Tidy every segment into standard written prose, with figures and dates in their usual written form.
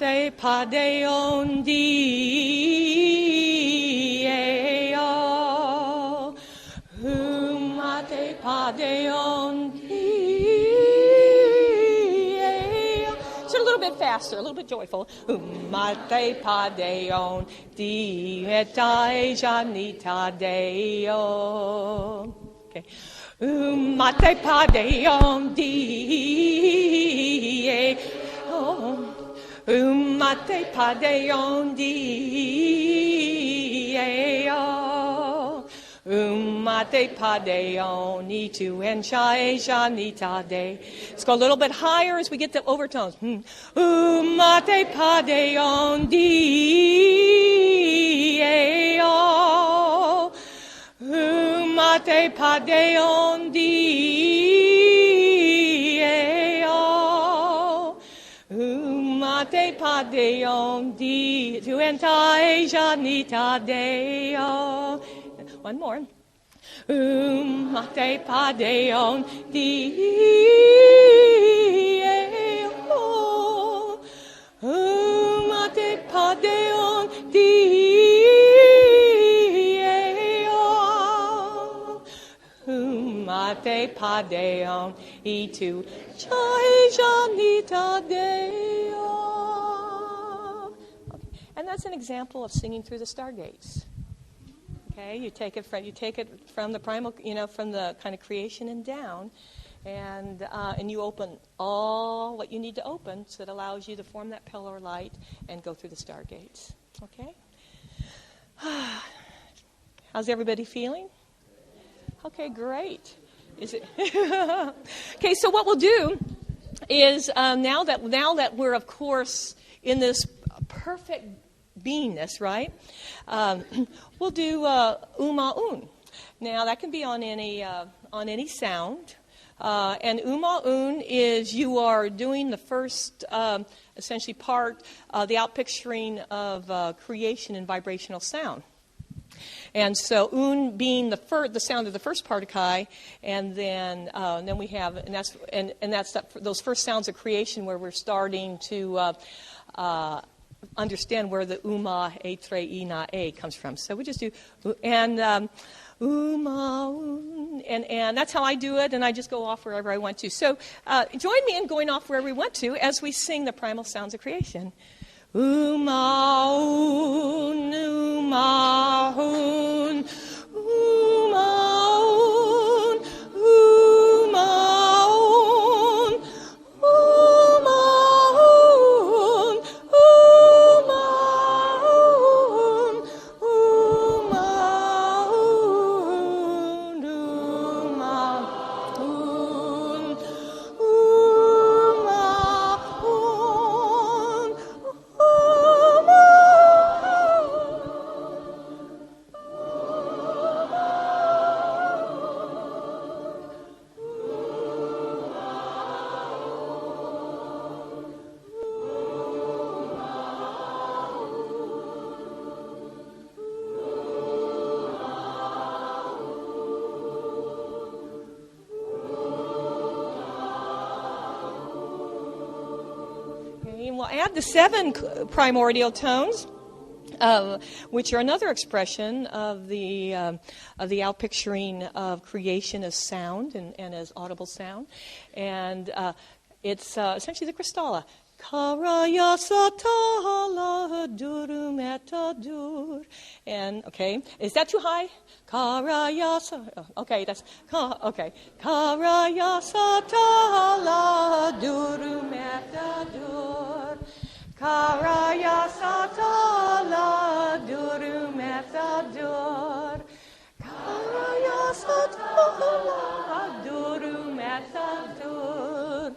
te padeon dieo. Humate padeon dieo. So a little bit faster, a little bit joyful. Humate padeon dieo et janita deo. Okay. Mate padeon dieo. Mate padeon dieo. Mate padeon itu and janita de. Let's go a little bit higher as we get to overtones. Mate padeon dieo. Mate padeon dieo. Mate padeon di tu entai janita deo. One more. Mate padeon dieo. Mate padeon dieo. Mate padeon itu janita deo. And that's an example of singing through the stargates. Okay, you take it from the primal, from the kind of creation and down, and you open all what you need to open, so it allows you to form that pillar light and go through the stargates. Okay. How's everybody feeling? Okay, great. Is it? Okay, so what we'll do is now that we're of course in this perfect beingness, right? We'll do uma-un. Now that can be on any sound, and uma-un is you are doing the first essentially part, the outpicturing of creation and vibrational sound. And so un being the sound of the first particle, and then we have that's those first sounds of creation where we're starting to understand where the uma a tre ina a comes from. So we just do and uma and that's how I do it, and I just go off wherever I want to. So join me in going off wherever we want to as we sing the primal sounds of creation. Uma-un, uma-un, uma-un, uma-un, uma-un, uma-un, uma-un, We'll add the 7 primordial tones, which are another expression of the outpicturing of creation as sound and as audible sound, and it's essentially the Kristalla. Karaya satala durum etadur. And okay, is that too high? Karaya okay, that's okay. Karaya satala durum etadur. Karaya satala durum etadur. Karaya satala durum etadur.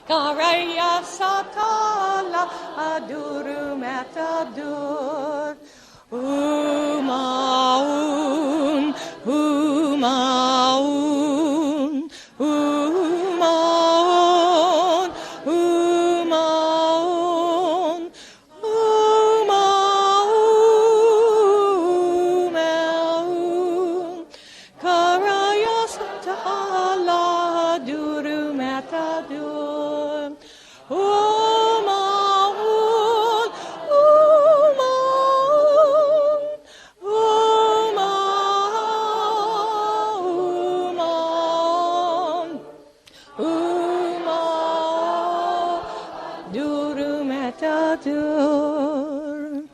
Karaya satala adurum etadur. dur.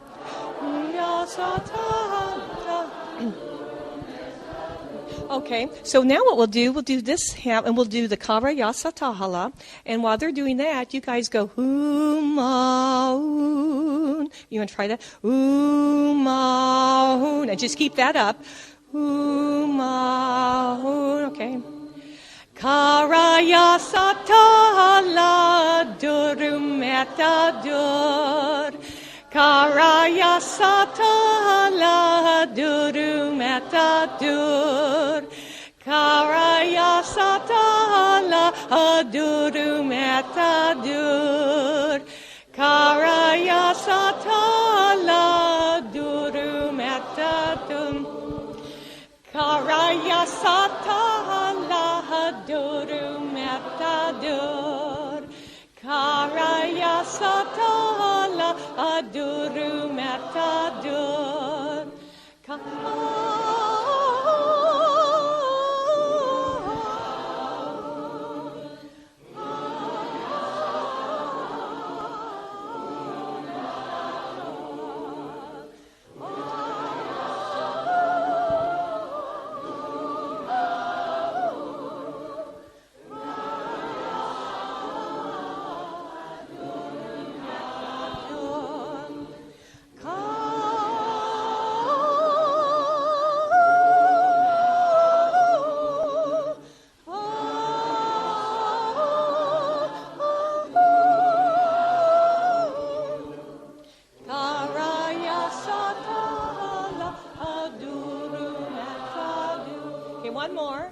Okay, so now what we'll do this, and we'll do the Kara Yasa Tahala. And while they're doing that, you guys go, Umaun. You want to try that? Umaun. And just keep that up. Umaun. Okay. Kara Yasa Tahala Durum Etadur. Karaya satala duru metadur. Karaya satala duru metadur. Karaya satala duru metadur. Karaya satala duru metadur. Karaya satala aduru metadur. One more.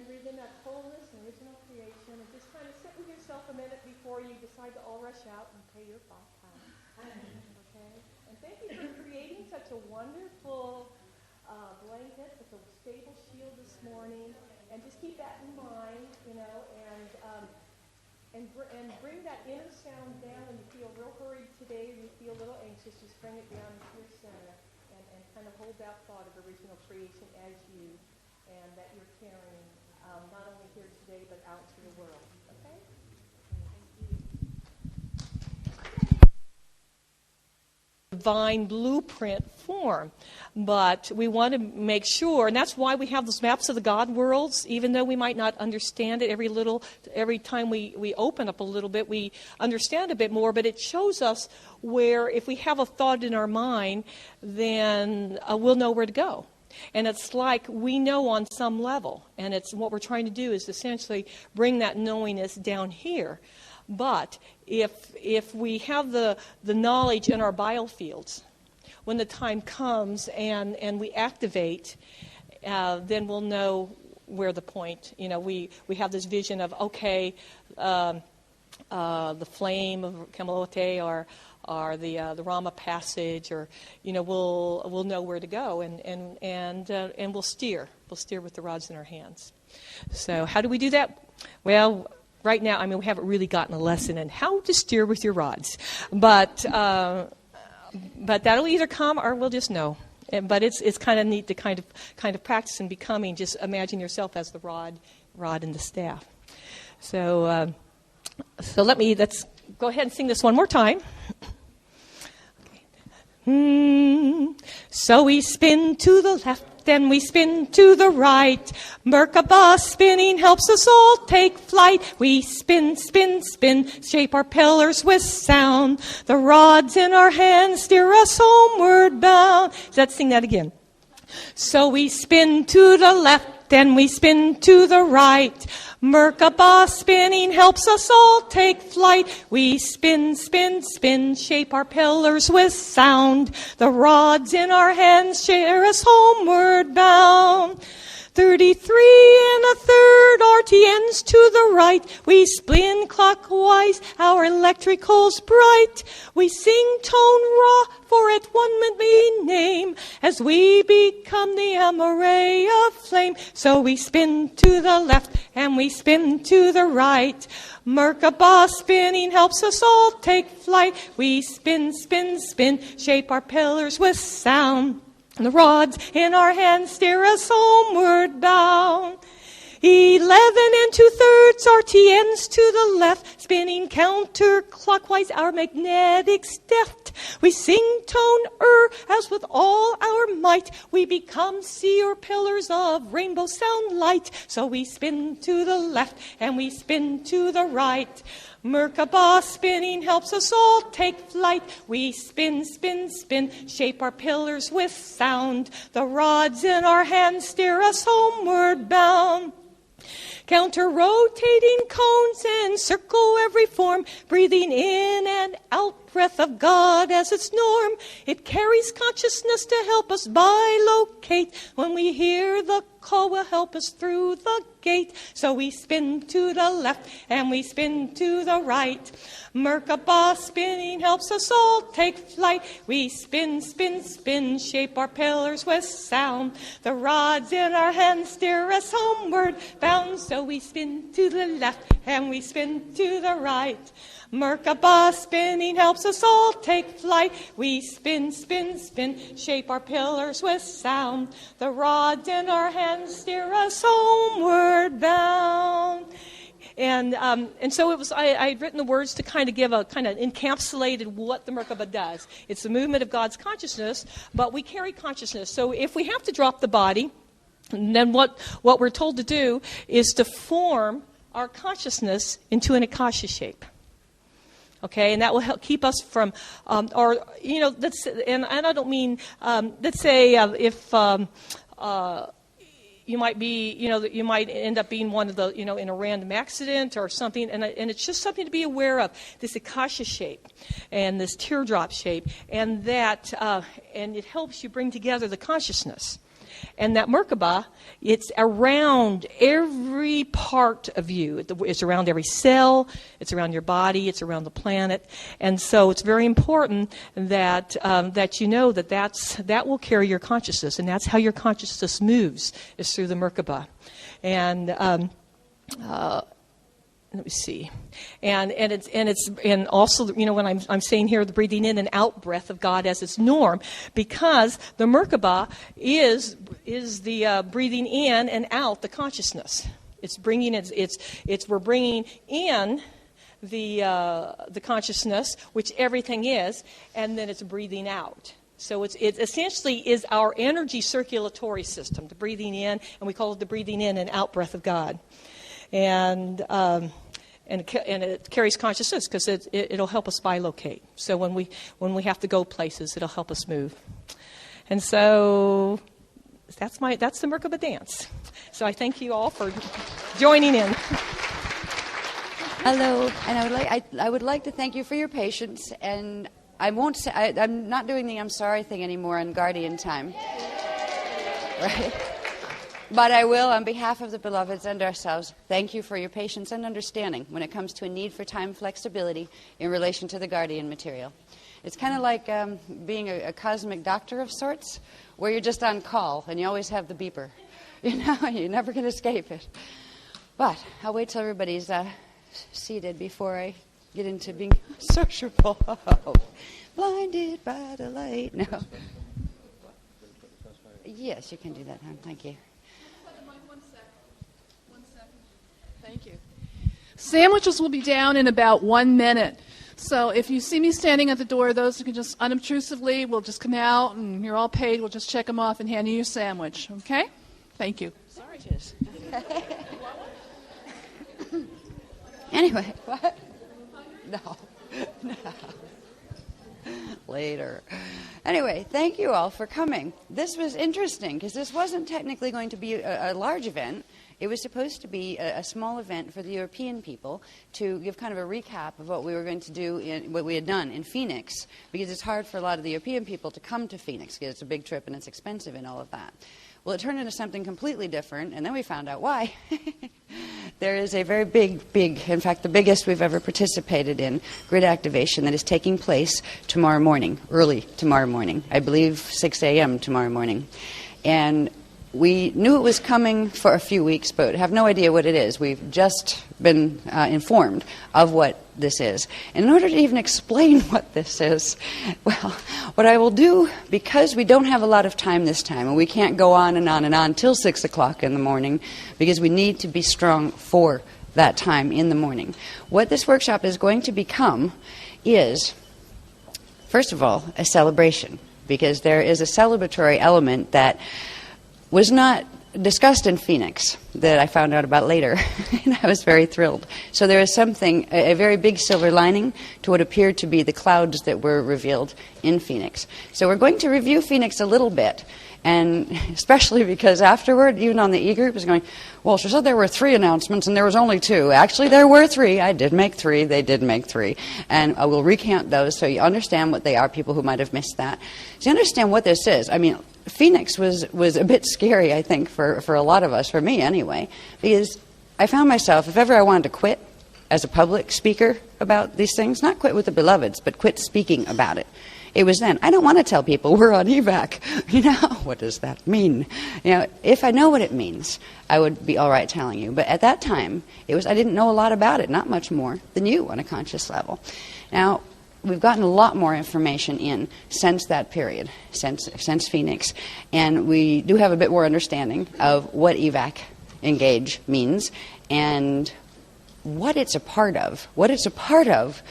Breathe in that wholeness and original creation, and just kind of sit with yourself a minute before you decide to all rush out and pay your back time. Okay? And thank you for creating such a wonderful blanket with a stable shield this morning. And just keep that in mind, and bring that inner sound down when you feel real hurried today or you feel a little anxious. Just bring it down into your center and kind of hold that thought of original creation as you, and that you're carrying not only here today but out to the world. Okay? Divine blueprint form. But we want to make sure, and that's why we have those maps of the God worlds, even though we might not understand it every time we open up a little bit, we understand a bit more, but it shows us where if we have a thought in our mind, then we'll know where to go. And it's like we know on some level, and it's what we're trying to do is essentially bring that knowingness down here. But if we have the knowledge in our biofields, when the time comes and we activate, then we'll know where the point. We have this vision of the flame of Kamalote or the Rama passage, or we'll know where to go, and we'll steer with the rods in our hands. So how do we do that? Well, right now, we haven't really gotten a lesson in how to steer with your rods, but that'll either come or we'll just know. But it's kind of neat to kind of practice and becoming. Just imagine yourself as the rod and the staff. So let's go ahead and sing this one more time. So we spin to the left, then we spin to the right. Merkaba spinning helps us all take flight. We spin, spin, spin, shape our pillars with sound. The rods in our hands steer us homeward bound. Let's sing that again. So we spin to the left, then we spin to the right. Merkaba spinning helps us all take flight. We spin, spin, spin, shape our pillars with sound. The rods in our hands steer us homeward bound. 33 and a third RTNs to the right. We spin clockwise, our electrical's bright. We sing tone raw, for it one may name, as we become the array of flame. So we spin to the left and we spin to the right. Merkaba spinning helps us all take flight. We spin, spin, spin, shape our pillars with sound. And the rods in our hands steer us homeward bound. 11 and 2/3 RTNs to the left, spinning counterclockwise, our magnetic's deft. We sing tone as with all our might, we become seer pillars of rainbow sound light. So we spin to the left and we spin to the right. Merkaba spinning helps us all take flight. We spin, spin, spin, shape our pillars with sound. The rods in our hands steer us homeward bound. Counter-rotating cones encircle every form, breathing in and out breath of God as its norm. It carries consciousness to help us bilocate. When we hear the call, will help us through the gate. So we spin to the left and we spin to the right. Merkaba spinning helps us all take flight. We spin, spin, spin, shape our pillars with sound. The rods in our hands steer us homeward bound. So we spin to the left and we spin to the right. Merkaba spinning helps us all take flight. We spin, spin, spin, shape our pillars with sound. The rods in our hands steer us homeward bound. And so it was. I had written the words to kind of give a kind of encapsulated what the Merkaba does. It's the movement of God's consciousness, but we carry consciousness. So if we have to drop the body, then what we're told to do is to form our consciousness into an Akasha shape. Okay, and that will help keep us from, let's, and I don't mean, let's say if you might be, you might end up being one of the, in a random accident or something, and it's just something to be aware of, this Akasha shape and this teardrop shape, and that, and it helps you bring together the consciousness. And that Merkaba, it's around every part of you. It's around every cell. It's around your body. It's around the planet. And so it's very important that that you know that will carry your consciousness, and that's how your consciousness moves, is through the Merkaba. And let me see, and also when I'm saying here the breathing in and out breath of God as its norm, because the Merkaba is the breathing in and out the consciousnness. It's bringing we're bringing in the consciousness, which everything is, and then it's breathing out. So it essentially is our energy circulatory system, the breathing in, and we call it the breathing in and out breath of God, and it carries consciousness because it'll help us bilocate. So when we have to go places, it'll help us move. And so that's the Merkaba dance. So I thank you all for joining in. Hello, and I would like to thank you for your patience. And I won't say I'm not doing the I'm sorry thing anymore in Guardian time, right? But I will, on behalf of the beloveds and ourselves, thank you for your patience and understanding when it comes to a need for time flexibility in relation to the Guardian material. It's kind of like being a cosmic doctor of sorts, where you're just on call and you always have the beeper. You never can escape it. But I'll wait till everybody's seated before I get into being sociable. Blinded by the light. No. Yes, you can do that, hon. Thank you. Thank you. Sandwiches will be down in about 1 minute. So if you see me standing at the door, those who can just unobtrusively will just come out, and you're all paid. We'll just check them off and hand you your sandwich. Okay? Thank you. Sorry, Jess. Anyway, what? No. Later. Anyway, thank you all for coming. This was interesting because this wasn't technically going to be a large event. It was supposed to be a small event for the European people to give kind of a recap of what we were going to do, what we had done in Phoenix, because it's hard for a lot of the European people to come to Phoenix because it's a big trip and it's expensive and all of that. Well, it turned into something completely different, and then we found out why. There is a very big, in fact, the biggest we've ever participated in, grid activation that is taking place tomorrow morning, early tomorrow morning, I believe 6 a.m. tomorrow morning. And we knew it was coming for a few weeks, but have no idea what it is. We've just been informed of what this is. And in order to even explain what this is, well, what I will do, because we don't have a lot of time this time, and we can't go on and on and on till 6 o'clock in the morning, because we need to be strong for that time in the morning. What this workshop is going to become is, first of all, a celebration, because there is a celebratory element that was not discussed in Phoenix that I found out about later, and I was very thrilled. So there is something, a very big silver lining to what appeared to be the clouds that were revealed in Phoenix. So we're going to review Phoenix a little bit, and especially because afterward, even on the e-group, is going, well, she said there were 3 announcements and there was only 2. Actually, there were 3. I did make 3. They did make 3. And I will recount those so you understand what they are, people who might have missed that. So you understand what this is. I mean, Phoenix was a bit scary, I think, for a lot of us, for me anyway, because I found myself, if ever I wanted to quit as a public speaker about these things, not quit with the beloveds, but quit speaking about it, it was then. I don't want to tell people we're on evac. You know, what does that mean? You know, if I know what it means, I would be all right telling you. But at that time, I didn't know a lot about it, not much more than you on a conscious level. Now, we've gotten a lot more information in since that period, since Phoenix, and we do have a bit more understanding of what evac engage means and what it's a part of. What it's a part of,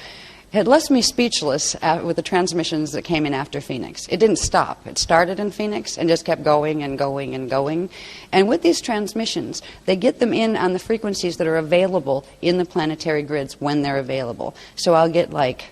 it left me speechless with the transmissions that came in after Phoenix. It didn't stop. It started in Phoenix and just kept going and going and going. And with these transmissions, they get them in on the frequencies that are available in the planetary grids when they're available. So I'll get like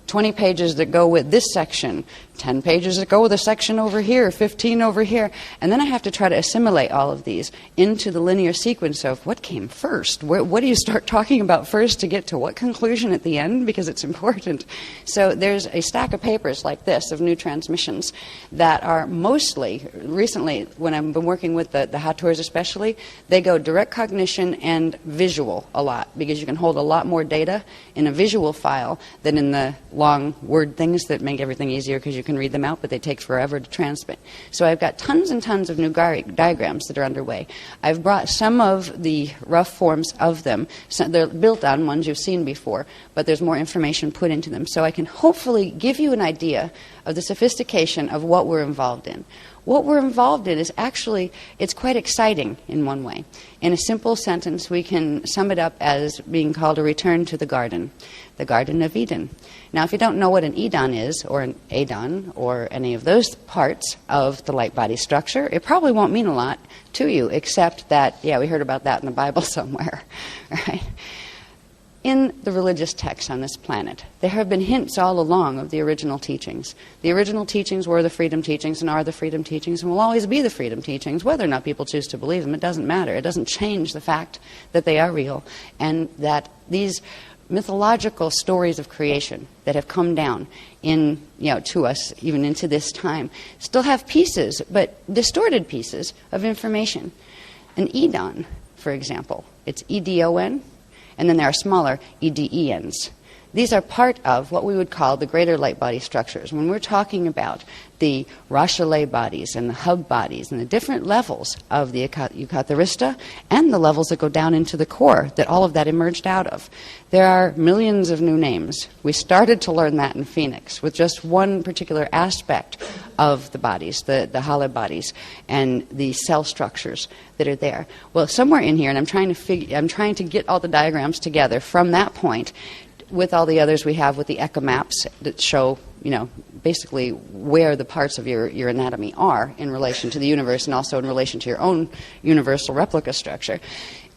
20 pages that go with this section, 10 pages that go with a section over here, 15 over here, and then I have to try to assimilate all of these into the linear sequence of what came first. What do you start talking about first to get to what conclusion at the end, because it's important. So there's a stack of papers like this of new transmissions that are mostly, recently, when I've been working with the Hathors especially, they go direct cognition and visual a lot, because you can hold a lot more data in a visual file than in the long word things that make everything easier because you can read them out, but they take forever to transmit. So I've got tons and tons of new diagrams that are underway. I've brought some of the rough forms of them. So they're built on ones you've seen before, but there's more information put into them. So I can hopefully give you an idea of the sophistication of what we're involved in. What we're involved in is actually, it's quite exciting in one way. In a simple sentence, we can sum it up as being called a return to the Garden of Eden. Now, if you don't know what an Edon is, or an Adon, or any of those parts of the light body structure, it probably won't mean a lot to you, except that, yeah, we heard about that in the Bible somewhere, right? In the religious texts on this planet, there have been hints all along of the original teachings. The original teachings were the freedom teachings and are the freedom teachings and will always be the freedom teachings. Whether or not people choose to believe them, it doesn't matter. It doesn't change the fact that they are real and that these mythological stories of creation that have come down in, to us, even into this time, still have pieces, but distorted pieces of information. An Edon, for example, it's E-D-O-N, and then there are smaller EDENs. These are part of what we would call the greater light body structures. When we're talking about the Rashalay bodies and the hub bodies and the different levels of the Eucatharista and the levels that go down into the core that all of that emerged out of, there are millions of new names. We started to learn that in Phoenix with just one particular aspect of the bodies, the Hala bodies and the cell structures that are there. Well, somewhere in here, and I'm trying to get all the diagrams together from that point with all the others we have with the echo maps that show, basically where the parts of your anatomy are in relation to the universe and also in relation to your own universal replica structure.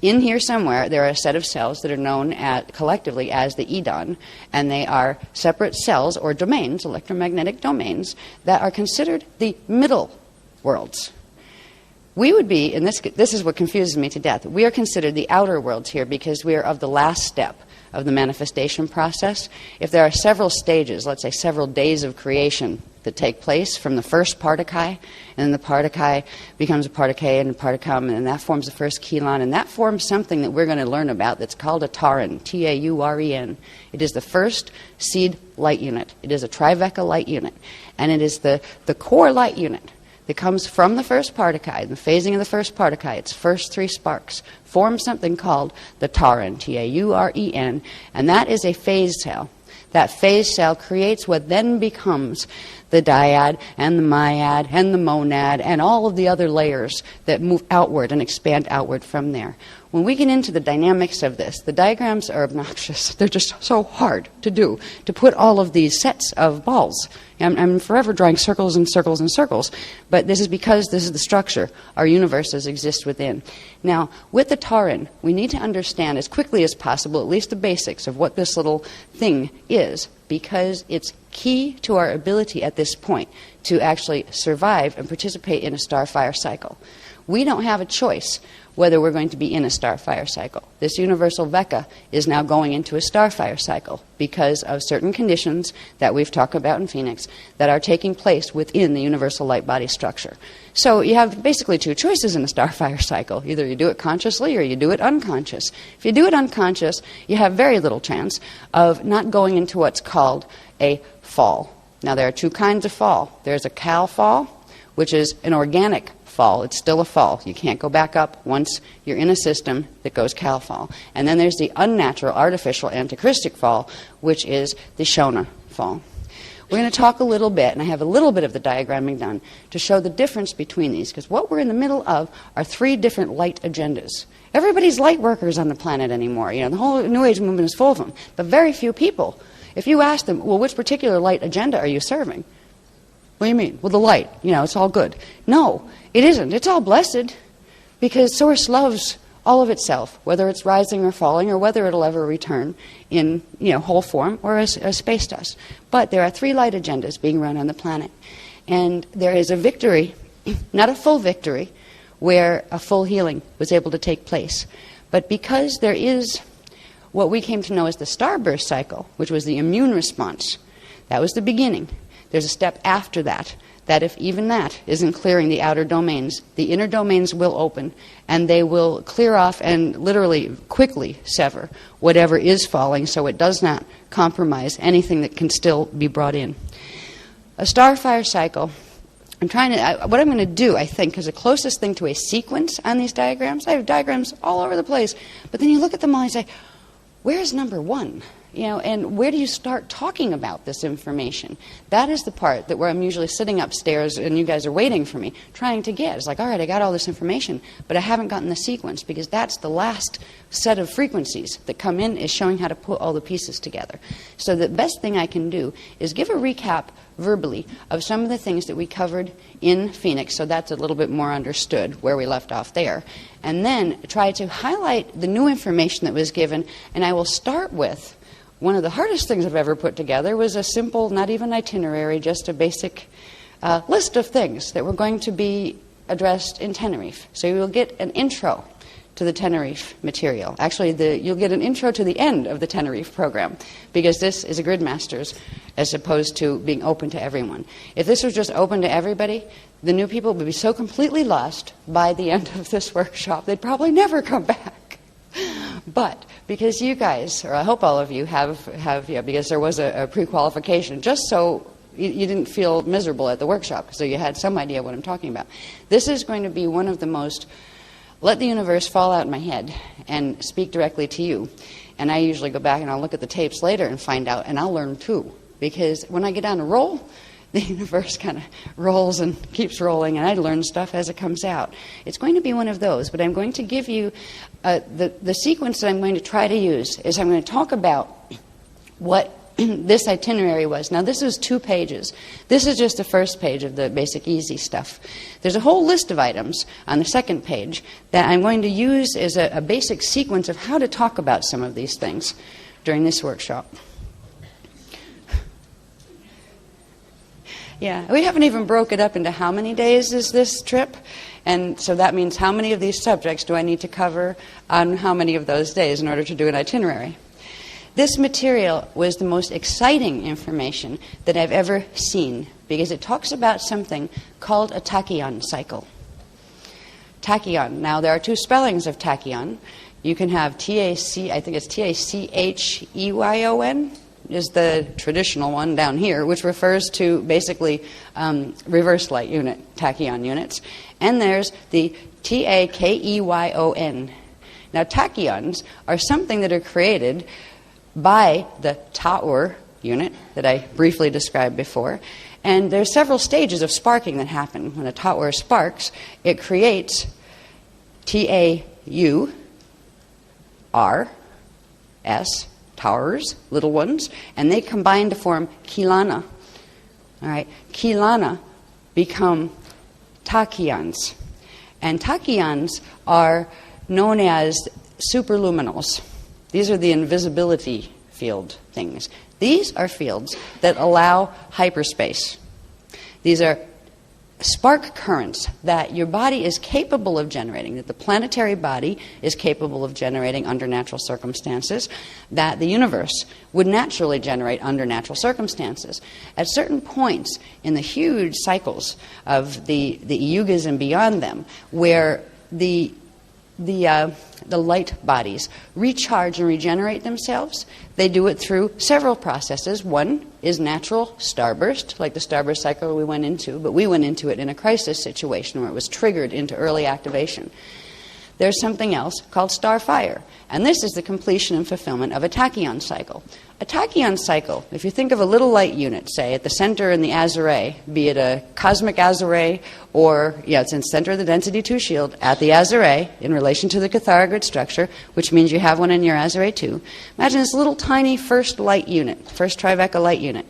In here somewhere, there are a set of cells that are known collectively as the Edon, and they are separate cells or domains, electromagnetic domains, that are considered the middle worlds. We would be, and this is what confuses me to death, we are considered the outer worlds here because we are of the last step of the manifestation process. If there are several stages, let's say several days of creation that take place from the first particai, and then the particai becomes a particate and a particum, and that forms the first chelon, and that forms something that we're going to learn about that's called a tauren, T-A-U-R-E-N. It is the first seed light unit. It is a triveca light unit, and it is the core light unit that comes from the first particai. The phasing of the first particai, its first 3 sparks, forms something called the tauren, T-A-U-R-E-N, and that is a phase cell. That phase cell creates what then becomes the dyad and the myad and the monad and all of the other layers that move outward and expand outward from there. When we get into the dynamics of this, the diagrams are obnoxious. They're just so hard to do, to put all of these sets of balls. I'm forever drawing circles and circles and circles, but this is because this is the structure our universes exist within. Now, with the tauren, we need to understand as quickly as possible at least the basics of what this little thing is, because it's key to our ability at this point to actually survive and participate in a star-fire cycle. We don't have a choice whether we're going to be in a star-fire cycle. This universal Vecca is now going into a star-fire cycle because of certain conditions that we've talked about in Phoenix that are taking place within the universal light body structure. So you have basically 2 choices in a star-fire cycle. Either you do it consciously or you do it unconscious. If you do it unconscious, you have very little chance of not going into what's called a fall. Now, there are 2 kinds of fall. There's a cal fall, which is an organic fall. It's still a fall. You can't go back up once you're in a system that goes cal fall. And then there's the unnatural, artificial, antichristic fall, which is the Shona fall. We're going to talk a little bit, and I have a little bit of the diagramming done, to show the difference between these, because what we're in the middle of are 3 different light agendas. Everybody's light workers on the planet anymore. The whole New Age movement is full of them, but very few people. If you ask them, well, which particular light agenda are you serving? What do you mean? Well, the light. It's all good. No, it isn't. It's all blessed, because Source loves all of itself, whether it's rising or falling, or whether it'll ever return in whole form or as space dust. But there are 3 light agendas being run on the planet, and there is a victory, not a full victory, where a full healing was able to take place. But because there is what we came to know as the starburst cycle, which was the immune response, that was the beginning. There's a step after that if even that isn't clearing the outer domains, the inner domains will open, and they will clear off and literally quickly sever whatever is falling, so it does not compromise anything that can still be brought in. A star-fire cycle, what I'm going to do, I think, is the closest thing to a sequence on these diagrams. I have diagrams all over the place, but then you look at them all and say, where's number 1? And where do you start talking about this information? That is the part where I'm usually sitting upstairs and you guys are waiting for me, trying to get. It's like, all right, I got all this information, but I haven't gotten the sequence, because that's the last set of frequencies that come in, is showing how to put all the pieces together. So the best thing I can do is give a recap verbally of some of the things that we covered in Phoenix, so that's a little bit more understood where we left off there. And then try to highlight the new information that was given, and I will start with one of the hardest things I've ever put together was a simple, not even itinerary, just a basic list of things that were going to be addressed in Tenerife. So you will get an intro to the Tenerife material. Actually, you'll get an intro to the end of the Tenerife program, because this is a Gridmasters as opposed to being open to everyone. If this was just open to everybody, the new people would be so completely lost by the end of this workshop, they'd probably never come back. But because you guys, or I hope all of you have because there was a pre-qualification, just so you didn't feel miserable at the workshop, so you had some idea what I'm talking about. This is going to be one of the most, let the universe fall out in my head and speak directly to you. And I usually go back and I'll look at the tapes later and find out, and I'll learn too. Because when I get on a roll, the universe kind of rolls and keeps rolling, and I learn stuff as it comes out. It's going to be one of those, but I'm going to give you the sequence that I'm going to try to use is I'm going to talk about what this itinerary was. Now, this is 2 pages. This is just the first page of the basic easy stuff. There's a whole list of items on the second page that I'm going to use as a basic sequence of how to talk about some of these things during this workshop. Yeah, we haven't even broke it up into how many days is this trip, and so that means how many of these subjects do I need to cover on how many of those days in order to do an itinerary. This material was the most exciting information that I've ever seen because it talks about something called a tachyon cycle. Tachyon. Now, there are two spellings of tachyon. You can have T-A-C, I think it's T-A-C-H-E-Y-O-N is the traditional one down here, which refers to basically reverse light unit, tachyon units. And there's the T-A-K-E-Y-O-N. Now, tachyons are something that are created by the Tauer unit that I briefly described before. And there's several stages of sparking that happen. When a Tauer sparks, it creates T-A-U-R-S, Tauers, little ones, and they combine to form chelana. All right, chelana become tachyons. And tachyons are known as superluminals. These are the invisibility field things. These are fields that allow hyperspace. These are spark currents that your body is capable of generating, that the planetary body is capable of generating under natural circumstances, that the universe would naturally generate under natural circumstances. At certain points in the huge cycles of the yugas and beyond them, where the light bodies recharge and regenerate themselves, they do it through several processes. One is natural starburst, like the starburst cycle we went into, but we went into it in a crisis situation where it was triggered into early activation. There's something else called starfire, and this is the completion and fulfillment of a tachyon cycle. A tachyon cycle, if you think of a little light unit, say, at the center in the azure, be it a cosmic azure or, it's in the center of the density 2 shield at the azure in relation to the catharogrid structure, which means you have one in your azure too. Imagine this little tiny first light unit, first Tribeca light unit,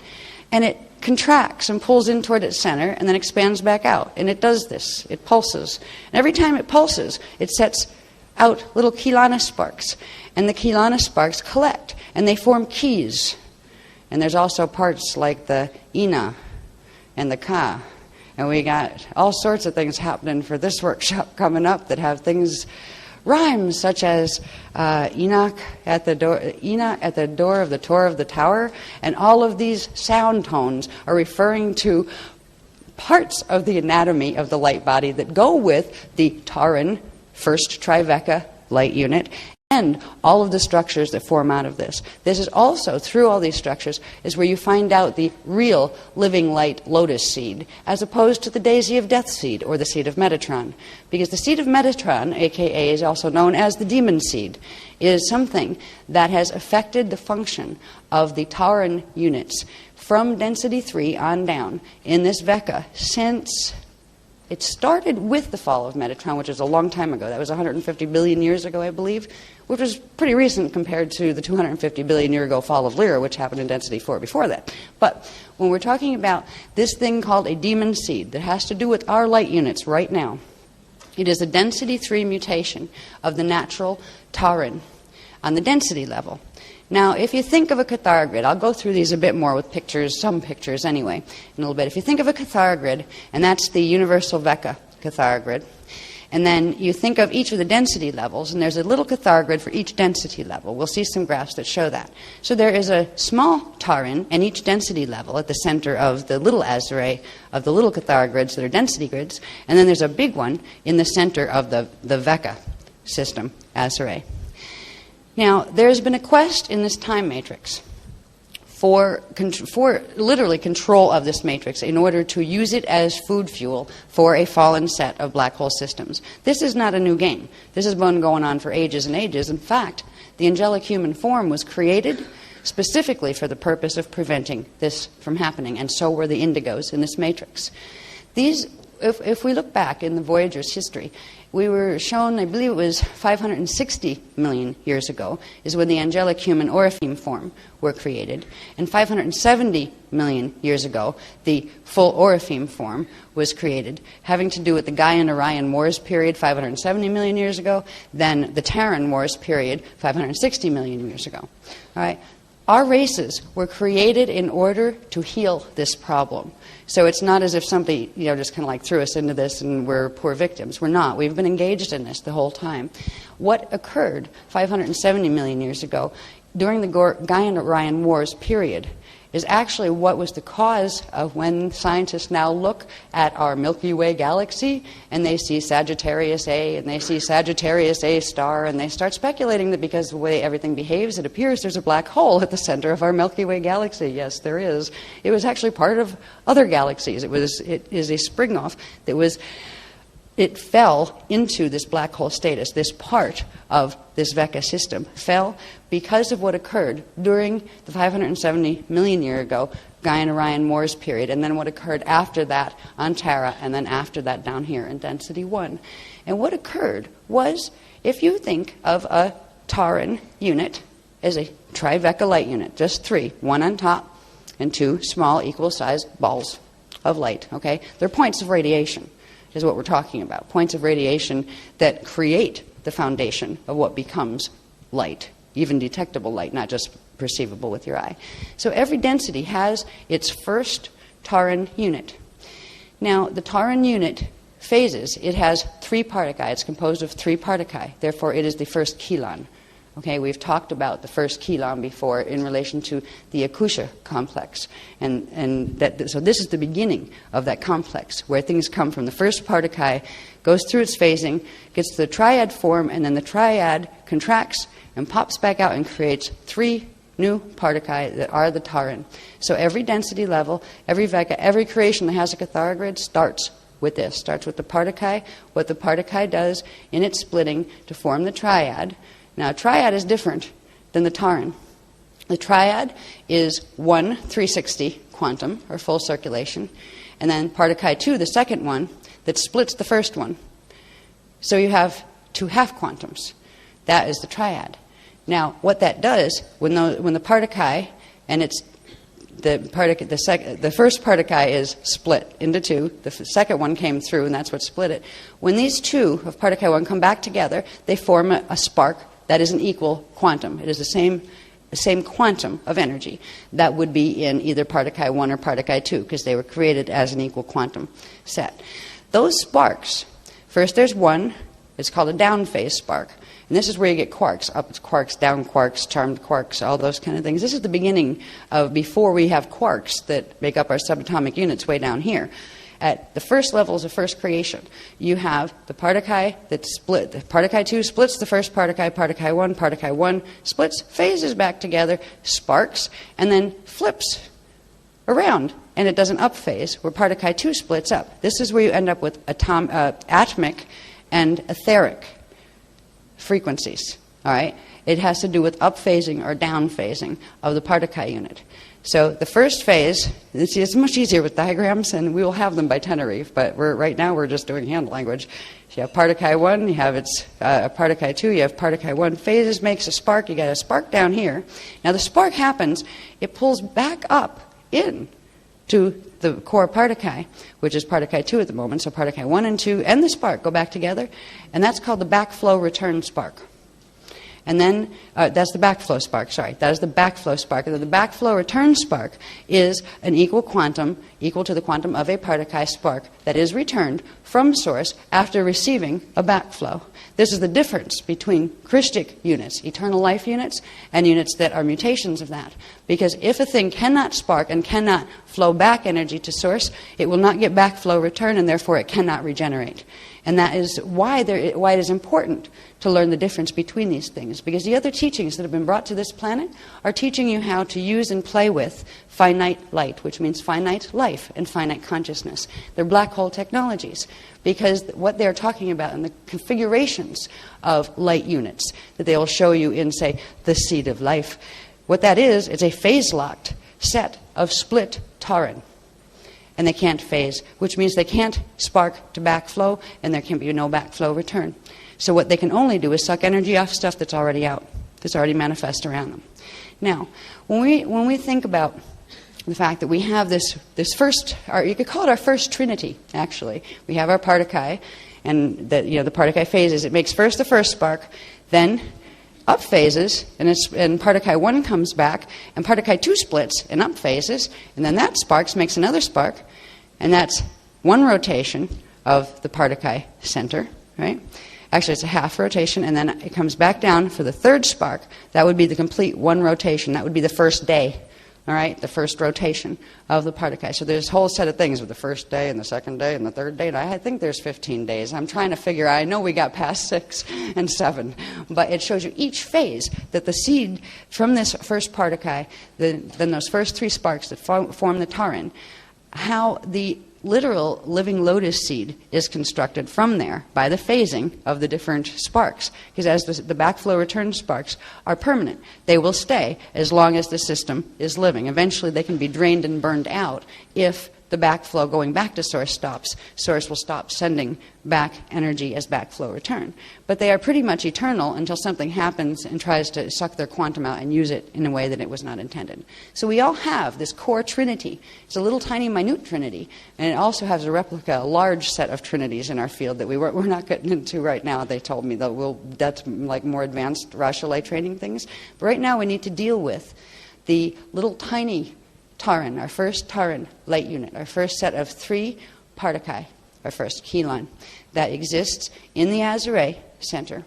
and it contracts and pulls in toward its center and then expands back out. And it does this. It pulses. And every time it pulses, it sets out little chelana sparks. And the chelana sparks collect, and they form keys. And there's also parts like the ina and the ka. And we got all sorts of things happening for this workshop coming up that have things, rhymes such as Enoch at the door of the Torah of the Tower, and all of these sound tones are referring to parts of the anatomy of the light body that go with the Tauran first Tribeca light unit, and all of the structures that form out of this. This is also, through all these structures, is where you find out the real living light lotus seed, as opposed to the daisy of death seed, or the seed of Metatron. Because the seed of Metatron, aka is also known as the demon seed, is something that has affected the function of the Tauran units from density 3 on down in this Veka since it started with the fall of Metatron, which was a long time ago. That was 150 billion years ago, I believe, which was pretty recent compared to the 250 billion year ago fall of Lyra, which happened in density 4 before that. But when we're talking about this thing called a demon seed that has to do with our light units right now, it is a density 3 mutation of the natural Tauran on the density level. Now, if you think of a catharogrid, I'll go through these a bit more with pictures, some pictures anyway, in a little bit. If you think of a catharogrid, and that's the universal Veka catharogrid, and then you think of each of the density levels, and there's a little catharogrid for each density level. We'll see some graphs that show that. So there is a small Tauran in each density level at the center of the little azure of the little catharogrids that are density grids, and then there's a big one in the center of the Veka system, azure. Now, there's been a quest in this time matrix for literally control of this matrix in order to use it as food fuel for a fallen set of black hole systems. This is not a new game. This has been going on for ages and ages. In fact, the angelic human form was created specifically for the purpose of preventing this from happening, and so were the indigos in this matrix. These, if we look back in the Voyager's history, we were shown, I believe it was 560 million years ago, is when the angelic human Orifeme form were created. And 570 million years ago, the full Orifeme form was created, having to do with the Gaian-Orion Wars period 570 million years ago, then the Terran Wars period 560 million years ago. All right. Our races were created in order to heal this problem. So it's not as if somebody, just kind of like threw us into this and we're poor victims. We're not. We've been engaged in this the whole time. What occurred 570 million years ago during the Gaian-Orion Wars period is actually what was the cause of when scientists now look at our Milky Way galaxy and they see Sagittarius A and they see Sagittarius A star, and they start speculating that because of the way everything behaves, it appears there's a black hole at the center of our Milky Way galaxy. Yes, there is. It was actually part of other galaxies. It is a spring-off that it fell into this black hole status. This part of this Vecca system fell because of what occurred during the 570 million year ago Gaian-Orion Wars period, and then what occurred after that on Terra, and then after that down here in density 1. And what occurred was, if you think of a Taran unit as a tri-Vecca light unit, just 3, 1 on top and 2 small equal-sized balls of light, okay? They're points of radiation, is what we're talking about. Points of radiation that create the foundation of what becomes light, even detectable light, not just perceivable with your eye. So every density has its first Taran unit. Now, the Taran unit phases. It has 3 particae. It's composed of 3 particae. Therefore, it is the first kilon. Okay, we've talked about the first kilon before in relation to the Akusha complex. So this is the beginning of that complex, where things come from the first particae, goes through its phasing, gets to the triad form, and then the triad contracts and pops back out and creates 3 new particae that are the Taran. So every density level, every Vecca, every creation that has a Cathara grid starts with this. Starts with the particae, what the particae does in its splitting to form the triad. Now, a triad is different than the Taran. The triad is 1 360 quantum, or full circulation, and then particae 2, the second one, that splits the first one. So you have 2 half quantums. That is the triad. Now, what that does, when the particae, and it's the first particae is split into 2. The second one came through, and that's what split it. When these 2 of particae 1 come back together, they form a spark that is an equal quantum. It is the same quantum of energy that would be in either particae 1 or particae 2, because they were created as an equal quantum set. Those sparks, first there's one, it's called a down phase spark. And this is where you get quarks, up quarks, down quarks, charmed quarks, all those kind of things. This is the beginning of before we have quarks that make up our subatomic units way down here. At the first levels of first creation, you have the particae that split. The particae 2 splits the first particae 1 splits, phases back together, sparks, and then flips around. And it does an up phase where particae 2 splits up. This is where you end up with atomic and etheric frequencies. All right? It has to do with up phasing or down phasing of the particae unit. So the first phase, it's much easier with diagrams, and we will have them by Tenerife, but right now we're just doing hand language. So you have particae 1, you have its particae 2, you have particae 1 phases, makes a spark, you got a spark down here. Now the spark happens, it pulls back up in to the core particae, which is particae 2 at the moment, so particae 1 and 2 and the spark go back together, and that's called the backflow return spark. And then, that's the backflow spark, sorry. That is the backflow spark. And then the backflow return spark is an equal quantum, equal to the quantum of a particae spark that is returned from source after receiving a backflow. This is the difference between Christic units, eternal life units, and units that are mutations of that. Because if a thing cannot spark and cannot flow back energy to source, it will not get backflow return, and therefore it cannot regenerate. And that is why it is important to learn the difference between these things. Because the other teachings that have been brought to this planet are teaching you how to use and play with finite light, which means finite life and finite consciousness. They're black hole technologies. Because what they're talking about in the configurations of light units that they will show you in, say, the seed of life, what that is, it's a phase-locked set of split Taran. And they can't phase, which means they can't spark to backflow, and there can be no backflow return. So what they can only do is suck energy off stuff that's already out, that's already manifest around them. Now, when we think about the fact that we have this first, or you could call it our first trinity, actually. We have our particae, and the particae phases. It makes first the first spark, then up phases, and particae 1 comes back, and particae 2 splits and up phases, and then that makes another spark, And that's one rotation of the Partakai center, right? Actually, it's a half rotation, and then it comes back down for the third spark. That would be the complete one rotation. That would be the first day, all right, the first rotation of the Partakai. So there's a whole set of things with the first day and the second day and the third day. And I think there's 15 days. I'm trying to figure out. I know we got past 6 and 7, but it shows you each phase that the seed from this first Partakai, then those first 3 sparks that form the taran, how the literal living lotus seed is constructed from there by the phasing of the different sparks. Because as the backflow return sparks are permanent, they will stay as long as the system is living. Eventually they can be drained and burned out if the backflow going back to source stops. Source will stop sending back energy as backflow return. But they are pretty much eternal until something happens and tries to suck their quantum out and use it in a way that it was not intended. So we all have this core trinity. It's a little tiny minute trinity, and it also has a replica, a large set of trinities in our field that we're not getting into right now. They told me that that's like more advanced Rachalet training things. But right now we need to deal with the little tiny taran, our first taran light unit, our first set of 3 Partakai, our first Keelan, that exists in the Azure center.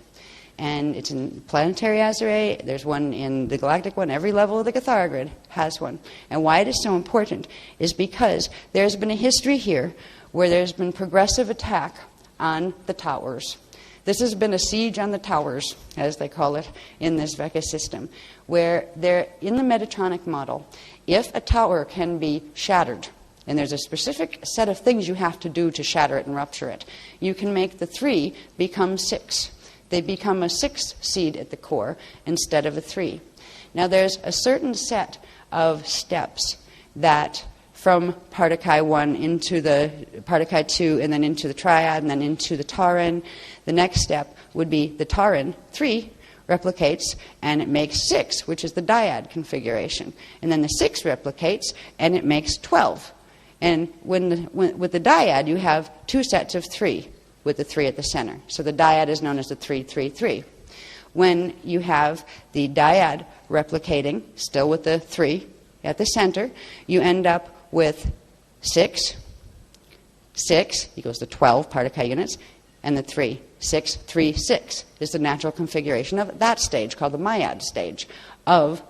And it's in planetary Azure. There's one in the galactic one. Every level of the Cathara grid has one. And why it is so important is because there's been a history here where there's been progressive attack on the towers. This has been a siege on the towers, as they call it, in this Vecca system, where they're in the Metatronic model. If a tower can be shattered, and there's a specific set of things you have to do to shatter it and rupture it, you can make the 3 become 6. They become a 6 seed at the core instead of a 3. Now there's a certain set of steps that from Partakai 1 into the Partakai 2 and then into the triad and then into the taran. The next step would be the taran 3 replicates and it makes 6, which is the dyad configuration. And then the 6 replicates and it makes 12. And with the dyad, you have 2 sets of 3 with the 3 at the center. So the dyad is known as the 3-3-3. When you have the dyad replicating, still with the 3 at the center, you end up with 6 equals the 12 Partakai units, and the 3. 6, 3, 6 is the natural configuration of that stage, called the Mayad stage, of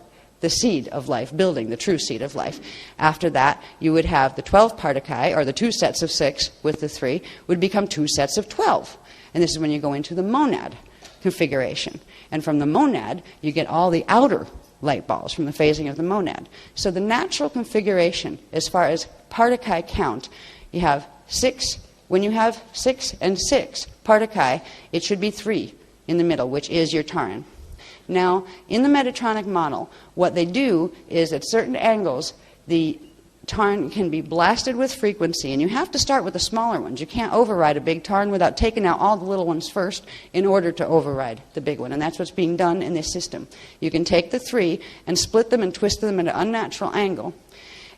the seed of life, building the true seed of life. After that, you would have the 12 Partakai, or the 2 sets of 6 with the 3, would become 2 sets of 12. And this is when you go into the monad configuration. And from the monad, you get all the outer light balls from the phasing of the monad. So the natural configuration, as far as Partakai count, you have 6. When you have 6 and 6 Partakai, it should be 3 in the middle, which is your taran. Now, in the Metatronic model, what they do is at certain angles, the taran can be blasted with frequency, and you have to start with the smaller ones. You can't override a big taran without taking out all the little ones first in order to override the big one, and that's what's being done in this system. You can take the 3 and split them and twist them at an unnatural angle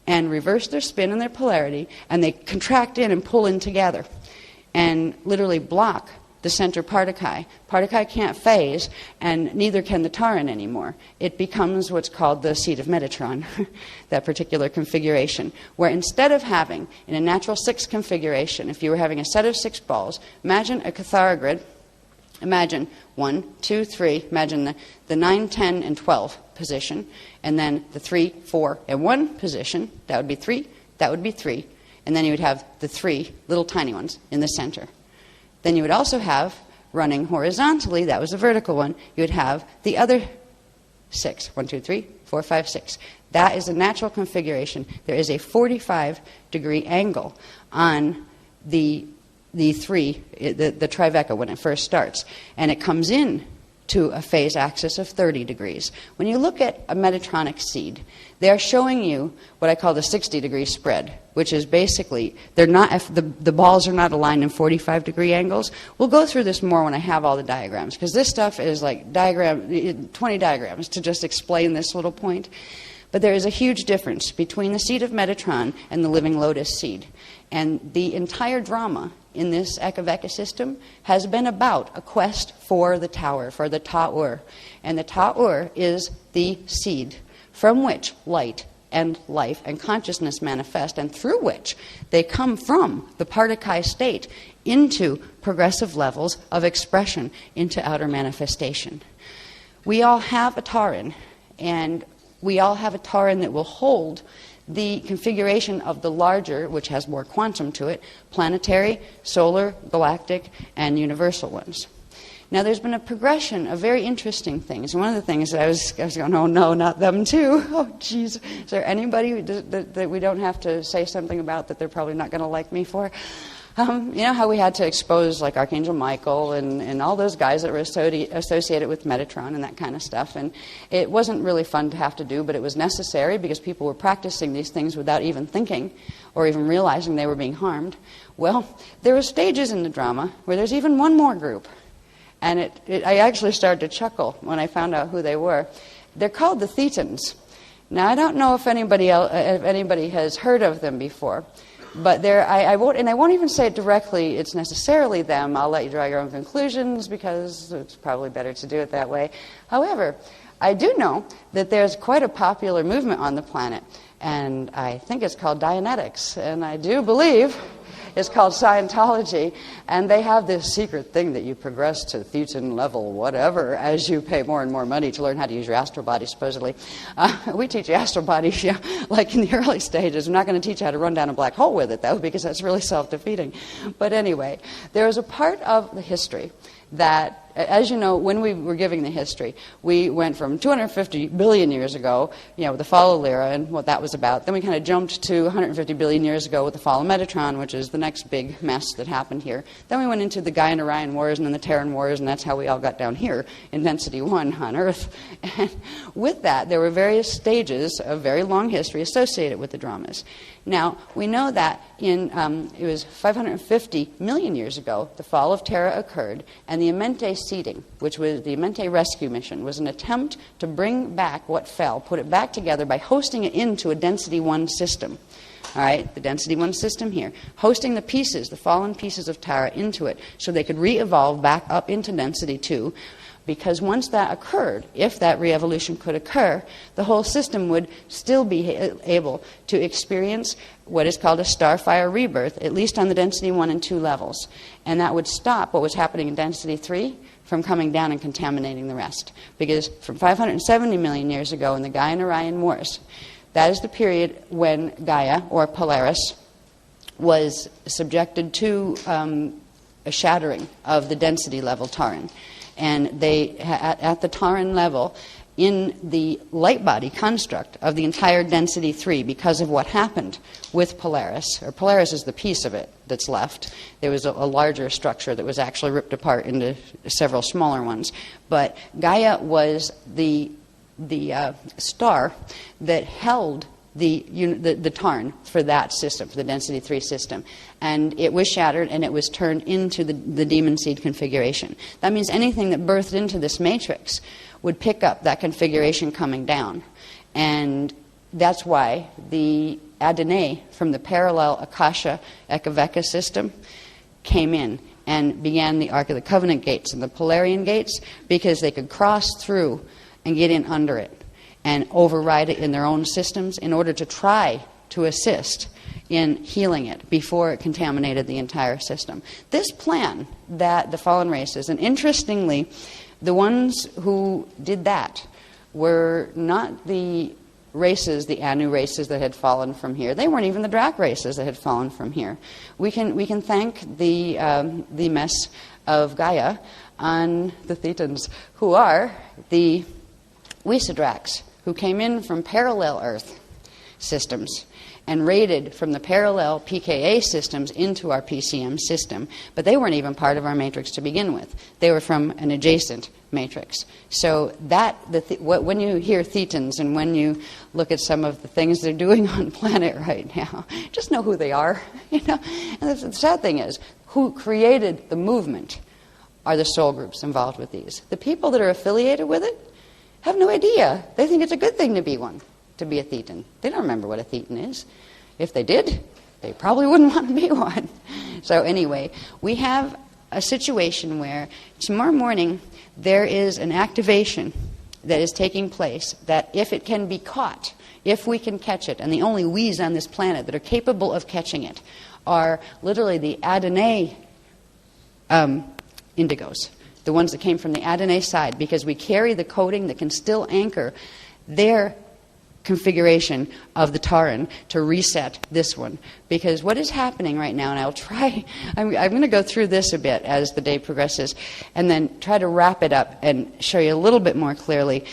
and reverse their spin and their polarity, and they contract in and pull in together and literally block the center Partakai. Partakai can't phase, and neither can the taran anymore. It becomes what's called the seed of Metatron, that particular configuration, where instead of having, in a natural 6 configuration, if you were having a set of 6 balls, imagine a Cathara grid, imagine 1, 2, 3, imagine the 9, 10, and 12 position, and then the 3, 4, and 1 position, that would be 3, that would be 3, and then you would have the 3 little tiny ones in the center. Then you would also have, running horizontally, that was the vertical one, you would have the other 6. 1, 2, 3, 4, 5, 6. That is a natural configuration. There is a 45-degree angle on the 3, the trivecca, when it first starts. And it comes in to a phase axis of 30 degrees. When you look at a Metatronic seed, they're showing you what I call the 60-degree spread, which is basically, they're not, the balls are not aligned in 45-degree angles. We'll go through this more when I have all the diagrams, because this stuff is like 20 diagrams to just explain this little point. But there is a huge difference between the seed of Metatron and the living lotus seed. And the entire drama in this Ekaveka system has been about a quest for the tower, for the Ta'ur. And the Ta'ur is the seed from which light and life and consciousness manifest, and through which they come from the Partakai state into progressive levels of expression into outer manifestation. We all have a taran, and we all have a taran that will hold the configuration of the larger, which has more quantum to it, planetary, solar, galactic, and universal ones. Now, there's been a progression of very interesting things. One of the things that I was going, oh no, not them too. Oh, geez. Is there anybody that we don't have to say something about that they're probably not going to like me for? You know how we had to expose like Archangel Michael and all those guys that were associated with Metatron and that kind of stuff. And it wasn't really fun to have to do, but it was necessary because people were practicing these things without even thinking or even realizing they were being harmed. Well, there were stages in the drama where there's even one more group. And I actually started to chuckle when I found out who they were. They're called the Thetans. Now, I don't know if anybody has heard of them before. But I won't even say it directly, it's necessarily them. I'll let you draw your own conclusions because it's probably better to do it that way. However, I do know that there's quite a popular movement on the planet, and I think it's called Dianetics, and I do believe it's called Scientology, and they have this secret thing that you progress to Thetan level whatever as you pay more and more money to learn how to use your astral body, supposedly. We teach you astral bodies, yeah, like in the early stages. I'm not going to teach you how to run down a black hole with it, though, because that's really self-defeating. But anyway, there is a part of the history that, as you know, when we were giving the history, we went from 250 billion years ago, with the fall of Lyra and what that was about. Then we kind of jumped to 150 billion years ago with the fall of Metatron, which is the next big mess that happened here. Then we went into the Gaia and Orion Wars and then the Terran Wars, and that's how we all got down here in Density 1 on Earth. And with that, there were various stages of very long history associated with the dramas. Now, we know that it was 550 million years ago, the fall of Terra occurred, and the Amenti seeding, which was the Amenti rescue mission, was an attempt to bring back what fell, put it back together by hosting it into a Density 1 system. All right, the Density 1 system here, hosting the pieces, the fallen pieces of Terra into it, so they could re-evolve back up into Density 2, because once that occurred, if that re-evolution could occur, the whole system would still be able to experience what is called a starfire rebirth, at least on the Density 1 and 2 levels. And that would stop what was happening in Density 3 from coming down and contaminating the rest. Because from 570 million years ago in the Gaia and Orion Wars, that is the period when Gaia, or Polaris, was subjected to a shattering of the density level Taran. And they, at the Taran level, in the light body construct of the entire Density 3, because of what happened with Polaris, or Polaris is the piece of it that's left. There was a larger structure that was actually ripped apart into several smaller ones. But Gaia was the star that held the Tarn for that system, for the Density 3 system. And it was shattered, and it was turned into the demon seed configuration. That means anything that birthed into this matrix would pick up that configuration coming down. And that's why the Adonai from the parallel Akasha Ekaveka system came in and began the Ark of the Covenant gates and the Polarian gates, because they could cross through and get in under it and override it in their own systems in order to try to assist in healing it before it contaminated the entire system. This plan that the fallen races, and interestingly, the ones who did that were not the races, the Anu races that had fallen from here. They weren't even the Drak races that had fallen from here. We can thank the mess of Gaia on the Thetans, who are the Wisadraks, who came in from parallel Earth systems and raided from the parallel PKA systems into our PCM system. But they weren't even part of our matrix to begin with. They were from an adjacent matrix. So when you hear Thetans and when you look at some of the things they're doing on the planet right now, just know who they are. And the sad thing is, who created the movement are the soul groups involved with these. The people that are affiliated with it have no idea. They think it's a good thing to be one, to be a Thetan. They don't remember what a Thetan is. If they did, they probably wouldn't want to be one. So anyway, we have a situation where tomorrow morning there is an activation that is taking place, that if it can be caught, if we can catch it, and the only we's on this planet that are capable of catching it are literally the Adonai indigos, the ones that came from the Adonai side, because we carry the coating that can still anchor their configuration of the Taran to reset this one. Because what is happening right now, and I'm going to go through this a bit as the day progresses, and then try to wrap it up and show you a little bit more clearly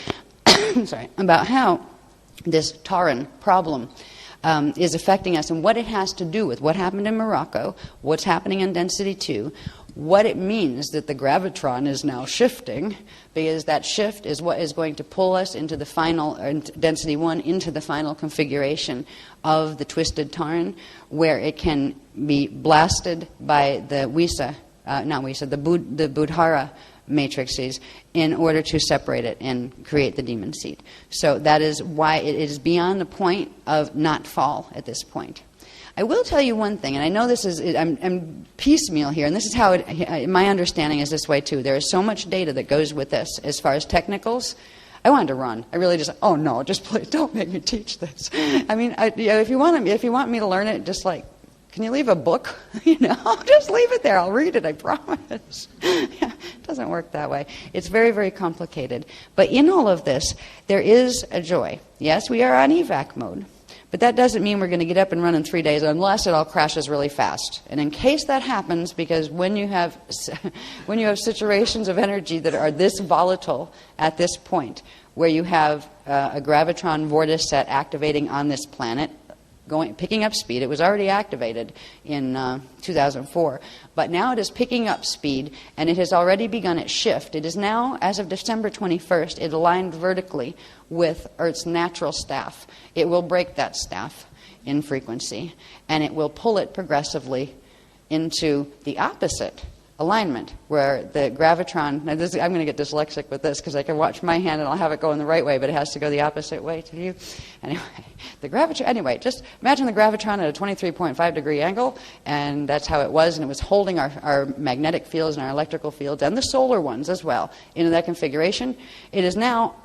about how this Taran problem is affecting us and what it has to do with what happened in Morocco, what's happening in Density 2, what it means that the gravitron is now shifting, because that shift is what is going to pull us into the final, Density 1, into the final configuration of the twisted Taran, where it can be blasted by the the Budhara matrices in order to separate it and create the demon seed. So that is why it is beyond the point of not fall at this point. I will tell you one thing, and I know this is, I'm piecemeal here, and this is how my understanding is this way too. There is so much data that goes with this as far as technicals. I wanted to run. I really just, oh no, just please don't make me teach this. I mean, if you want me to learn it, just like, can you leave a book? Just leave it there. I'll read it, I promise. Yeah, it doesn't work that way. It's very, very complicated. But in all of this, there is a joy. Yes, we are on evac mode. But that doesn't mean we're going to get up and run in 3 days unless it all crashes really fast. And in case that happens, because when you have situations of energy that are this volatile at this point, where you have a gravitron vortice set activating on this planet, picking up speed. It was already activated in 2004, but now it is picking up speed, and it has already begun its shift. It is now, as of December 21st, it aligned vertically with Earth's natural staff. It will break that staff in frequency, and it will pull it progressively into the opposite alignment, where the gravitron, now I'm going to get dyslexic with this because I can watch my hand and I'll have it going the right way, but it has to go the opposite way to you. Anyway, just imagine the gravitron at a 23.5 degree angle, and that's how it was, and it was holding our magnetic fields and our electrical fields, and the solar ones as well, into that configuration. It is now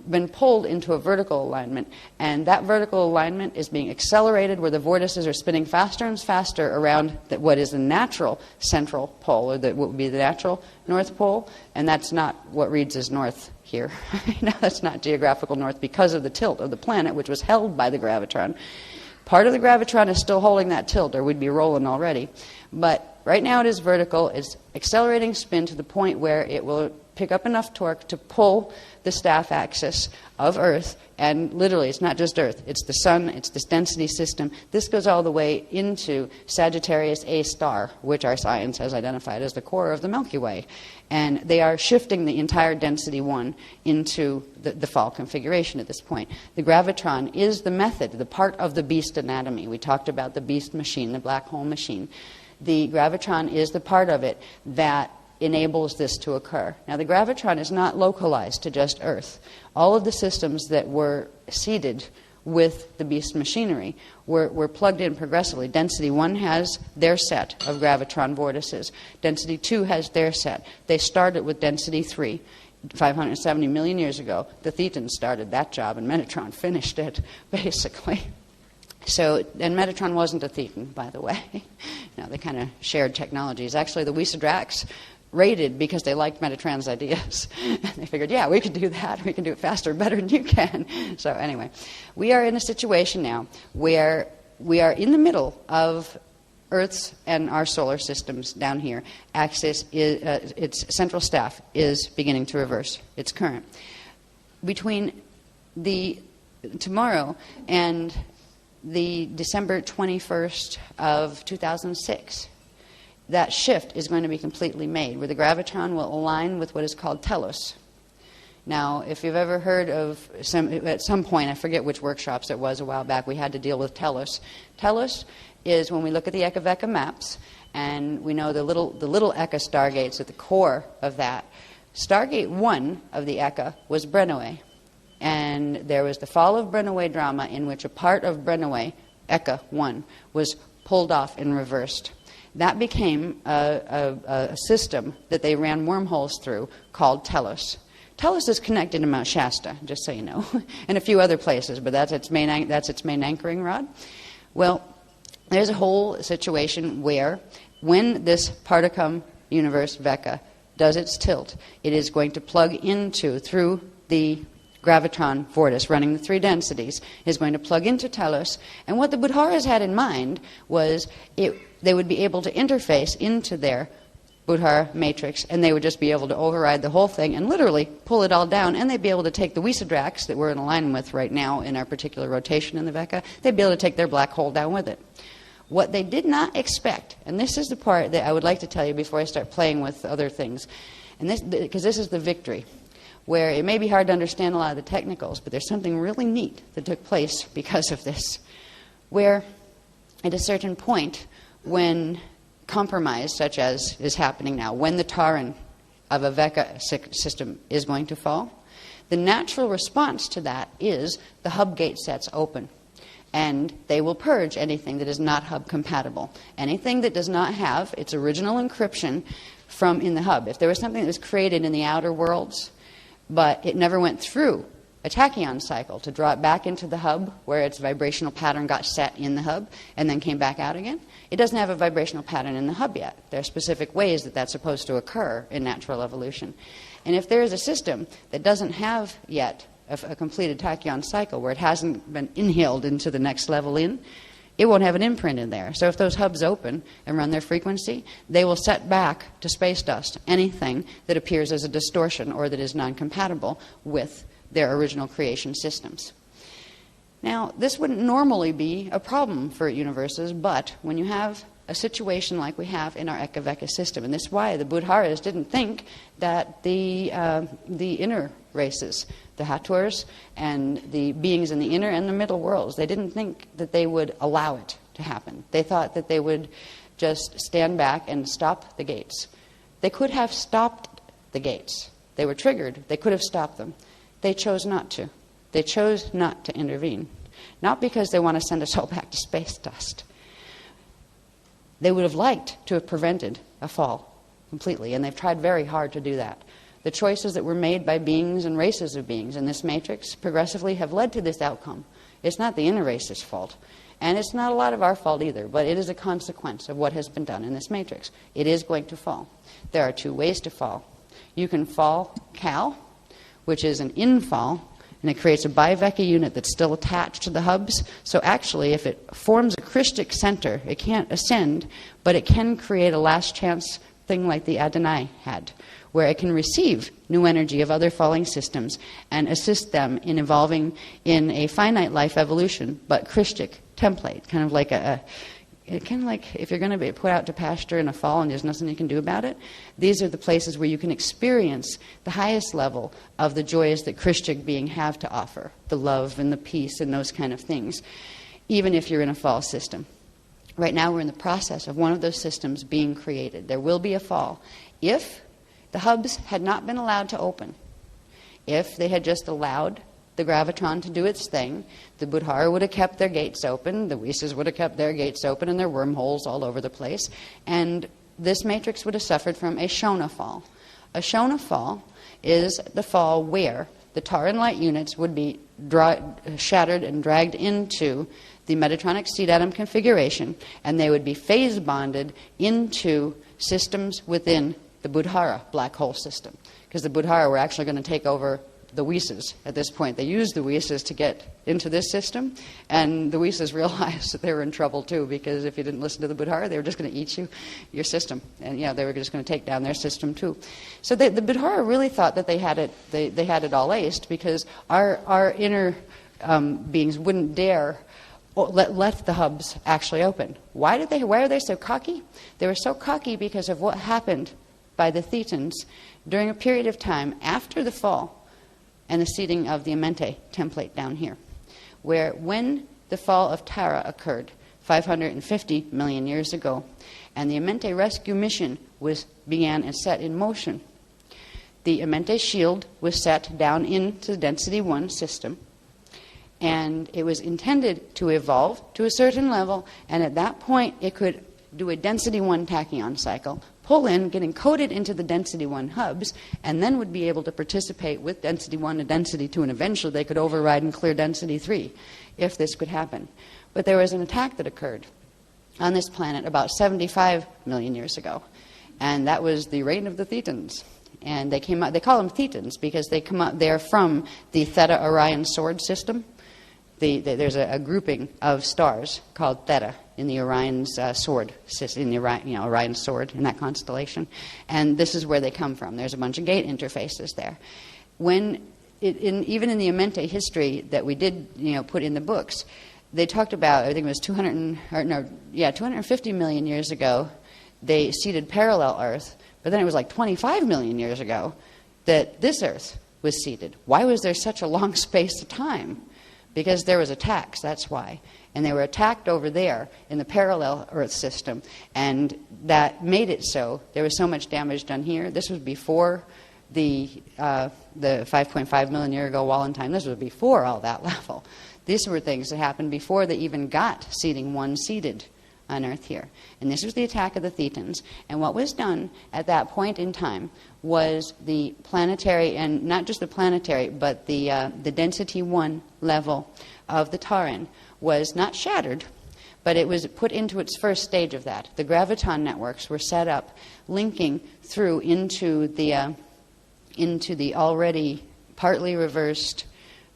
been pulled into a vertical alignment, and that vertical alignment is being accelerated where the vortices are spinning faster and faster around what is the natural central pole, or what would be the natural north pole, and that's not what reads as north here. That's not geographical north because of the tilt of the planet, which was held by the gravitron. Part of the gravitron is still holding that tilt, or we'd be rolling already. But right now it is vertical. It's accelerating spin to the point where it will pick up enough torque to pull the staff axis of Earth, and literally it's not just Earth, it's the Sun, it's this density system. This goes all the way into Sagittarius A star, which our science has identified as the core of the Milky Way. And they are shifting the entire Density 1 into the fall configuration at this point. The gravitron is the method, the part of the beast anatomy. We talked about the beast machine, the black hole machine. The gravitron is the part of it that enables this to occur. Now, the gravitron is not localized to just Earth. All of the systems that were seeded with the beast machinery were plugged in progressively. Density 1 has their set of gravitron vortices. Density 2 has their set. They started with Density 3. 570 million years ago, the Thetans started that job, and Metatron finished it, basically. So, and Metatron wasn't a Thetan, by the way. They kind of shared technologies. Actually, the Wisadrax raided because they liked Metatron's ideas. And they figured, yeah, we could do that. We can do it faster, better than you can. So anyway, we are in a situation now where we are in the middle of Earth's and our solar systems down here. Axis is, its central staff is beginning to reverse its current. Between tomorrow and the December 21st of 2006, that shift is going to be completely made, where the gravitron will align with what is called telos. Now, if you've ever heard of at some point, I forget which workshops it was a while back, we had to deal with telos. Telos is when we look at the Eka-Veka maps, and we know the little Eka stargates at the core of that. Stargate 1 of the Eka was Brennoe. And there was the fall of Brennoe drama in which a part of Brennoe, Eka 1, was pulled off and reversed. That became a system that they ran wormholes through called Telos. Tellus is connected to Mount Shasta, just so you know, and a few other places, but that's its main anchoring rod. Well, there's a whole situation where when this Particum universe Vecca does its tilt, it is going to plug into, through the gravitron vortice running the three densities, is going to plug into Tellus. And what the Buddharas had in mind was they would be able to interface into their Buddhara matrix, and they would just be able to override the whole thing and literally pull it all down, and they'd be able to take the Wisadrax that we're in alignment with right now in our particular rotation in the Vecca, they'd be able to take their black hole down with it. What they did not expect, and this is the part that I would like to tell you before I start playing with other things, and because this is the victory, where it may be hard to understand a lot of the technicals, but there's something really neat that took place because of this, where at a certain point, when compromise, such as is happening now, when the Taran of a Vecca system is going to fall, the natural response to that is the hub gate sets open. And they will purge anything that is not hub compatible. Anything that does not have its original encryption from in the hub. If there was something that was created in the outer worlds, but it never went through a tachyon cycle to draw it back into the hub where its vibrational pattern got set in the hub and then came back out again, it doesn't have a vibrational pattern in the hub yet. There are specific ways that that's supposed to occur in natural evolution. And if there is a system that doesn't have yet a completed tachyon cycle where it hasn't been inhaled into the next level in, it won't have an imprint in there. So if those hubs open and run their frequency, they will set back to space dust anything that appears as a distortion or that is non-compatible with their original creation systems. Now, this wouldn't normally be a problem for universes, but when you have a situation like we have in our Eka-Vecca system, and this is why the Buddharas didn't think that the inner races, the Haturs and the beings in the inner and the middle worlds, they didn't think that they would allow it to happen. They thought that they would just stand back and stop the gates. They could have stopped the gates. They were triggered. They could have stopped them. They chose not to. They chose not to intervene. Not because they want to send us all back to space dust. They would have liked to have prevented a fall completely, and they've tried very hard to do that. The choices that were made by beings and races of beings in this matrix progressively have led to this outcome. It's not the inner race's fault, and it's not a lot of our fault either, but it is a consequence of what has been done in this matrix. It is going to fall. There are two ways to fall. You can fall Cal, which is an infall, and it creates a bivecca unit that's still attached to the hubs. So actually, if it forms a Christic center, it can't ascend, but it can create a last chance thing like the Adonai had, where it can receive new energy of other falling systems and assist them in evolving in a finite life evolution, but Christic template, kind of like if you're going to be put out to pasture in a fall and there's nothing you can do about it, these are the places where you can experience the highest level of the joys that Christic being have to offer, the love and the peace and those kind of things, even if you're in a fall system. Right now we're in the process of one of those systems being created. There will be a fall. If the hubs had not been allowed to open, if they had just allowed the gravitron to do its thing, the Buddhara would have kept their gates open, the Wisas would have kept their gates open and their wormholes all over the place, and this matrix would have suffered from a Shona fall. A Shona fall is the fall where the Taran light units would be shattered and dragged into the Metatronic seed atom configuration, and they would be phase bonded into systems within the Buddhara black hole system. Because the Buddhara were actually going to take over the Wisas at this point. They used the Wisas to get into this system, and the Wisas realized that they were in trouble too, because if you didn't listen to the Buddhara, they were just going to eat your system, and they were just going to take down their system too. So the Buddhara really thought that they had it all aced, because our inner beings wouldn't dare let the hubs actually open. Why are they so cocky? They were so cocky because of what happened by the Thetans during a period of time after the fall and the seeding of the Amente template down here, where when the fall of Tara occurred 550 million years ago, and the Amente rescue mission began and set in motion, the Amente shield was set down into the density 1 system, and it was intended to evolve to a certain level, and at that point it could do a density 1 tachyon cycle, pull in, get encoded into the density 1 hubs, and then would be able to participate with density 1 and density 2, and eventually they could override and clear density 3 if this could happen. But there was an attack that occurred on this planet about 75 million years ago, and that was the reign of the Thetans. And they came out, they call them Thetans because they come out, they're from the Theta Orion sword system. There's a grouping of stars called Theta in the Orion's sword system, in the Orion's sword in that constellation. And this is where they come from. There's a bunch of gate interfaces there. When even in the Amente history that we did put in the books, they talked about, I think it was 250 million years ago, they seeded parallel Earth, but then it was like 25 million years ago that this Earth was seeded. Why was there such a long space of time? Because there was attacks, that's why. And they were attacked over there in the parallel Earth system, and that made it so there was so much damage done here. This was before the 5.5 million year ago wall in time. This was before all that level. These were things that happened before they even got seeding 1 seeded on Earth here. And this was the attack of the Thetans. And what was done at that point in time was the planetary, and not just the planetary, but the density 1 level of the Tauran was not shattered, but it was put into its first stage of that. The graviton networks were set up, linking through into the already partly reversed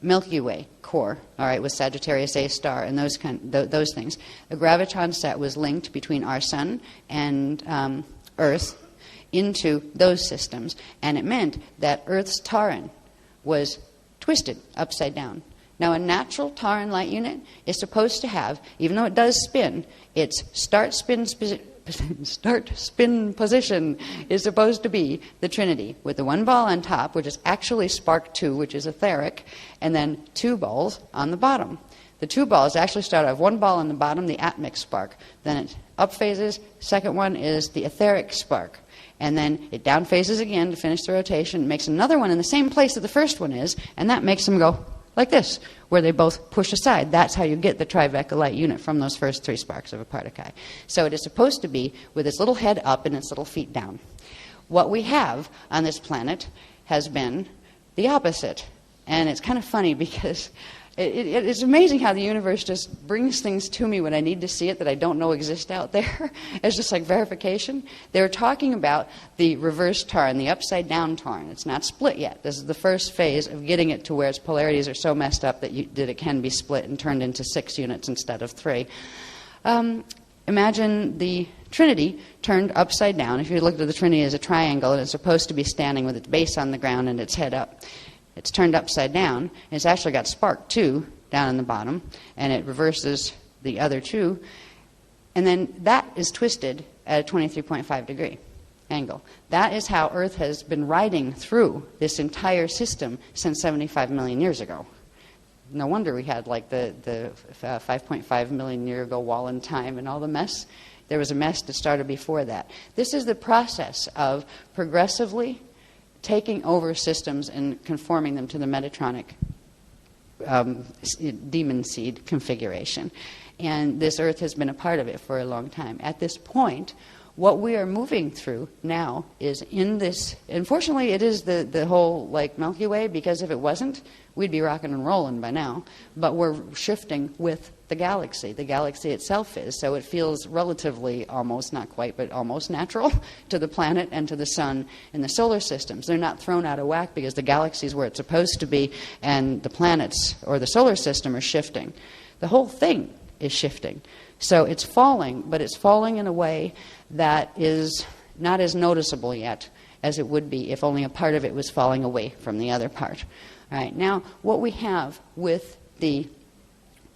Milky Way core, all right, with Sagittarius A star and those things. The graviton set was linked between our sun and Earth into those systems, and it meant that Earth's Tauran was twisted upside down. Now, a natural Tauran light unit is supposed to have, even though it does spin, its start spin position is supposed to be the Trinity, with the 1 ball on top, which is actually spark 2, which is etheric, and then 2 balls on the bottom. The 2 balls actually start off 1 ball on the bottom, the atmic spark. Then it up phases. Second one is the etheric spark. And then it down phases again to finish the rotation, makes another one in the same place that the first one is, and that makes them go like this, where they both push aside. That's how you get the Triveca light unit from those first 3 sparks of a Partakai. So it is supposed to be with its little head up and its little feet down. What we have on this planet has been the opposite. And it's kind of funny because it's amazing how the universe just brings things to me when I need to see it that I don't know exist out there. It's just like verification. They were talking about the reverse Tauran, the upside-down Tauran. It's not split yet. This is the first phase of getting it to where its polarities are so messed up that it can be split and turned into 6 units instead of 3. Imagine the Trinity turned upside down. If you looked at the Trinity as a triangle, and it's supposed to be standing with its base on the ground and its head up. It's turned upside down, and it's actually got spark 2 down in the bottom, and it reverses the other 2, and then that is twisted at a 23.5 degree angle. That is how Earth has been riding through this entire system since 75 million years ago. No wonder we had like the 5.5 million year ago wall in time and all the mess. There was a mess that started before that. This is the process of progressively taking over systems and conforming them to the Metatronic demon seed configuration. And this Earth has been a part of it for a long time. At this point, what we are moving through now is in this, unfortunately it is the whole like Milky Way, because if it wasn't, we'd be rocking and rolling by now. But we're shifting with the galaxy. The galaxy itself is, so it feels relatively, almost, not quite, but almost natural to the planet and to the sun and the solar systems. They're not thrown out of whack because the galaxy is where it's supposed to be and the planets or the solar system are shifting. The whole thing is shifting. So it's falling, but it's falling in a way that is not as noticeable yet as it would be if only a part of it was falling away from the other part. All right, now what we have with the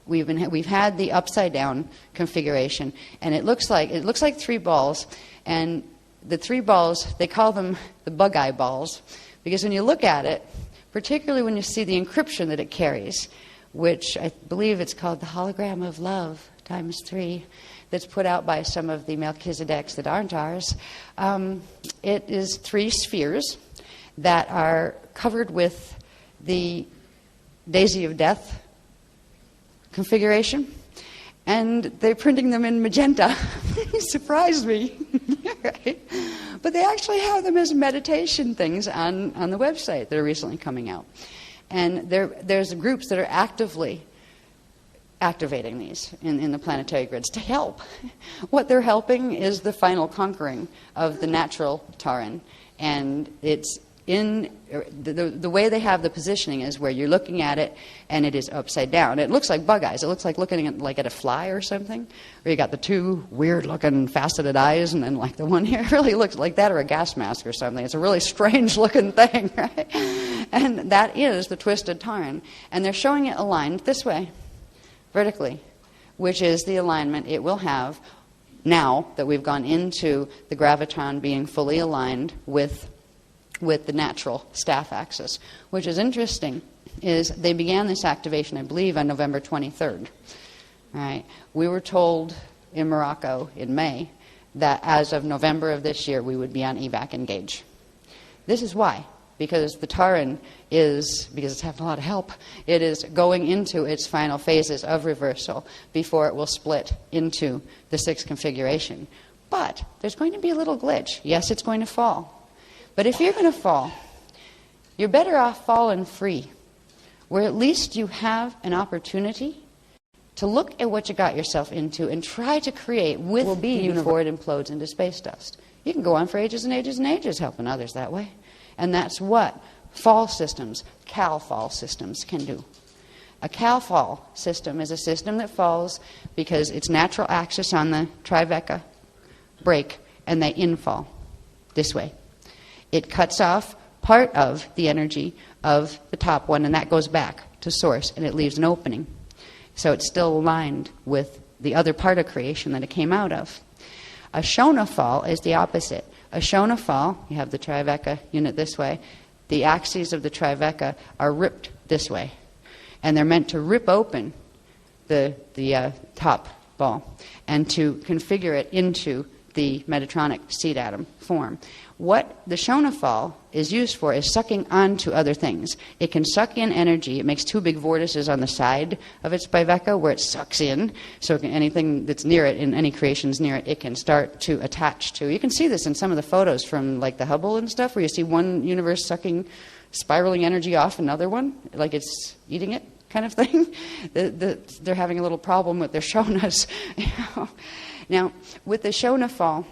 we've had the upside down configuration, and it looks like 3 balls, and the 3 balls, they call them the bug eye balls, because when you look at it, particularly when you see the encryption that it carries, which I believe it's called the hologram of love times 3, that's put out by some of the Melchizedeks that aren't ours. It is 3 spheres that are covered with the Daisy of Death configuration, and they're printing them in magenta. It surprised me. Right? But they actually have them as meditation things on the website that are recently coming out. And there's groups that are actively activating these in the planetary grids to help. What they're helping is the final conquering of the natural Taran. And it's in the way they have the positioning is where you're looking at it and it is upside down. It looks like bug eyes. It looks like looking at a fly or something, where you got the two weird looking faceted eyes and then like the one here really looks like that, or a gas mask or something. It's a really strange looking thing, right? And that is the twisted Taran. And they're showing it aligned this way, vertically, which is the alignment it will have now that we've gone into the gravitron being fully aligned with the natural staff axis. Which is interesting is they began this activation, I believe, on November 23rd. All right. We were told in Morocco in May that as of November of this year we would be on evac engage. This is why. Because the Taran is, because it's having a lot of help, it is going into its final phases of reversal before it will split into the 6th configuration. But there's going to be a little glitch. Yes, it's going to fall. But if you're going to fall, you're better off falling free, where at least you have an opportunity to look at what you got yourself into and try to create with the universe before it implodes into space dust. You can go on for ages and ages and ages helping others that way. And that's what fall systems, Cal fall systems, can do. A Cal fall system is a system that falls because its natural axis on the Tribeca break and they infall this way. It cuts off part of the energy of the top one, and that goes back to source, and it leaves an opening. So it's still aligned with the other part of creation that it came out of. A Shona fall is the opposite. A Shona fall, you have the Tribeca unit this way, the axes of the Tribeca are ripped this way, and they're meant to rip open the top ball and to configure it into the Metatronic seed atom form. What the Shona fall is used for is sucking onto other things. It can suck in energy. It makes two big vortices on the side of its biveca where it sucks in. So anything that's near it, in any creations near it, it can start to attach to. You can see this in some of the photos from like the Hubble and stuff, where you see one universe sucking, spiraling energy off another one, like it's eating it kind of thing. They're having a little problem with their Shonas. Now, with the Shona fall,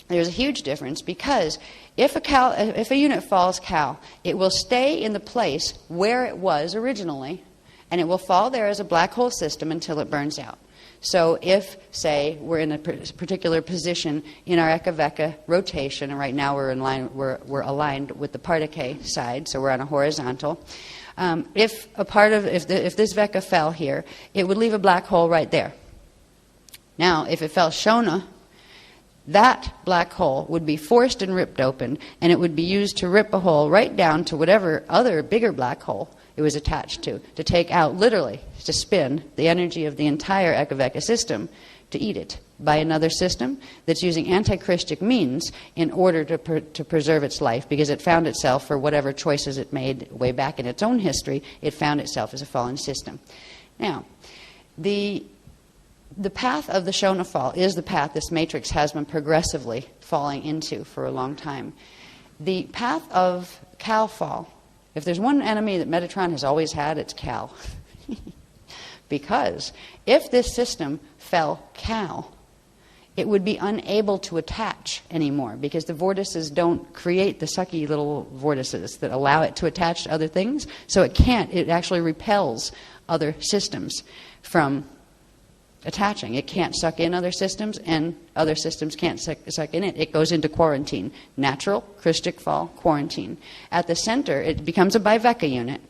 there's a huge difference, because if a unit falls Cal, it will stay in the place where it was originally, and it will fall there as a black hole system until it burns out. So if, say, we're in a particular position in our Eka-Veka rotation, and right now we're aligned with the Particate side, so we're on a horizontal. If this Veka fell here, it would leave a black hole right there. Now, if it fell Shona, that black hole would be forced and ripped open, and it would be used to rip a hole right down to whatever other bigger black hole it was attached to take out, literally, to spin the energy of the entire Eka-Veka system to eat it by another system that's using anti-Christic means in order to preserve its life, because it found itself, for whatever choices it made way back in its own history, it found itself as a fallen system. Now, the path of the Shona fall is the path this matrix has been progressively falling into for a long time. The path of Cal fall, if there's one enemy that Metatron has always had, it's Cal. Because if this system fell Cal, it would be unable to attach anymore, because the vortices don't create the sucky little vortices that allow it to attach to other things. So it can't. It actually repels other systems from attaching. It can't suck in other systems, and other systems can't suck in it. It goes into quarantine. Natural, Christic fall, quarantine. At the center, it becomes a biveca unit.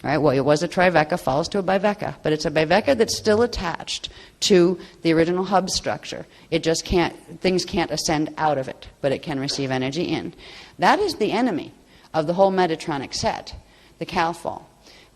All right, well, it was a Tribeca, falls to a biveca, but it's a biveca that's still attached to the original hub structure. It just can't, things can't ascend out of it, but it can receive energy in. That is the enemy of the whole Metatronic set, the Cal fall.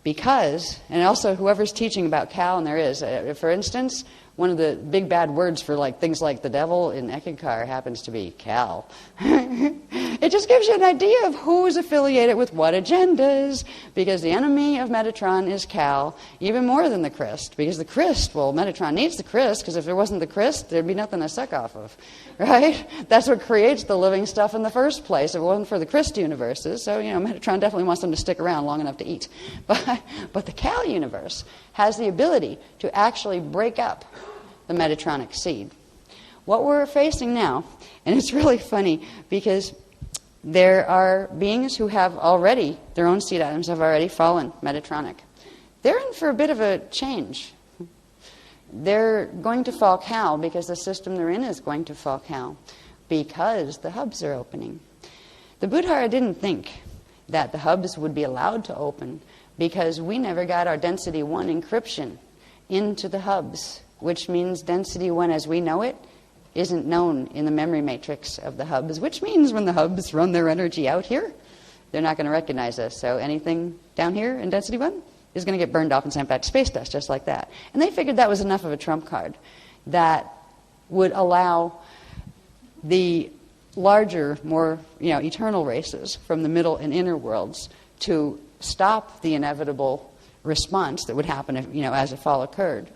Because, and also whoever's teaching about Cal, and there is, for instance, one of the big bad words for like things like the devil in Ekankar happens to be Cal. It just gives you an idea of who is affiliated with what agendas, because the enemy of Metatron is Cal, even more than the Christ, because the Christ, well, Metatron needs the Christ, because if there wasn't the Christ, there'd be nothing to suck off of, right? That's what creates the living stuff in the first place. If it wasn't for the Christ universes, so, Metatron definitely wants them to stick around long enough to eat. But the Cal universe has the ability to actually break up the Metatronic seed. What we're facing now, and it's really funny because there are beings who have already, their own seed atoms have already fallen Metatronic. They're in for a bit of a change. They're going to fall Cal because the system they're in is going to fall Cal because the hubs are opening. The Buddhara didn't think that the hubs would be allowed to open because we never got our density 1 encryption into the hubs, which means density 1 as we know it isn't known in the memory matrix of the hubs, which means when the hubs run their energy out here, they're not going to recognize us. So anything down here in density 1 is going to get burned off and sent back to space dust, just like that. And they figured that was enough of a trump card that would allow the larger, more eternal races from the middle and inner worlds to stop the inevitable response that would happen if, as a fall occurred.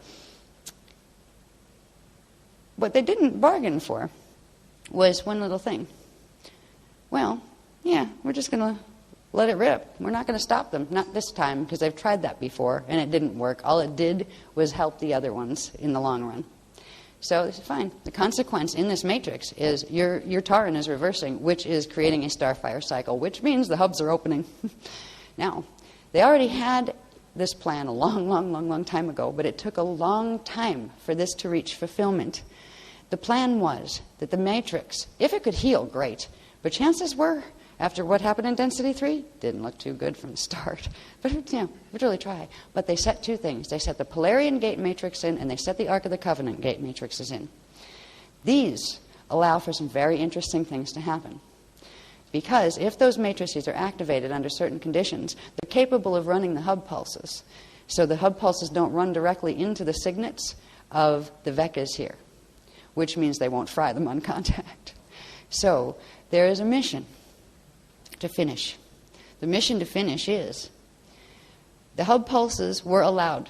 What they didn't bargain for was one little thing. Well, yeah, we're just going to let it rip. We're not going to stop them. Not this time, because they've tried that before, and it didn't work. All it did was help the other ones in the long run. So this is fine. The consequence in this matrix is your Taran is reversing, which is creating a starfire cycle, which means the hubs are opening. Now, they already had this plan a long time ago, but it took a long time for this to reach fulfillment. The plan was that the matrix, if it could heal, great. But chances were, after what happened in density 3, didn't look too good from the start. But, we'd really try. But they set two things. They set the Polarian gate matrix in, and they set the Ark of the Covenant gate matrices in. These allow for some very interesting things to happen. Because if those matrices are activated under certain conditions, they're capable of running the hub pulses. So the hub pulses don't run directly into the signets of the Vekas here, which means they won't fry them on contact. So there is a mission to finish. The mission to finish is the hub pulses were allowed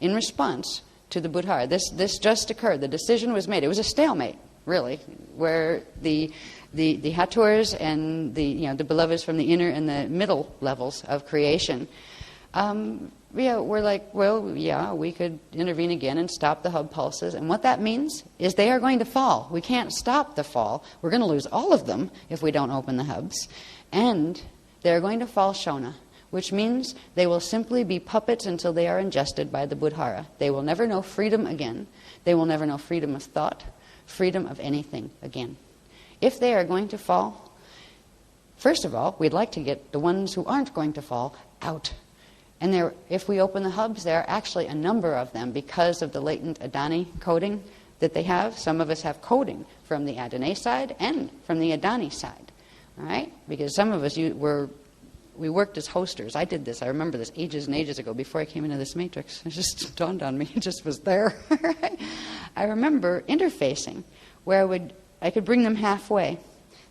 in response to the Buddhara. This just occurred. The decision was made. It was a stalemate, really, where the Hathors and the beloveds from the inner and the middle levels of creation we're like, well, yeah, we could intervene again and stop the hub pulses. And what that means is they are going to fall. We can't stop the fall. We're going to lose all of them if we don't open the hubs. And they're going to fall Shona, which means they will simply be puppets until they are ingested by the Buddhara. They will never know freedom again. They will never know freedom of thought, freedom of anything again. If they are going to fall, first of all, we'd like to get the ones who aren't going to fall out. And if we open the hubs, there are actually a number of them because of the latent Adani coding that they have. Some of us have coding from the Adani side and from the Adani side. All right? Because some of us we worked as hosters. I did this. I remember this ages and ages ago before I came into this matrix. It just dawned on me. It just was there. I remember interfacing where I could bring them halfway.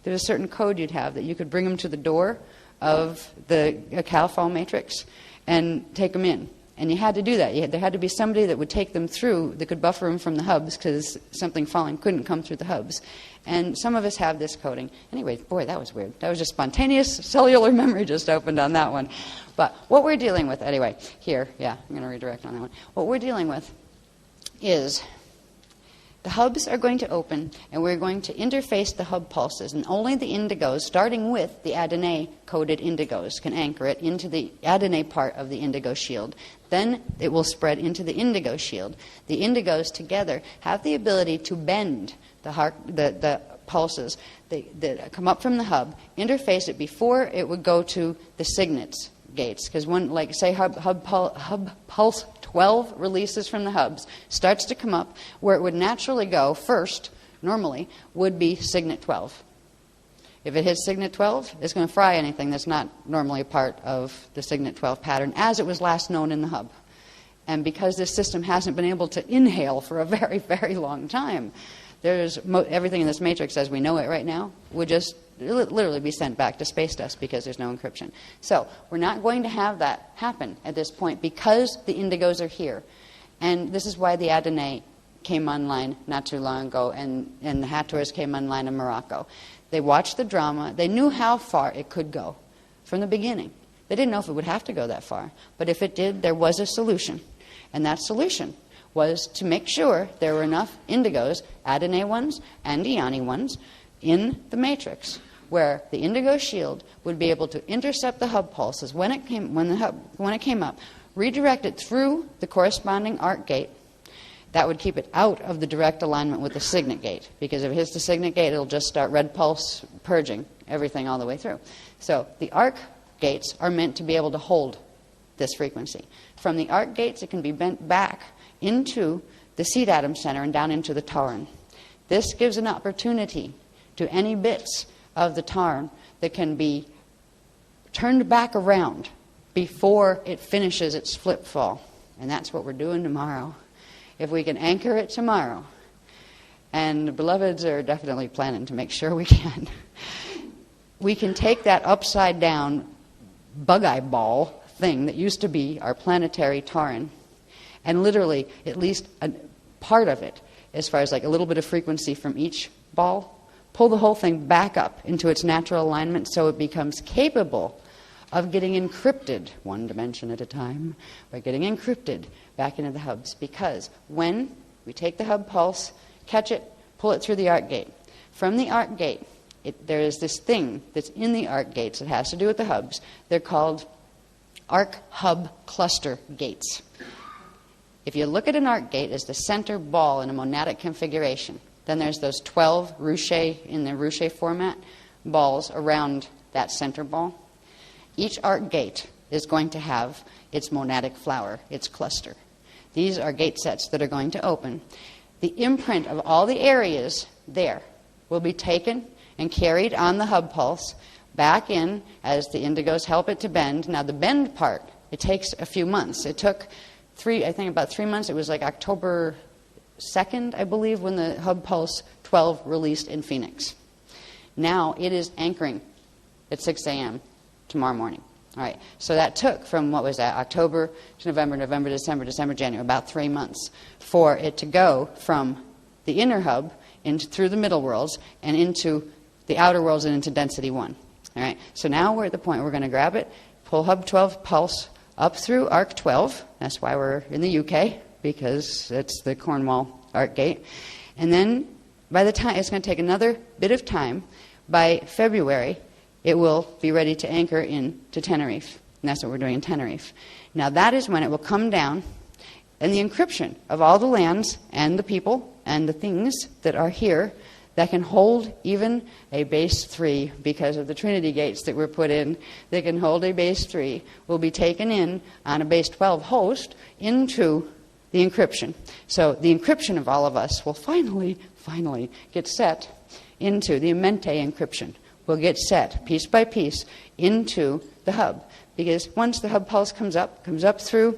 There's a certain code you'd have that you could bring them to the door of the CalFall matrix and take them in. And you had to do that. There had to be somebody that would take them through that could buffer them from the hubs because something falling couldn't come through the hubs. And some of us have this coding. Anyway, boy, that was weird. That was just spontaneous cellular memory just opened on that one. But what we're dealing with, anyway, here, yeah, I'm going to redirect on that one. What we're dealing with is the hubs are going to open, and we're going to interface the hub pulses, and only the indigos, starting with the Adonai-coded indigos, can anchor it into the Adonai part of the indigo shield. Then it will spread into the indigo shield. The indigos together have the ability to bend the pulses that come up from the hub, interface it before it would go to the signets gates. Because when, like, say, hub pulse 12 releases from the hubs, starts to come up, where it would naturally go first, normally, would be signet 12. If it hits signet 12, it's going to fry anything that's not normally a part of the signet 12 pattern, as it was last known in the hub. And because this system hasn't been able to inhale for a very, very long time, everything in this matrix as we know it right now would just literally be sent back to space dust because there's no encryption. So we're not going to have that happen at this point because the indigos are here. And this is why the Adonai came online not too long ago, and the Hathors came online in Morocco. They watched the drama. They knew how far it could go from the beginning. They didn't know if it would have to go that far. But if it did, there was a solution. And that solution was to make sure there were enough indigos, Adonai ones and Iani ones, in the matrix, where the indigo shield would be able to intercept the hub pulses when it came up, redirect it through the corresponding arc gate. That would keep it out of the direct alignment with the signet gate, because if it hits the signet gate, it'll just start red pulse purging everything all the way through. So the arc gates are meant to be able to hold this frequency. From the arc gates, it can be bent back into the seed atom center and down into the Tauran. This gives an opportunity to any bits of the Tauran that can be turned back around before it finishes its flip fall. And that's what we're doing tomorrow. If we can anchor it tomorrow, and the beloveds are definitely planning to make sure we can take that upside down bug-eye ball thing that used to be our planetary Tauran, and literally at least a part of it, as far as like a little bit of frequency from each ball, pull the whole thing back up into its natural alignment so it becomes capable of getting encrypted, one dimension at a time, by getting encrypted back into the hubs. Because when we take the hub pulse, catch it, pull it through the arc gate. From the arc gate, there is this thing that's in the arc gates that has to do with the hubs. They're called arc hub cluster gates. If you look at an arc gate as the center ball in a monadic configuration, then there's those 12 ruche, in the ruche format, balls around that center ball. Each arc gate is going to have its monadic flower, its cluster. These are gate sets that are going to open. The imprint of all the areas there will be taken and carried on the hub pulse back in as the indigos help it to bend. Now the bend part, it takes a few months. It took about 3 months. It was like October 2nd, I believe, when the hub pulse 12 released in Phoenix. Now it is anchoring at 6 a.m. tomorrow morning. All right. So that took from, what was that, October to November, November, December, January, about 3 months for it to go from the inner hub through the middle worlds and into the outer worlds and into density 1. All right. So now we're at the point we're going to grab it, pull hub 12 pulse up through arc 12. That's why we're in the UK, because it's the Cornwall arc gate. And then by the time, it's going to take another bit of time. By February, it will be ready to anchor into Tenerife. And that's what we're doing in Tenerife. Now that is when it will come down, and the encryption of all the lands and the people and the things that are here that can hold even a base 3, because of the Trinity gates that were put in, that can hold a base 3, will be taken in on a base 12 host into the encryption. So the encryption of all of us will finally get set into the Amente encryption. Will get set piece by piece into the hub. Because once the hub pulse comes up through,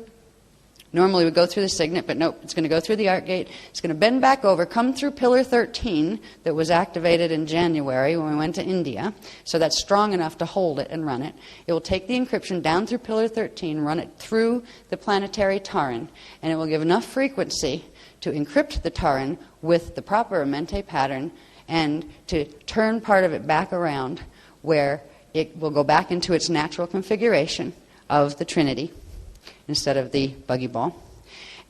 normally we go through the signet, but nope, it's going to go through the arc gate. It's going to bend back over, come through pillar 13 that was activated in January when we went to India. So that's strong enough to hold it and run it. It will take the encryption down through pillar 13, run it through the planetary Tauran, and it will give enough frequency to encrypt the Tauran with the proper Amente pattern and to turn part of it back around where it will go back into its natural configuration of the Trinity instead of the buggy ball.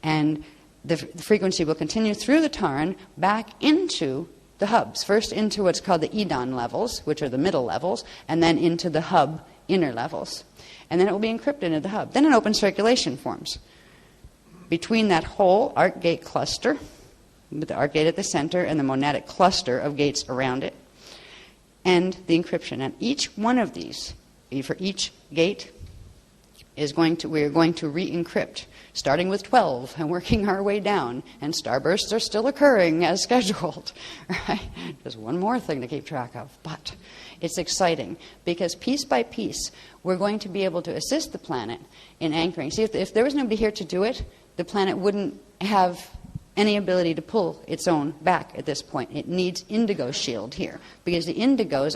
And the frequency will continue through the Tauran back into the hubs, first into what's called the Edon levels, which are the middle levels, and then into the hub inner levels. And then it will be encrypted into the hub. Then an open circulation forms between that whole arc gate cluster, with the arc gate at the center and the monadic cluster of gates around it, and the encryption. And each one of these, for each gate, we are going to re-encrypt, starting with 12 and working our way down. And starbursts are still occurring as scheduled. Right? There's one more thing to keep track of, but it's exciting because piece by piece, we're going to be able to assist the planet in anchoring. See, if there was nobody here to do it, the planet wouldn't have any ability to pull its own back at this point. It needs indigo shield here, because the indigos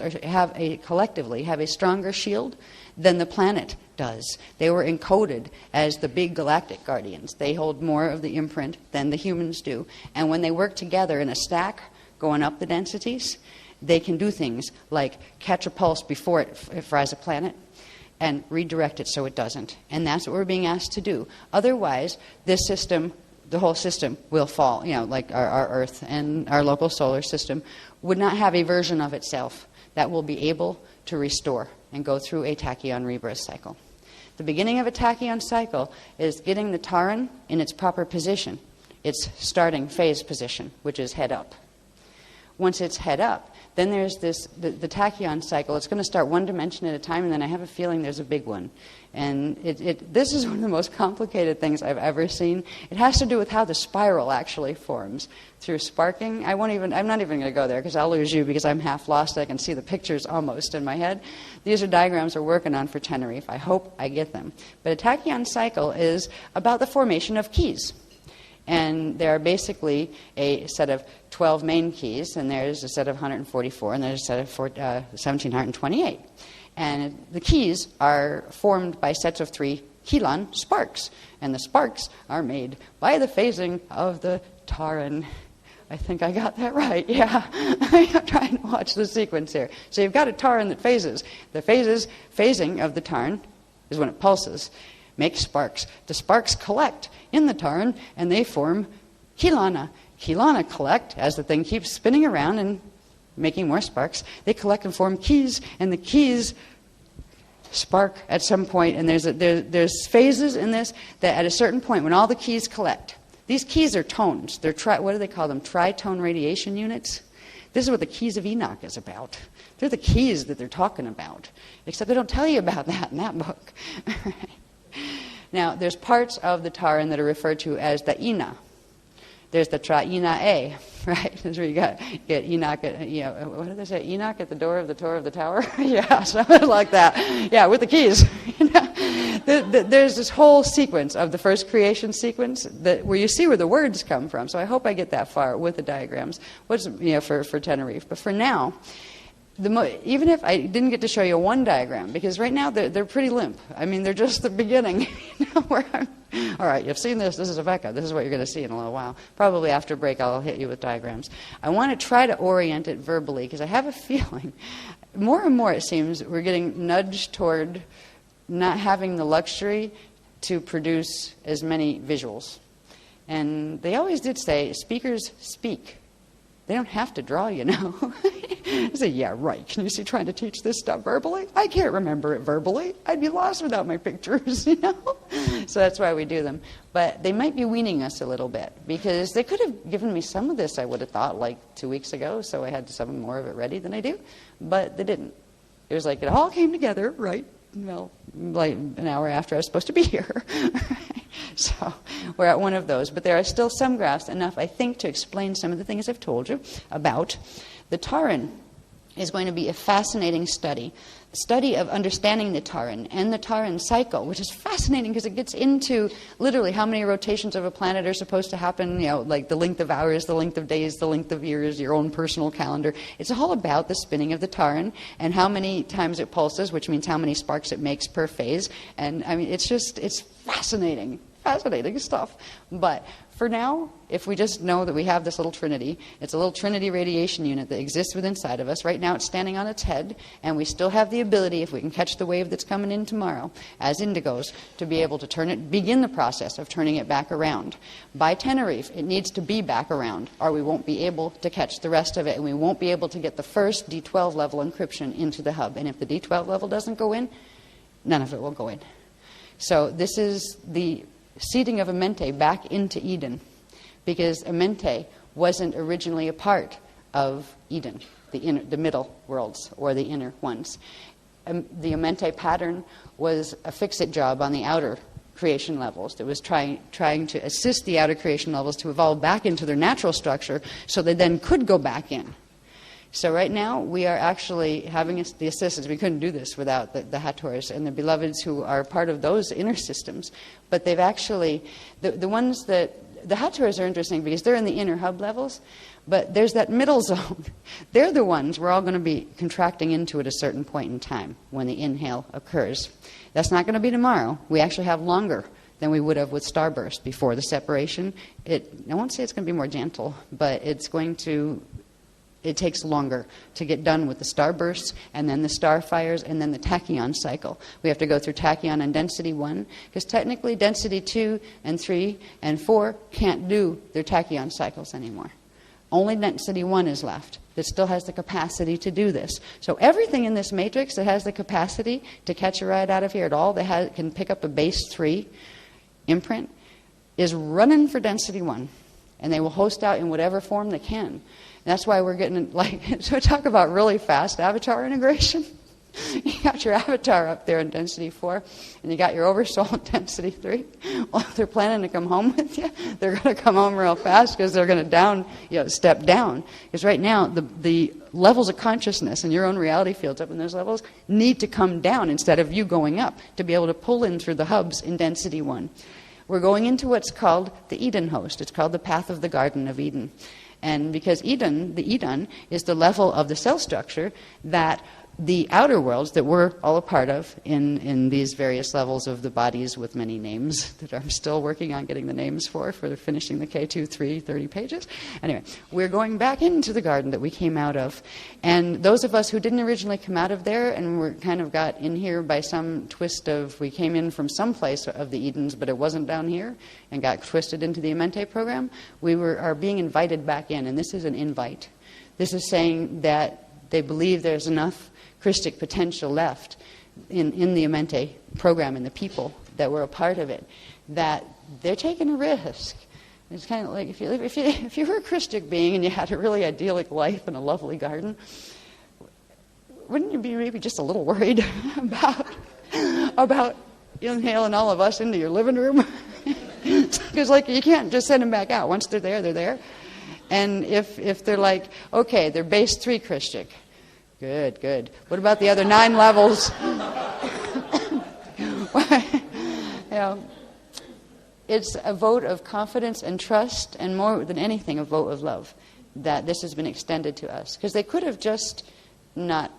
collectively have a stronger shield than the planet does. They were encoded as the big galactic guardians. They hold more of the imprint than the humans do. And when they work together in a stack, going up the densities, they can do things like catch a pulse before it fries a planet and redirect it so it doesn't. And that's what we're being asked to do. Otherwise, this system, the whole system, will fall. Like our Earth and our local solar system would not have a version of itself that will be able to restore and go through a tachyon rebirth cycle. The beginning of a tachyon cycle is getting the Taran in its proper position, its starting phase position, which is head up. Once it's head up, then there's the tachyon cycle. It's going to start one dimension at a time, and then I have a feeling there's a big one. And this is one of the most complicated things I've ever seen. It has to do with how the spiral actually forms through sparking. I'm not even going to go there because I'll lose you because I'm half lost. I can see the pictures almost in my head. These are diagrams we're working on for Tenerife. I hope I get them. But a tachyon cycle is about the formation of keys. And there are basically a set of 12 main keys, and there's a set of 144, and there's a set of 1728. And the keys are formed by sets of 3 Kilon sparks, and the sparks are made by the phasing of the Taran. I think I got that right, yeah. I'm trying to watch the sequence here. So you've got a Taran that phases. The phasing of the Taran is when it pulses, makes sparks. The sparks collect in the Taran, and they form Kilana. Kilana collect as the thing keeps spinning around and making more sparks. They collect and form keys, and the keys spark at some point, and there's phases in this that at a certain point when all the keys collect, these keys are tones. They're what do they call them? Tritone radiation units. This is what the keys of Enoch is about. They're the keys that they're talking about, except they don't tell you about that in that book. Now, there's parts of the Taran that are referred to as the Ina. There's the Tra-Ina-A, right? That's where you get Enoch, what did they say? Enoch at the door of the tower? Yeah, something like that. Yeah, with the keys. There's this whole sequence of the first creation sequence where you see where the words come from. So I hope I get that far with the diagrams. For Tenerife. But for now, even if I didn't get to show you one diagram, because right now they're pretty limp. I mean, they're just the beginning. All right, you've seen this. This is Rebecca. This is what you're going to see in a little while. Probably after break, I'll hit you with diagrams. I want to try to orient it verbally, because I have a feeling, more and more it seems, we're getting nudged toward not having the luxury to produce as many visuals. And they always did say, speakers speak. They don't have to draw, I say, yeah, right. Can you see trying to teach this stuff verbally? I can't remember it verbally. I'd be lost without my pictures, So that's why we do them. But they might be weaning us a little bit, because they could have given me some of this, I would have thought, like 2 weeks ago, so I had some more of it ready than I do. But they didn't. It was like it all came together, right? Well, like an hour after I was supposed to be here. So we're at one of those. But there are still some graphs, enough, I think, to explain some of the things I've told you about. The Taran is going to be a fascinating study of understanding the Taran and the Taran cycle, which is fascinating because it gets into literally how many rotations of a planet are supposed to happen, like the length of hours, the length of days, the length of years, your own personal calendar. It's all about the spinning of the Taran and how many times it pulses, which means how many sparks it makes per phase. And I mean, it's fascinating stuff. But for now, if we just know that we have this little trinity, it's a little trinity radiation unit that exists within inside of us. Right now it's standing on its head, and we still have the ability, if we can catch the wave that's coming in tomorrow, as indigos, to be able to begin the process of turning it back around. By Tenerife, it needs to be back around, or we won't be able to catch the rest of it, and we won't be able to get the first D12 level encryption into the hub. And if the D12 level doesn't go in, none of it will go in. So this is the seeding of Amente back into Eden, because Amente wasn't originally a part of Eden, the middle worlds or the inner ones. The Amente pattern was a fix-it job on the outer creation levels that was trying to assist the outer creation levels to evolve back into their natural structure so they then could go back in. So right now, we are actually having the assistants. We couldn't do this without the Hathors and the beloveds who are part of those inner systems. But they've actually, the ones that, the Hathors are interesting because they're in the inner hub levels, but there's that middle zone. They're the ones we're all going to be contracting into at a certain point in time when the inhale occurs. That's not going to be tomorrow. We actually have longer than we would have with starburst before the separation. I won't say it's going to be more gentle, but it takes longer to get done with the starbursts and then the star fires and then the tachyon cycle. We have to go through tachyon and density 1 because technically density 2 and 3 and 4 can't do their tachyon cycles anymore. Only density 1 is left that still has the capacity to do this. So everything in this matrix that has the capacity to catch a ride out of here at all, that can pick up a base 3 imprint, is running for density 1. And they will host out in whatever form they can. And that's why we're getting, so talk about really fast avatar integration. You got your avatar up there in density 4, and you got your oversoul in density 3. Well, if they're planning to come home with you, they're going to come home real fast because they're going to step down. Because right now, the levels of consciousness in your own reality fields up in those levels need to come down instead of you going up to be able to pull in through the hubs in density 1. We're going into what's called the Eden host. It's called the path of the Garden of Eden. And because the Eden is the level of the cell structure that the outer worlds that we're all a part of in these various levels of the bodies with many names that I'm still working on getting the names for finishing the K2, 3, 30 pages. Anyway, we're going back into the garden that we came out of. And those of us who didn't originally come out of there and were kind of got in here by some twist of, we came in from some place of the Edens, but it wasn't down here, and got twisted into the Amente program, we are being invited back in. And this is an invite. This is saying that they believe there's enough Christic potential left in the Amente program and the people that were a part of it, that they're taking a risk. It's kind of like if you were a Christic being and you had a really idyllic life in a lovely garden, wouldn't you be maybe just a little worried about inhaling all of us into your living room? Because you can't just send them back out. Once they're there, they're there. And if they're like, okay, they're base 3 Christic. Good. What about the other 9 levels? It's a vote of confidence and trust, and more than anything, a vote of love that this has been extended to us. Because they could have just not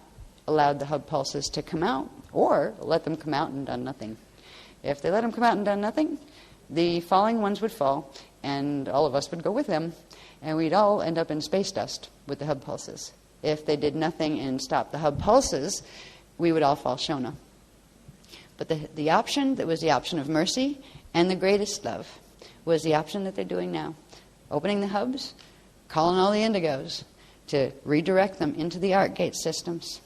allowed the hub pulses to come out, or let them come out and done nothing. If they let them come out and done nothing, the falling ones would fall, and all of us would go with them, and we'd all end up in space dust with the hub pulses. If they did nothing and stopped the hub pulses, we would all fall Shona. But the option that was the option of mercy and the greatest love was the option that they're doing now. Opening the hubs, calling all the indigos to redirect them into the arc gate systems,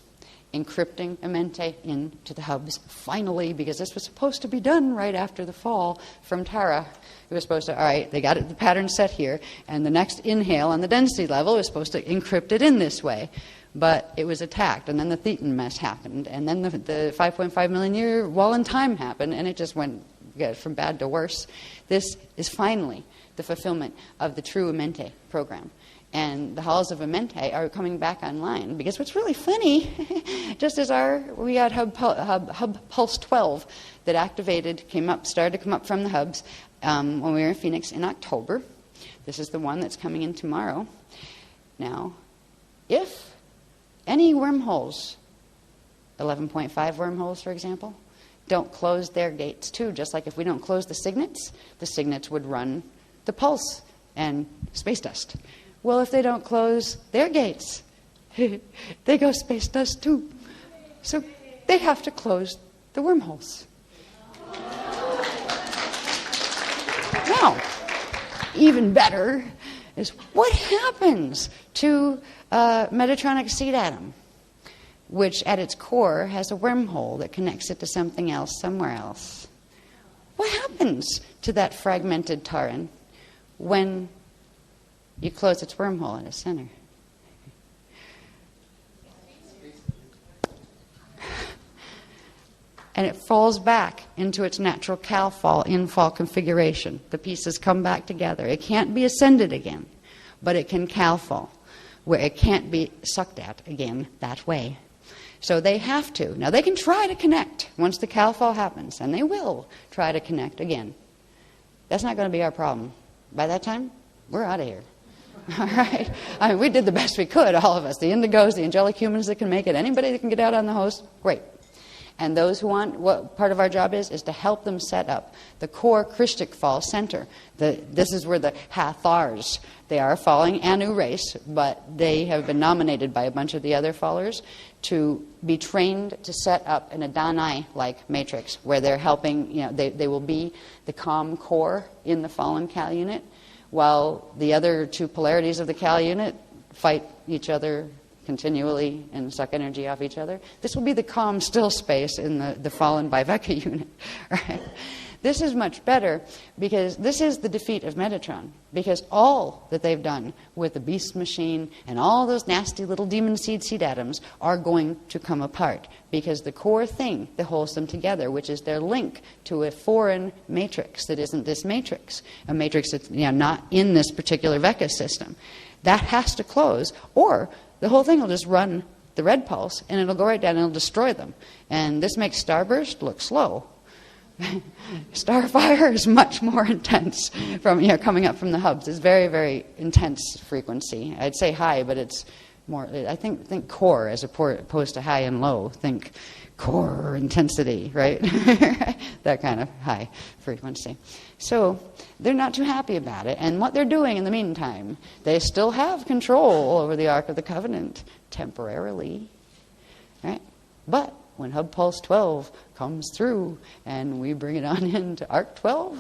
encrypting Amente into the hubs, finally, because this was supposed to be done right after the fall from Tara. It was supposed to, all right, they got the pattern set here, and the next inhale on the density level was supposed to encrypt it in this way. But it was attacked, and then the Thetan mess happened, and then the 5.5 million year wall in time happened, and it just went from bad to worse. This is finally the fulfillment of the true Amente program. And the halls of Amente are coming back online. Because what's really funny, just as we had hub Pulse 12 that started to come up from the hubs when we were in Phoenix in October. This is the one that's coming in tomorrow. Now, if any wormholes, 11.5 wormholes, for example, don't close their gates too, just like if we don't close the signets would run the pulse and space dust. Well, if they don't close their gates, they go space dust too. So they have to close the wormholes. Now, even better is what happens to Metatronic seed atom, which at its core has a wormhole that connects it to something else somewhere else. What happens to that fragmented Taran when you close its wormhole in its center? And it falls back into its natural cal-fall, in-fall configuration. The pieces come back together. It can't be ascended again, but it can cal-fall. where it can't be sucked at again that way. So they have to. Now, they can try to connect once the cal fall happens, and they will try to connect again. That's not going to be our problem. By that time, we're out of here. All right? I mean, we did the best we could, all of us. The indigos, the angelic humans that can make it, anybody that can get out on the host, great. And those who want, what part of our job is to help them set up the core Christic fall center. This is where the Hathars, they are a falling Anu race, but they have been nominated by a bunch of the other fallers to be trained to set up an Adonai-like matrix where they're helping, they will be the calm core in the fallen Cal unit, while the other two polarities of the Cal unit fight each other continually and suck energy off each other. This will be the calm, still space in the fallen Biveka unit. Right? This is much better because this is the defeat of Metatron. Because all that they've done with the beast machine and all those nasty little demon seed atoms are going to come apart. Because the core thing that holds them together, which is their link to a foreign matrix that isn't this matrix, a matrix that's not in this particular Veka system, that has to close, or the whole thing will just run the red pulse and it'll go right down and it'll destroy them. And this makes Starburst look slow. Starfire is much more intense from coming up from the hubs. It's very, very intense frequency. I'd say high, but it's more. I think core as opposed to high and low. Think core intensity, right? That kind of high frequency. So they're not too happy about it. And what they're doing in the meantime, they still have control over the Ark of the Covenant temporarily, right? But when Hub Pulse 12 comes through and we bring it on into Arc 12,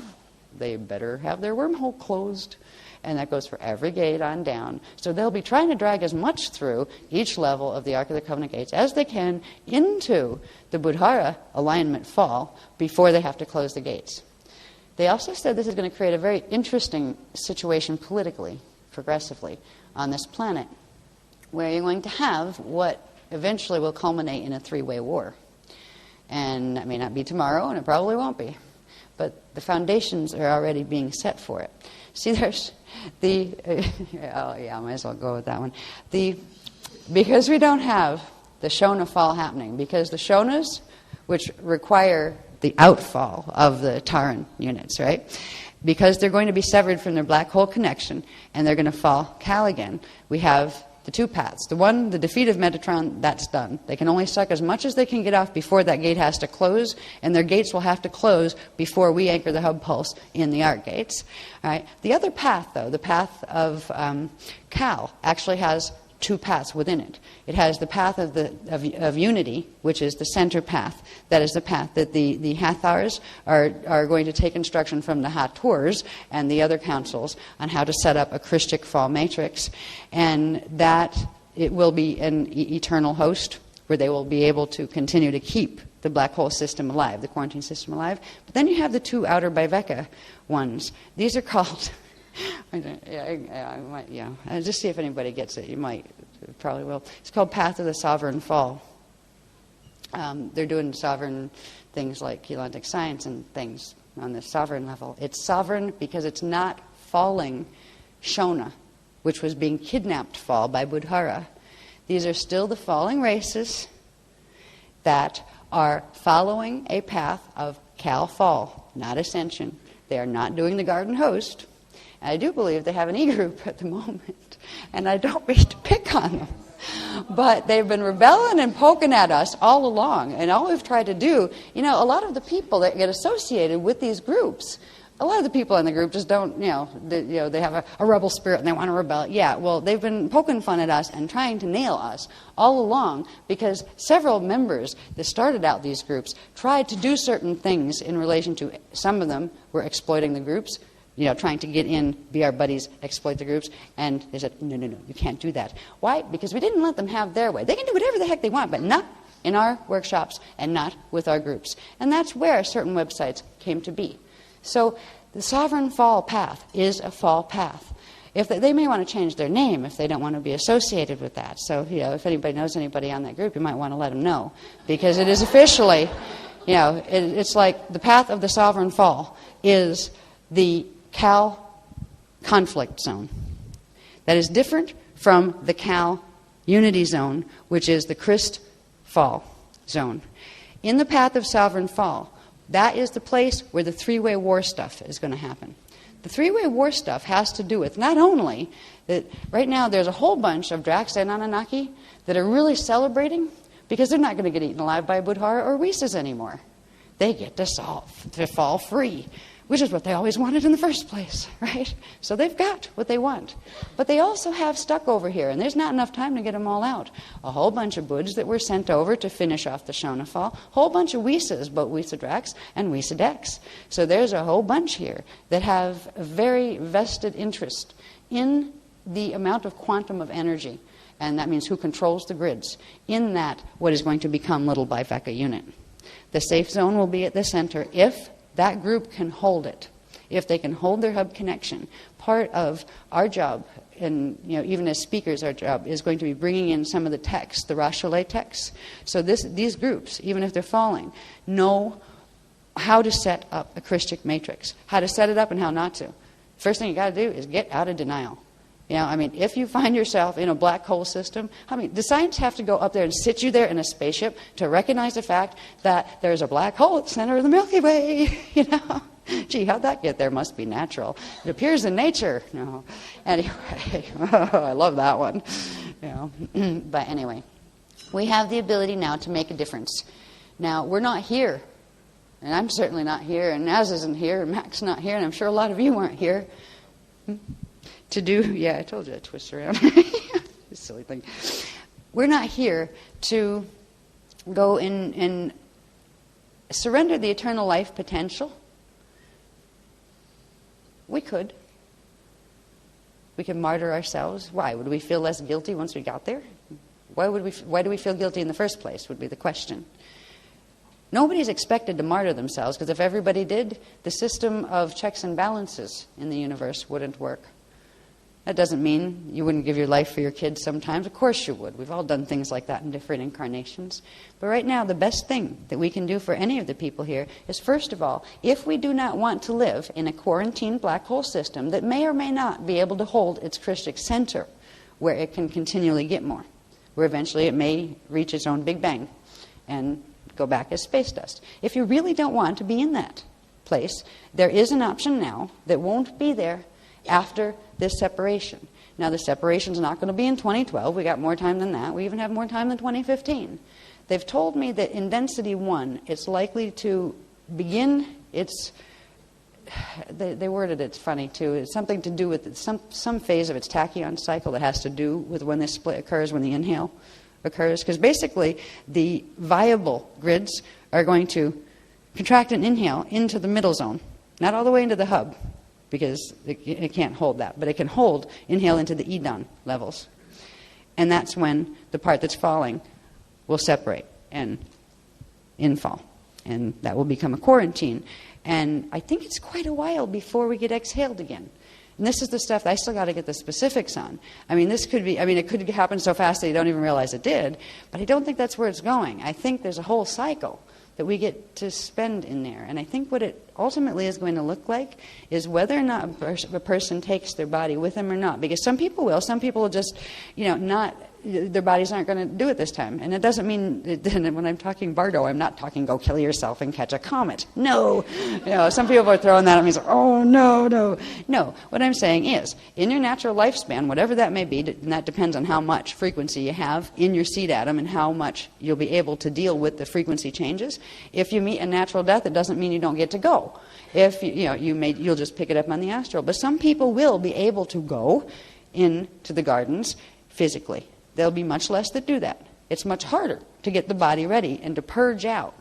they better have their wormhole closed. And that goes for every gate on down. So they'll be trying to drag as much through each level of the Ark of the Covenant gates as they can into the Budhara alignment fall before they have to close the gates. They also said this is going to create a very interesting situation politically, progressively, on this planet, where you're going to have what eventually will culminate in a three-way war. And that may not be tomorrow, and it probably won't be. But the foundations are already being set for it. See, there's the... I might as well go with that one. Because we don't have the Shona fall happening, because the Shonas, which require the outfall of the Taran units, right? Because they're going to be severed from their black hole connection, and they're going to fall Cal again, we have the two paths. The one, the defeat of Metatron, that's done. They can only suck as much as they can get off before that gate has to close, and their gates will have to close before we anchor the hub pulse in the arc gates. All right. The other path, though, the path of Cal, actually has two paths within it. It has the path of unity, which is the center path. That is the path that the Hathars are going to take instruction from the Hathors and the other councils on how to set up a Christic fall matrix, and that it will be an eternal host where they will be able to continue to keep the black hole system alive, the quarantine system alive. But then you have the two outer Biveka ones. These are called... Just see if anybody gets it. You might, probably will. It's called Path of the Sovereign Fall. They're doing sovereign things like Keylontic science and things on the sovereign level. It's sovereign because it's not falling Shona, which was being kidnapped fall by Budhara. These are still the falling races that are following a path of Cal fall, not ascension. They are not doing the garden host. I do believe they have an E-group at the moment, and I don't mean to pick on them. But they've been rebelling and poking at us all along, and all we've tried to do, a lot of the people that get associated with these groups, a lot of the people in the group just don't, they have a rebel spirit and they want to rebel. Yeah, well, they've been poking fun at us and trying to nail us all along because several members that started out these groups tried to do certain things in relation to, some of them were exploiting the groups, trying to get in, be our buddies, exploit the groups, and they said, no, you can't do that. Why? Because we didn't let them have their way. They can do whatever the heck they want, but not in our workshops and not with our groups. And that's where certain websites came to be. So the sovereign fall path is a fall path. If they may want to change their name if they don't want to be associated with that. So, if anybody knows anybody on that group, you might want to let them know. Because it is officially, it's like the path of the sovereign fall is the Cal conflict zone. That is different from the Cal Unity Zone, which is the Christ Fall Zone. In the path of sovereign fall, that is the place where the three-way war stuff is going to happen. The three-way war stuff has to do with not only that right now there's a whole bunch of Drax and Anunnaki that are really celebrating because they're not going to get eaten alive by Budhara or Rhesus anymore. They get to fall free, which is what they always wanted in the first place, right? So they've got what they want. But they also have stuck over here, and there's not enough time to get them all out. A whole bunch of Buds that were sent over to finish off the Shona Fall, a whole bunch of Wisas, both Wisa Drax and Wisa Dex. So there's a whole bunch here that have a very vested interest in the amount of quantum of energy, and that means who controls the grids, in that what is going to become Little Bifeca unit. The safe zone will be at the center if that group can hold it, if they can hold their hub connection. Part of our job, and even as speakers, our job is going to be bringing in some of the texts, the Rasholay texts. So these groups, even if they're falling, know how to set up a Christic matrix, how to set it up and how not to. First thing you got to do is get out of denial. If you find yourself in a black hole system, does science have to go up there and sit you there in a spaceship to recognize the fact that there's a black hole at the center of the Milky Way? Gee, how'd that get there? Must be natural. It appears in nature. No. Anyway, I love that one. But anyway, we have the ability now to make a difference. Now, we're not here, and I'm certainly not here, and Naz isn't here, and Mac's not here, and I'm sure a lot of you weren't here. To do, yeah, I told you I'd twist around. Silly thing. We're not here to go and surrender the eternal life potential. We could. We could martyr ourselves. Why? Would we feel less guilty once we got there? Why do we feel guilty in the first place, would be the question. Nobody's expected to martyr themselves, because if everybody did, the system of checks and balances in the universe wouldn't work. That doesn't mean you wouldn't give your life for your kids sometimes. Of course you would. We've all done things like that in different incarnations. But right now, the best thing that we can do for any of the people here is, first of all, if we do not want to live in a quarantined black hole system that may or may not be able to hold its Christic center, where it can continually get more, where eventually it may reach its own Big Bang and go back as space dust. If you really don't want to be in that place, there is an option now that won't be there after this separation. Now, the separation is not going to be in 2012. We got more time than that. We even have more time than 2015. They've told me that in density 1, it's likely to begin its... They worded it's funny, too. It's something to do with some phase of its tachyon cycle that has to do with when this split occurs, when the inhale occurs. Because basically, the viable grids are going to contract and inhale into the middle zone, not all the way into the hub, because it can't hold that. But it can inhale into the Edon levels. And that's when the part that's falling will separate and infall. And that will become a quarantine. And I think it's quite a while before we get exhaled again. And this is the stuff that I still got to get the specifics on. It could happen so fast that you don't even realize it did. But I don't think that's where it's going. I think there's a whole cycle that we get to spend in there. And I think what it ultimately is going to look like is whether or not a person takes their body with them or not. Because some people will. Some people will just, not... Their bodies aren't going to do it this time. And it doesn't mean, when I'm talking Bardo, I'm not talking go kill yourself and catch a comet. No. Some people are throwing that at me and say, oh, no. No. What I'm saying is, in your natural lifespan, whatever that may be, and that depends on how much frequency you have in your seed atom and how much you'll be able to deal with the frequency changes. If you meet a natural death, it doesn't mean you don't get to go. If you'll just pick it up on the astral. But some people will be able to go into the gardens physically. There'll be much less that do that. It's much harder to get the body ready and to purge out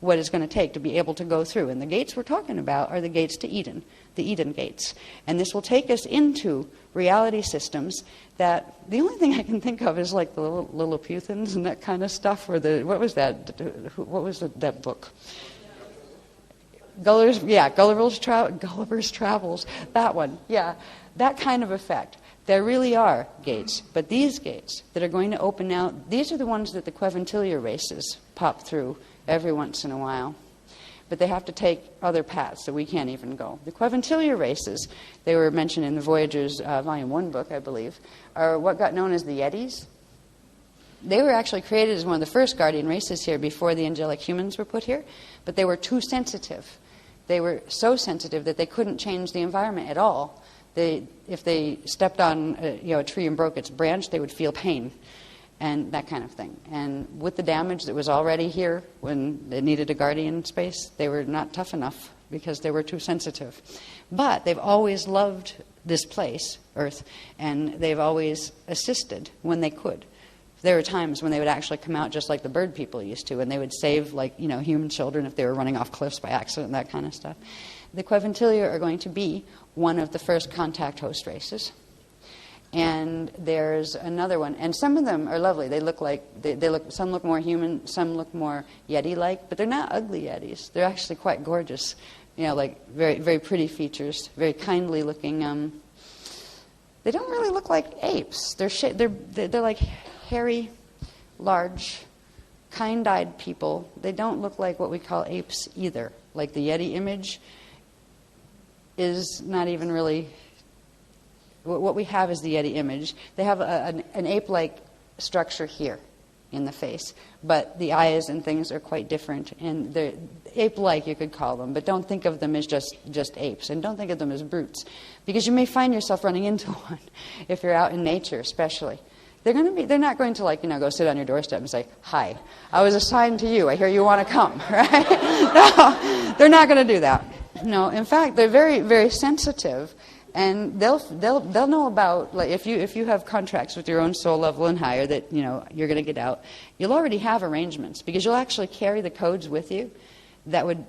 what it's going to take to be able to go through. And the gates we're talking about are the gates to Eden, the Eden gates. And this will take us into reality systems that the only thing I can think of is like the Lilliputians and that kind of stuff. Or what was that book? Gulliver's Travels. That one, yeah. That kind of effect. There really are gates, but these gates that are going to open now, these are the ones that the Quevantilia races pop through every once in a while. but they have to take other paths, so we can't even go. The Queventilliar races, they were mentioned in the Voyagers Volume 1 book, I believe, are what got known as the Yetis. They were actually created as one of the first guardian races here before the angelic humans were put here, but they were too sensitive. They were so sensitive that they couldn't change the environment at all. If they stepped on a tree and broke its branch, they would feel pain and that kind of thing. And with the damage that was already here when they needed a guardian space, they were not tough enough because they were too sensitive. But they've always loved this place, Earth, and they've always assisted when they could. There were times when they would actually come out just like the bird people used to, and they would save, human children if they were running off cliffs by accident, that kind of stuff. The Queventilliar are going to be one of the first contact host races. And there's another one, and some of them are lovely. They look like some look more human, some look more Yeti-like, but they're not ugly Yetis. They're actually quite gorgeous. Very, very pretty features, very kindly looking. They don't really look like apes. They're like hairy, large, kind-eyed people. They don't look like what we call apes either. Like the Yeti image is not even really... What we have is the Yeti image. They have an ape-like structure here in the face, but the eyes and things are quite different. And they're ape-like, you could call them, but don't think of them as just apes, and don't think of them as brutes, because you may find yourself running into one if you're out in nature, especially. They're not going to go sit on your doorstep and say, "Hi, I was assigned to you. I hear you want to come," right? No, they're not going to do that. No, in fact, they're very, very sensitive. And they'll know about, if you have contracts with your own soul level and higher that you're going to get out, you'll already have arrangements, because you'll actually carry the codes with you that would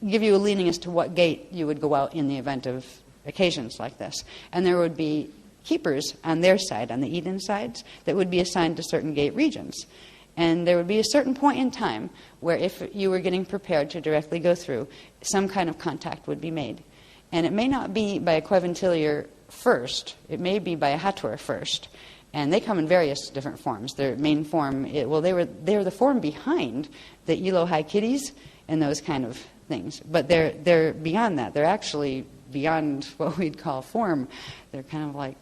give you a leaning as to what gate you would go out in the event of occasions like this. And there would be keepers on their side, on the Eden sides, that would be assigned to certain gate regions. And there would be a certain point in time where, if you were getting prepared to directly go through, some kind of contact would be made. And it may not be by a Queventilliar first. It may be by a Hathor first. And they come in various different forms. Their main form, they were the form behind the Elohai kitties and those kind of things. But they're beyond that. They're actually beyond what we'd call form. They're kind of like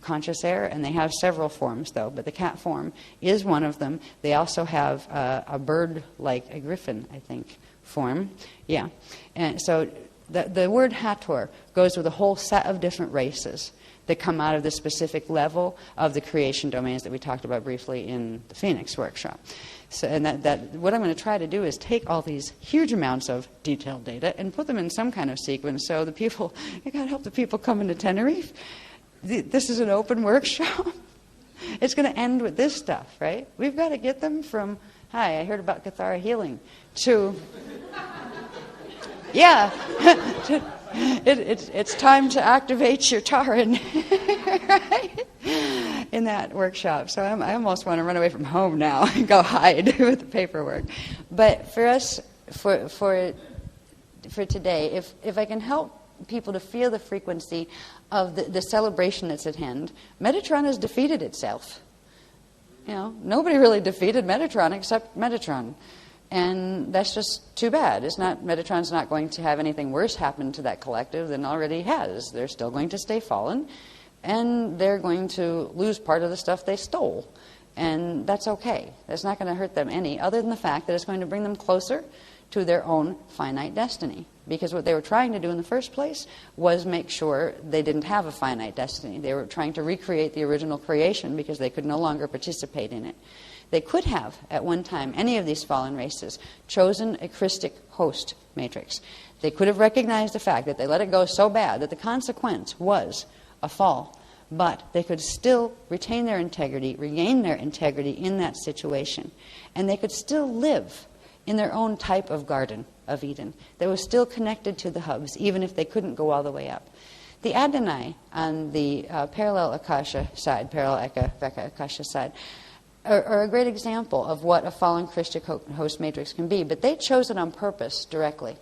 conscious air, and they have several forms, though. But the cat form is one of them. They also have a bird, like a griffin, I think, form. Yeah. And so... The word Hathor goes with a whole set of different races that come out of the specific level of the creation domains that we talked about briefly in the Phoenix workshop. So, and what I'm going to try to do is take all these huge amounts of detailed data and put them in some kind of sequence, so the people, I got to help the people coming to Tenerife. This is an open workshop. It's going to end with this stuff, right? We've got to get them from, "Hi, I heard about Cathara healing," to... Yeah, it's time to activate your Taran, right? In that workshop. So I almost want to run away from home now and go hide with the paperwork. But for us, for today, if I can help people to feel the frequency of the celebration that's at hand, Metatron has defeated itself. Nobody really defeated Metatron except Metatron. And that's just too bad. Metatron's not going to have anything worse happen to that collective than already has. They're still going to stay fallen, and they're going to lose part of the stuff they stole. And that's okay. That's not going to hurt them any, other than the fact that it's going to bring them closer to their own finite destiny. Because what they were trying to do in the first place was make sure they didn't have a finite destiny. They were trying to recreate the original creation because they could no longer participate in it. They could have, at one time, any of these fallen races, chosen a Christic host matrix. They could have recognized the fact that they let it go so bad that the consequence was a fall. But they could still retain their integrity, regain their integrity in that situation. And they could still live in their own type of Garden of Eden that was still connected to the hubs, even if they couldn't go all the way up. The Adonai on the parallel Akasha side, parallel Veka Akasha side, are a great example of what a fallen Christic host matrix can be. But they chose it on purpose directly.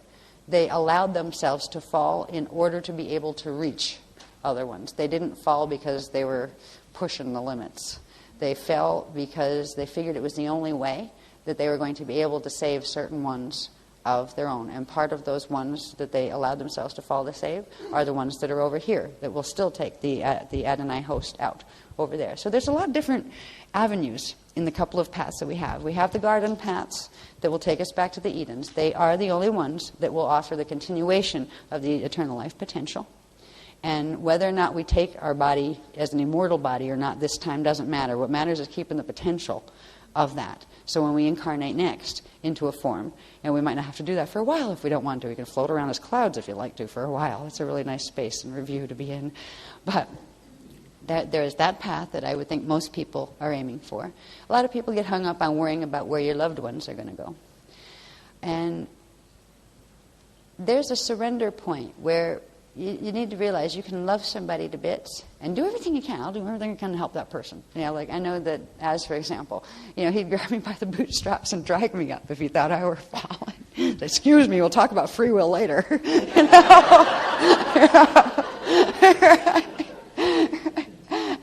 They allowed themselves to fall in order to be able to reach other ones. They didn't fall because they were pushing the limits. They fell because they figured it was the only way that they were going to be able to save certain ones of their own. And part of those ones that they allowed themselves to fall to save are the ones that are over here that will still take the Adonai host out over there. So there's a lot of different avenues in the couple of paths that we have. We have the garden paths that will take us back to the Edens. They are the only ones that will offer the continuation of the eternal life potential. And whether or not we take our body as an immortal body or not this time doesn't matter. What matters is keeping the potential of that. So when we incarnate next into a form, and we might not have to do that for a while if we don't want to. We can float around as clouds if you like to for a while. It's a really nice space and review to be in. But there is that path that I would think most people are aiming for. A lot of people get hung up on worrying about where your loved ones are going to go. And there's a surrender point where you need to realize you can love somebody to bits and do everything you can. I'll do everything I can to help that person. Like I know that as, for example, he'd grab me by the bootstraps and drag me up if he thought I were falling. Excuse me, we'll talk about free will later.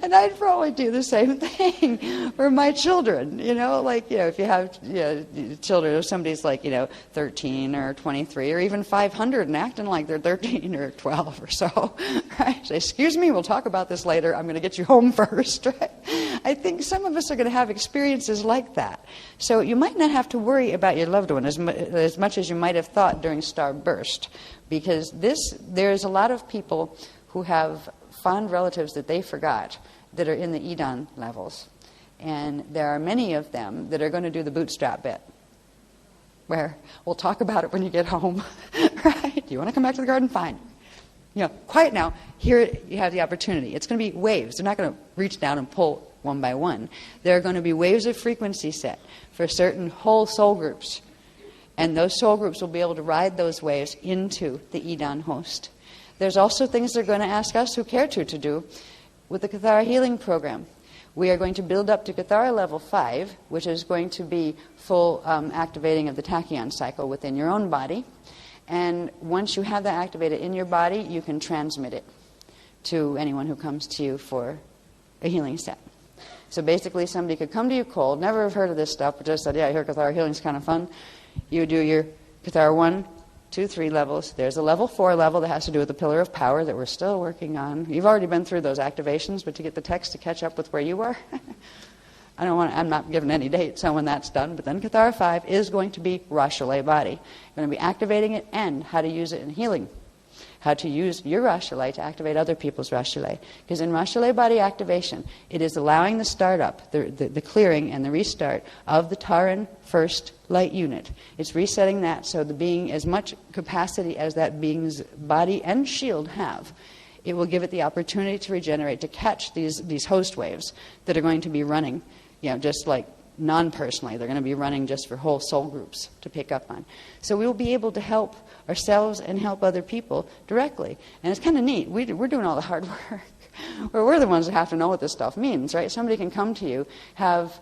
And I'd probably do the same thing for my children, if you have children, if somebody's 13 or 23 or even 500 and acting like they're 13 or 12 or so, right? Say, excuse me, we'll talk about this later. I'm going to get you home first, right? I think some of us are going to have experiences like that. So you might not have to worry about your loved one as much as you might have thought during starburst, because there's a lot of people who have fond relatives that they forgot that are in the Edon levels. And there are many of them that are going to do the bootstrap bit, where we'll talk about it when you get home, right? Do you want to come back to the garden? Fine. Quiet now. Here you have the opportunity. It's going to be waves. They're not going to reach down and pull one by one. There are going to be waves of frequency set for certain whole soul groups. And those soul groups will be able to ride those waves into the Edon host. There's also things they're going to ask us who care to do with the Cathara healing program. We are going to build up to Cathara level 5, which is going to be full activating of the tachyon cycle within your own body. And once you have that activated in your body, you can transmit it to anyone who comes to you for a healing set. So basically somebody could come to you cold, never have heard of this stuff, but just said, yeah, I hear Cathara healing's kind of fun. You do your Cathara 1, 2, 3 levels. There's a level 4 level that has to do with the pillar of power that we're still working on. You've already been through those activations, but to get the text to catch up with where you are, I'm not giving any dates on when that's done, but then Cathara 5 is going to be Rosh Hashanah body. You're going to be activating it and how to use it in healing. How to use your Rosh Hashanah to activate other people's Rosh Hashanah. Because in Rosh Hashanah body activation, it is allowing the startup, the clearing and the restart of the Taran first light unit. It's resetting that so the being, as much capacity as that being's body and shield have, it will give it the opportunity to regenerate, to catch these host waves that are going to be running, just like non-personally. They're going to be running just for whole soul groups to pick up on. So we will be able to help ourselves and help other people directly. And it's kind of neat. We're doing all the hard work. We're the ones that have to know what this stuff means, right? Somebody can come to you, have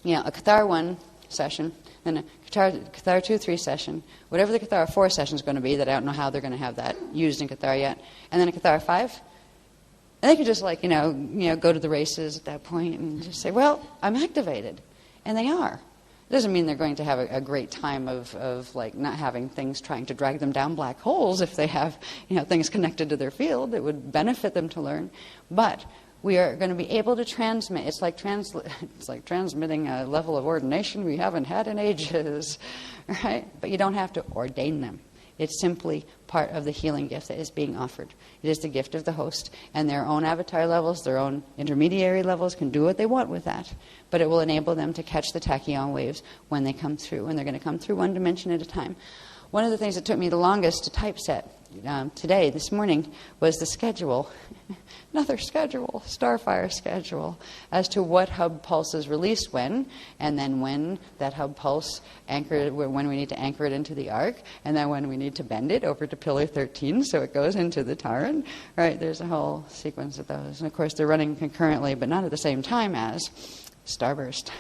a Cathara 1 session, then a Cathara 2, 3 session, whatever the Cathara 4 session is going to be, that I don't know how they're going to have that used in Cathara yet, and then a Cathara 5. And they could just go to the races at that point and just say, well, I'm activated. And they are. It doesn't mean they're going to have a great time of not having things trying to drag them down black holes if they have things connected to their field. It would benefit them to learn. But we are going to be able to transmit. It's like transmitting a level of ordination we haven't had in ages, right? But you don't have to ordain them. It's simply part of the healing gift that is being offered. It is the gift of the host, and their own avatar levels, their own intermediary levels can do what they want with that, but it will enable them to catch the tachyon waves when they come through, and they're going to come through one dimension at a time. One of the things that took me the longest to typeset this morning, was the schedule, another schedule, Starfire schedule, as to what hub pulse is released when, and then when that hub pulse when we need to anchor it into the arc, and then when we need to bend it over to pillar 13 so it goes into the Taran. Right, there's a whole sequence of those. And of course they're running concurrently, but not at the same time as Starburst.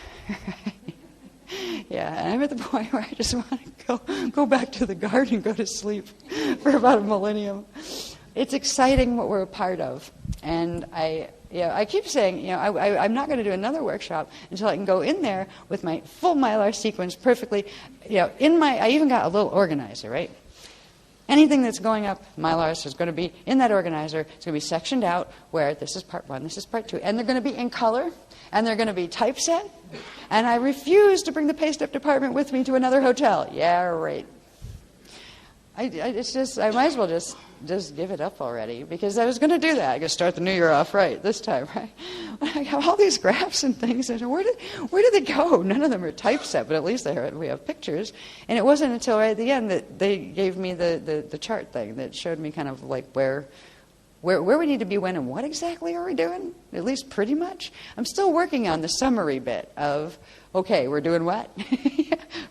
Yeah, and I'm at the point where I just want to go back to the garden and go to sleep for about a millennium. it's exciting what we're a part of. And I keep saying, I'm not going to do another workshop until I can go in there with my full Mylar sequence perfectly. I even got a little organizer, right? Anything that's going up, Mylars is going to be in that organizer. It's going to be sectioned out where this is part 1, this is part 2. And they're going to be in color, and they're going to be typeset. And I refuse to bring the paste up department with me to another hotel. Yeah, right. I might as well just give it up already, because I was going to do that. I got to start the new year off right this time, right? I have all these graphs and things, and where did they go? None of them are typeset, but at least we have pictures. And it wasn't until right at the end that they gave me the chart thing that showed me kind of like where we need to be when and what exactly are we doing, at least pretty much. I'm still working on the summary bit of, okay, we're doing what?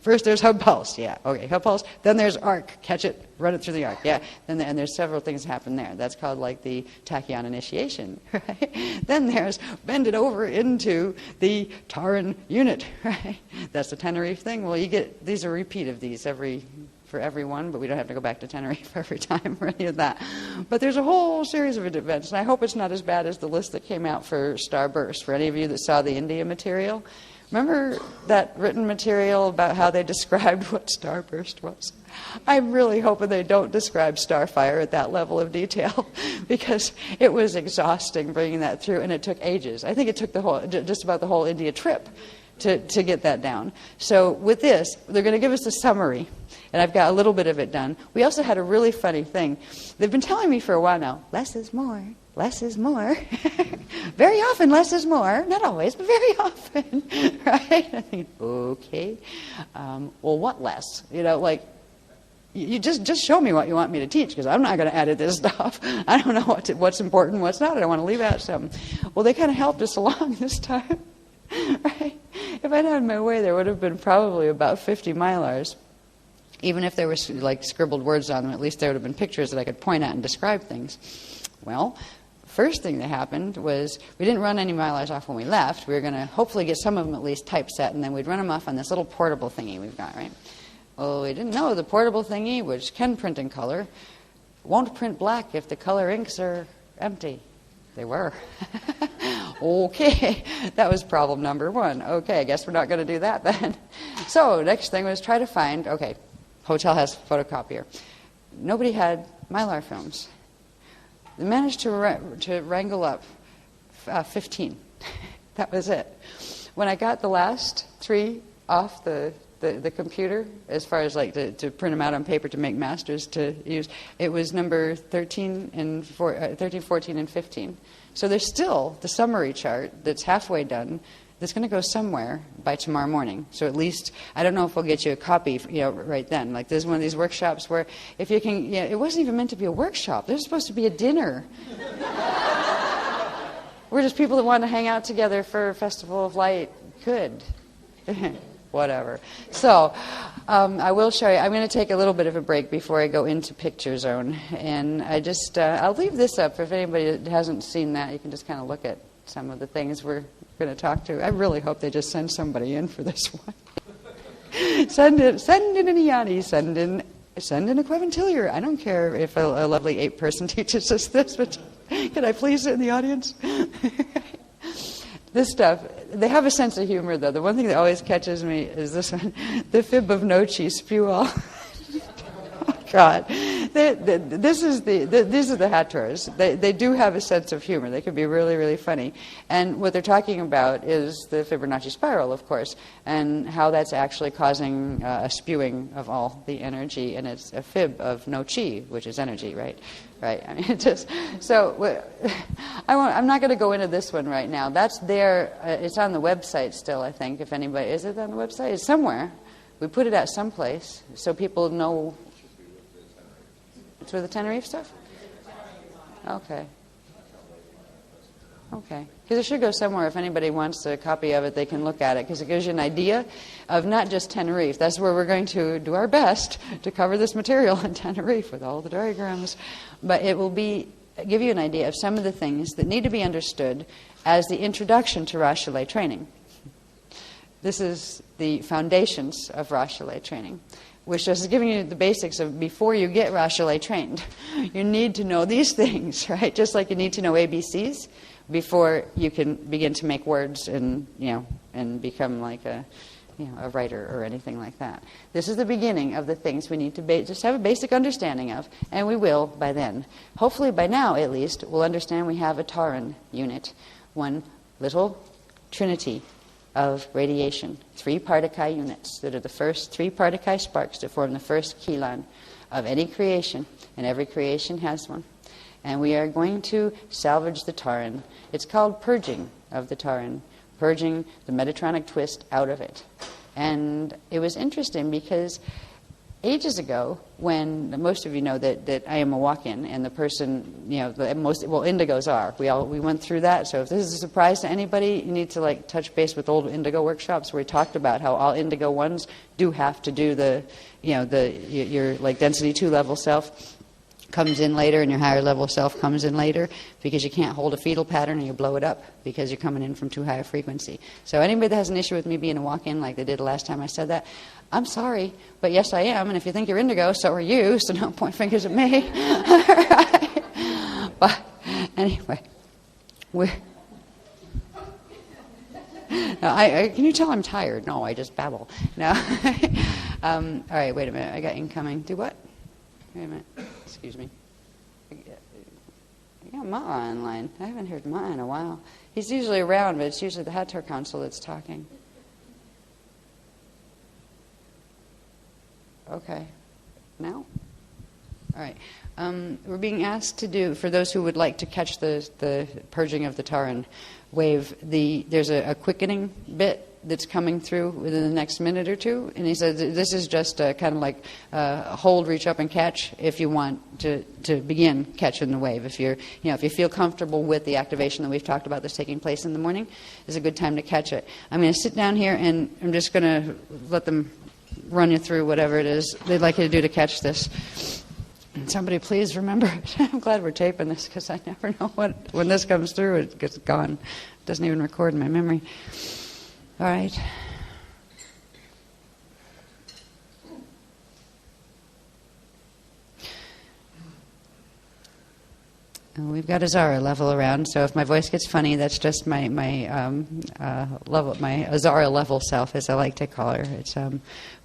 First there's hub pulse, yeah, okay, hub pulse. Then there's arc, catch it, run it through the arc, yeah. And there's several things happen there. That's called like the tachyon initiation, right? Then there's bend it over into the Taran unit, right? That's the Tenerife thing. Well, these are a repeat of these for everyone, but we don't have to go back to Tenerife every time or any of that. But there's a whole series of events, and I hope it's not as bad as the list that came out for Starburst. For any of you that saw the India material, remember that written material about how they described what Starburst was? I'm really hoping they don't describe Starfire at that level of detail, because it was exhausting bringing that through, and it took ages. I think it took just about the whole India trip to get that down. So with this, they're going to give us a summary, and I've got a little bit of it done. We also had a really funny thing. They've been telling me for a while now, less is more. Less is more. Very often, less is more. Not always, but very often. Right? I think, okay. Well, what less? You just show me what you want me to teach, because I'm not going to edit this stuff. I don't know what's important, what's not. I don't want to leave out something. Well, they kind of helped us along this time. Right? If I'd had my way, there would have been probably about 50 Mylars. Even if there were like scribbled words on them, at least there would have been pictures that I could point at and describe things. Well, first thing that happened was we didn't run any Mylars off when we left. We were going to hopefully get some of them at least typeset, and then we'd run them off on this little portable thingy we've got, right? Oh, we didn't know the portable thingy, which can print in color, won't print black if the color inks are empty. They were. Okay, that was problem number 1. Okay, I guess we're not going to do that then. So next thing was try to find, okay, hotel has photocopier. Nobody had Mylar films. They managed to wrangle up 15. That was it. When I got the last 3 off the computer, as far as like to print them out on paper to make masters to use, it was number 13, 14, and 15. So there's still the summary chart that's halfway done that's going to go somewhere by tomorrow morning. So at least, I don't know if we'll get you a copy, right then. Like there's one of these workshops where if you can, it wasn't even meant to be a workshop. There's supposed to be a dinner. We're just people that want to hang out together for a Festival of Light. Good. Whatever. So I will show you. I'm going to take a little bit of a break before I go into Picture Zone. And I'll leave this up for if anybody that hasn't seen that. You can just kind of look at some of the things we're going to talk to. I really hope they just send somebody in for this one. Send in an Iani. Send in a Queventillier. I don't care if a lovely 8-person teaches us this, but can I please sit in the audience? This stuff, they have a sense of humor, though. The one thing that always catches me is this one, the fib of Nochi, spew all. Oh, God. These are the Hattors. They do have a sense of humor. They can be really, really funny. And what they're talking about is the Fibonacci spiral, of course, and how that's actually causing a spewing of all the energy. And it's a fib of no chi, which is energy, right? Right. I mean, I'm not going to go into this one right now. That's there. It's on the website still, I think. If anybody, is it on the website? It's somewhere. We put it at some place so people know. It's with the Tenerife stuff? Okay. Okay. Because it should go somewhere. If anybody wants a copy of it, they can look at it, because it gives you an idea of not just Tenerife. That's where we're going to do our best to cover this material in Tenerife with all the diagrams. But it will give you an idea of some of the things that need to be understood as the introduction to Rochelet training. This is the foundations of Rochelet training. which is giving you the basics of before you get Rachelet trained. You need to know these things, right? Just like you need to know ABCs before you can begin to make words and, and become like a writer or anything like that. This is the beginning of the things we need to just have a basic understanding of, and we will by then. Hopefully by now, at least, we'll understand we have a Taran unit, one little trinity of radiation, 3 Partakai units that are the first 3 Partakai sparks to form the first kilan of any creation, and every creation has one. And we are going to salvage the Taran. It's called purging of the Taran, purging the Metatronic twist out of it. And it was interesting because ages ago, when most of you know that I am a walk-in, and the person, indigos are. We went through that. So if this is a surprise to anybody, you need to touch base with old indigo workshops where we talked about how all indigo ones do have to do your density 2 level self comes in later, and your higher level self comes in later, because you can't hold a fetal pattern and you blow it up because you're coming in from too high a frequency. So anybody that has an issue with me being a walk-in like they did the last time I said that, I'm sorry, but yes I am, and if you think you're indigo, so are you, so don't point fingers at me. Right. But anyway, can you tell I'm tired? No, I just babble. No. All right, wait a minute, I got incoming. Do what? Wait a minute. Excuse me. I got Ma online. I haven't heard Ma in a while. He's usually around, but it's usually the Hathor Council that's talking. Okay. Now? All right. We're being asked to do, for those who would like to catch the purging of the Taran wave, there's a quickening bit that's coming through within the next minute or two, and he said this is just kind of like hold, reach up, and catch if you want to begin catching the wave. If you feel comfortable with the activation that we've talked about that's taking place in the morning, is a good time to catch it. I'm going to sit down here and I'm just going to let them run you through whatever it is they'd like you to do to catch this. And somebody please remember it. I'm glad we're taping this because I never know when this comes through, it gets gone. It doesn't even record in my memory. All right. We've got a Zara level around, so if my voice gets funny, that's just my level, my Azara level self, as I like to call her. It's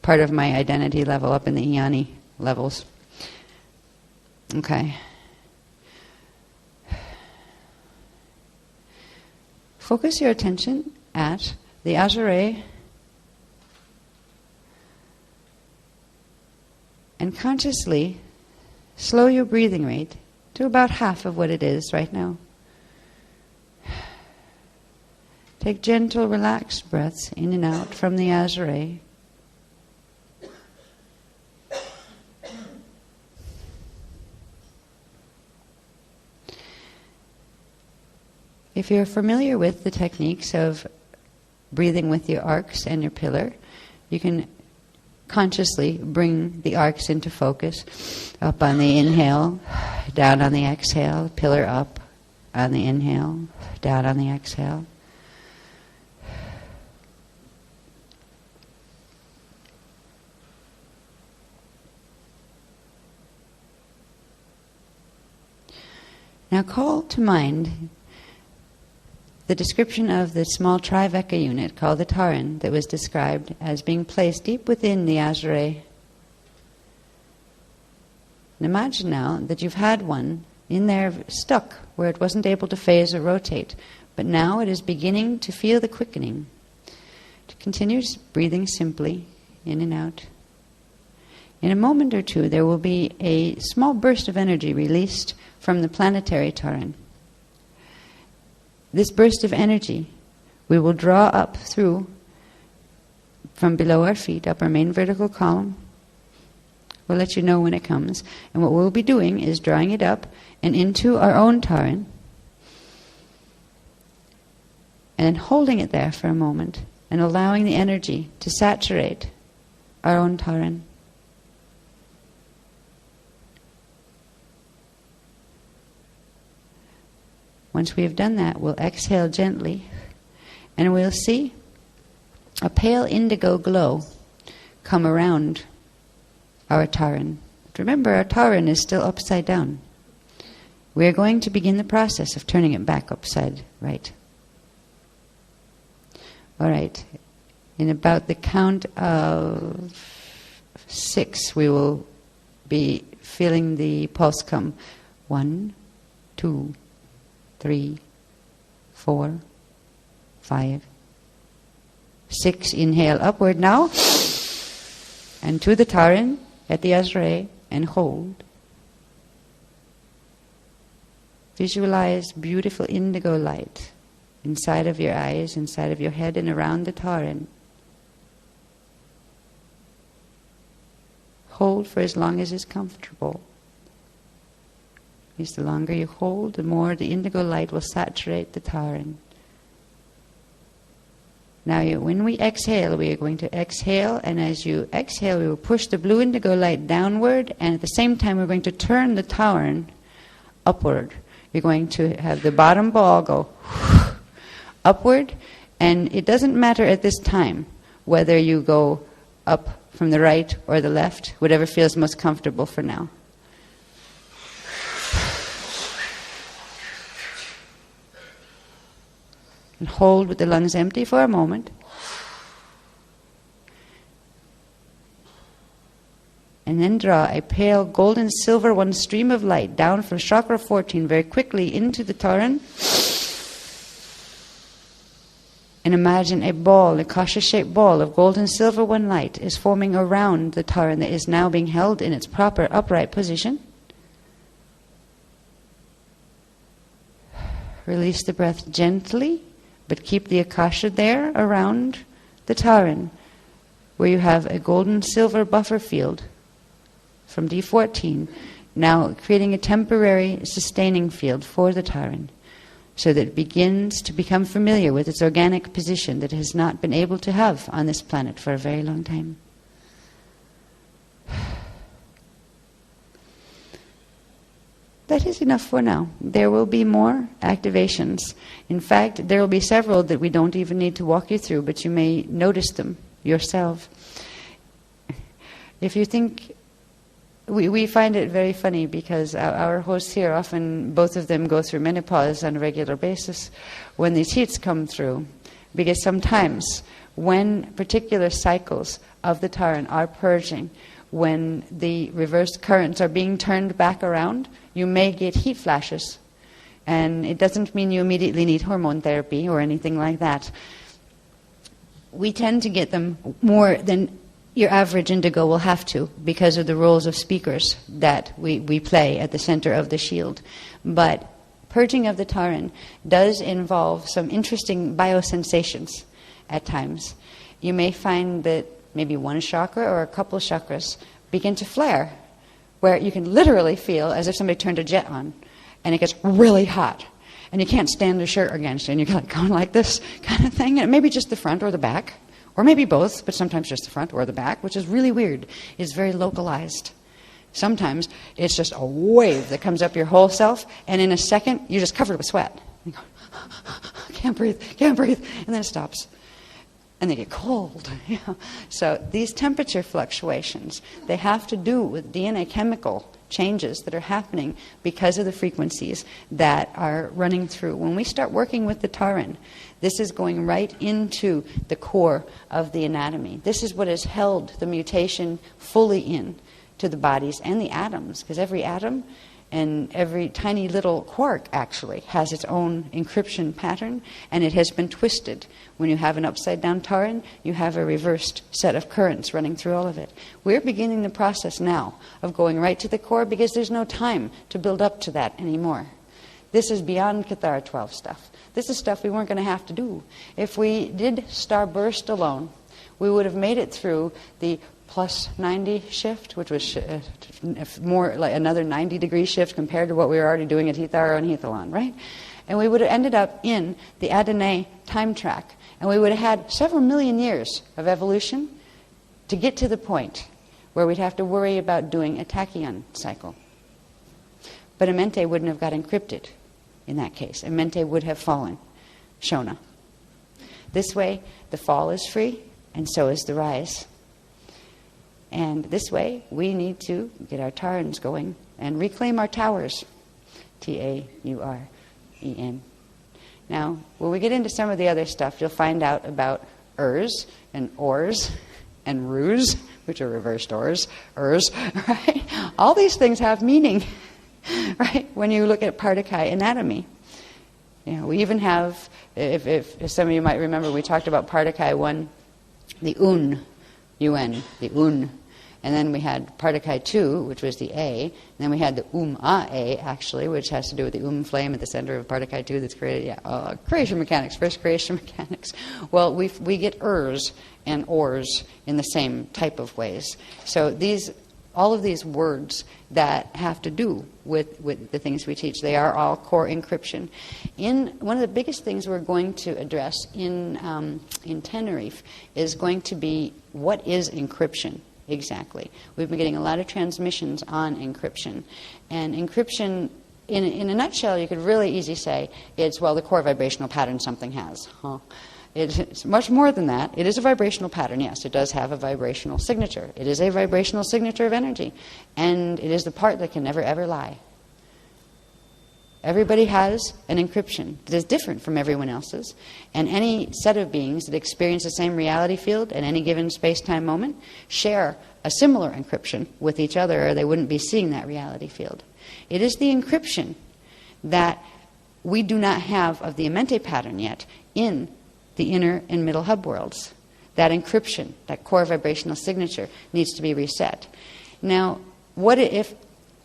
part of my identity level up in the Iani levels. Okay. Focus your attention at the Azure and consciously slow your breathing rate to about half of what it is right now. Take gentle, relaxed breaths in and out from the Azure. If you're familiar with the techniques of breathing with your arcs and your pillar, you can consciously bring the arcs into focus. Up on the inhale, down on the exhale, pillar up on the inhale, down on the exhale. Now call to mind the description of the small Trivecca unit called the Taran that was described as being placed deep within the Azure. And imagine now that you've had one in there stuck where it wasn't able to phase or rotate, but now it is beginning to feel the quickening. To continue breathing simply in and out. In a moment or two there will be a small burst of energy released from the planetary Taran. This burst of energy we will draw up through from below our feet, up our main vertical column. We'll let you know when it comes. And what we'll be doing is drawing it up and into our own Taran, and then holding it there for a moment and allowing the energy to saturate our own Taran. Once we have done that, we'll exhale gently, and we'll see a pale indigo glow come around our Taran. Remember, our Taran is still upside down. We're going to begin the process of turning it back upside right. All right. In about the count of 6, we will be feeling the pulse come. 1, 2, 3, 4, 5, 6. Inhale upward now. And to the Taran at the Azrae and hold. Visualize beautiful indigo light inside of your eyes, inside of your head, and around the Taran. Hold for as long as is comfortable. Because the longer you hold, the more the indigo light will saturate the Taran. Now, when we exhale, we are going to exhale, and as you exhale, we will push the blue indigo light downward, and at the same time, we're going to turn the Taran upward. You're going to have the bottom ball go upward, and it doesn't matter at this time whether you go up from the right or the left, whatever feels most comfortable for now. And hold with the lungs empty for a moment. And then draw a pale golden silver one stream of light down from chakra 14 very quickly into the Taran. And imagine a ball, a kasha-shaped ball of golden silver one light is forming around the Taran that is now being held in its proper upright position. Release the breath gently, but keep the akasha there around the Taran, where you have a golden silver buffer field from D14, now creating a temporary sustaining field for the Taran, so that it begins to become familiar with its organic position that it has not been able to have on this planet for a very long time. That is enough for now. There will be more activations. In fact, there will be several that we don't even need to walk you through, but you may notice them yourself. If you think, we find it very funny because our hosts here, often both of them go through menopause on a regular basis when these heats come through. Because sometimes when particular cycles of the Taran are purging, when the reversed currents are being turned back around, you may get heat flashes. And it doesn't mean you immediately need hormone therapy or anything like that. We tend to get them more than your average indigo will have to because of the roles of speakers that we play at the center of the shield. But purging of the Taran does involve some interesting biosensations at times. You may find that maybe one chakra or a couple chakras begin to flare, where you can literally feel as if somebody turned a jet on, and it gets really hot, and you can't stand the shirt against it, and you're like going like this kind of thing, and maybe just the front or the back, or maybe both, but sometimes just the front or the back, which is really weird. It's very localized. Sometimes it's just a wave that comes up your whole self, and in a second, you're just covered with sweat. You go, can't breathe, and then it stops. And they get cold. You know? So these temperature fluctuations, they have to do with DNA chemical changes that are happening because of the frequencies that are running through. When we start working with the Taran, this is going right into the core of the anatomy. This is what has held the mutation fully in to the bodies and the atoms, because every atom and every tiny little quark actually has its own encryption pattern, and it has been twisted. When you have an upside-down Taran, you have a reversed set of currents running through all of it. We're beginning the process now of going right to the core because there's no time to build up to that anymore. This is beyond Cathara 12 stuff. This is stuff we weren't going to have to do. If we did starburst alone, we would have made it through the plus 90 shift, which was more like another 90-degree shift compared to what we were already doing at Hithara and Hithalon, right? And we would have ended up in the Adonai time track, and we would have had several million years of evolution to get to the point where we'd have to worry about doing a tachyon cycle. But Amente wouldn't have got encrypted in that case. Amente would have fallen, Shona. This way, the fall is free, and so is the rise. And this way, we need to get our tarns going and reclaim our towers. T-A-U-R-E-N. Now, when we get into some of the other stuff, you'll find out about ers and ors and ruse, which are reversed ors, right? All these things have meaning, right? When you look at Partakai anatomy. We even have, if some of you might remember, we talked about Partakai 1, the un, un, the un. And then we had Partakai 2, which was the A. And then we had the A, actually, which has to do with the flame at the center of Partakai 2 that's created. Creation mechanics, first creation mechanics. Well, we get ers and ors in the same type of ways. So all of these words that have to do with the things we teach, they are all core encryption. One of the biggest things we're going to address in Tenerife is going to be, what is encryption exactly? We've been getting a lot of transmissions on encryption. And encryption, in a nutshell, you could really easily say it's, the core vibrational pattern something has. It's much more than that. It is a vibrational pattern, yes. It does have a vibrational signature. It is a vibrational signature of energy. And it is the part that can never, ever lie. Everybody has an encryption that is different from everyone else's. And any set of beings that experience the same reality field at any given space-time moment share a similar encryption with each other, or they wouldn't be seeing that reality field. It is the encryption that we do not have of the Amenti pattern yet in the inner and middle hub worlds. That encryption, that core vibrational signature, needs to be reset. Now, what if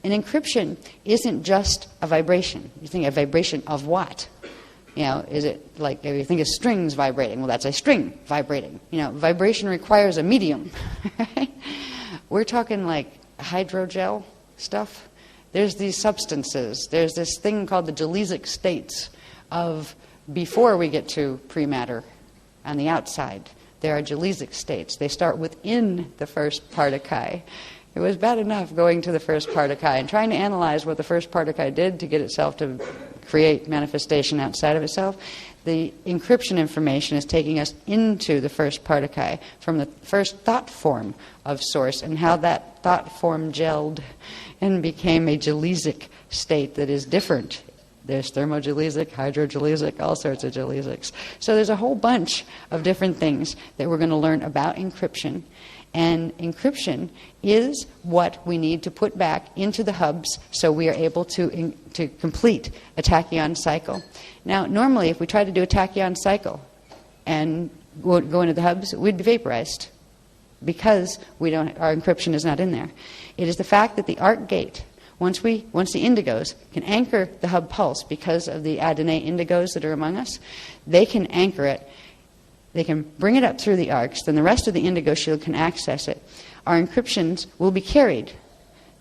an encryption isn't just a vibration? You think a vibration of what? Is it like, if you think of strings vibrating, well, that's a string vibrating. Vibration requires a medium. We're talking like hydrogel stuff. There's these substances. There's this thing called the gelesic states of, before we get to pre-matter on the outside, there are gelesic states. They start within the first Partakai. It was bad enough going to the first Partakai and trying to analyze what the first Partakai did to get itself to create manifestation outside of itself. The encryption information is taking us into the first Partakai from the first thought form of Source, and how that thought form gelled and became a gelesic state that is different. There's thermogelesic, hydrogelesic, all sorts of gelesics. So there's a whole bunch of different things that we're going to learn about encryption. And encryption is what we need to put back into the hubs so we are able to complete a tachyon cycle. Now, normally, if we try to do a tachyon cycle and go into the hubs, we'd be vaporized because our encryption is not in there. It is the fact that the arc gate, once the indigos can anchor the hub pulse because of the adenate indigos that are among us, they can anchor it. They can bring it up through the arcs, then the rest of the indigo shield can access it. Our encryptions will be carried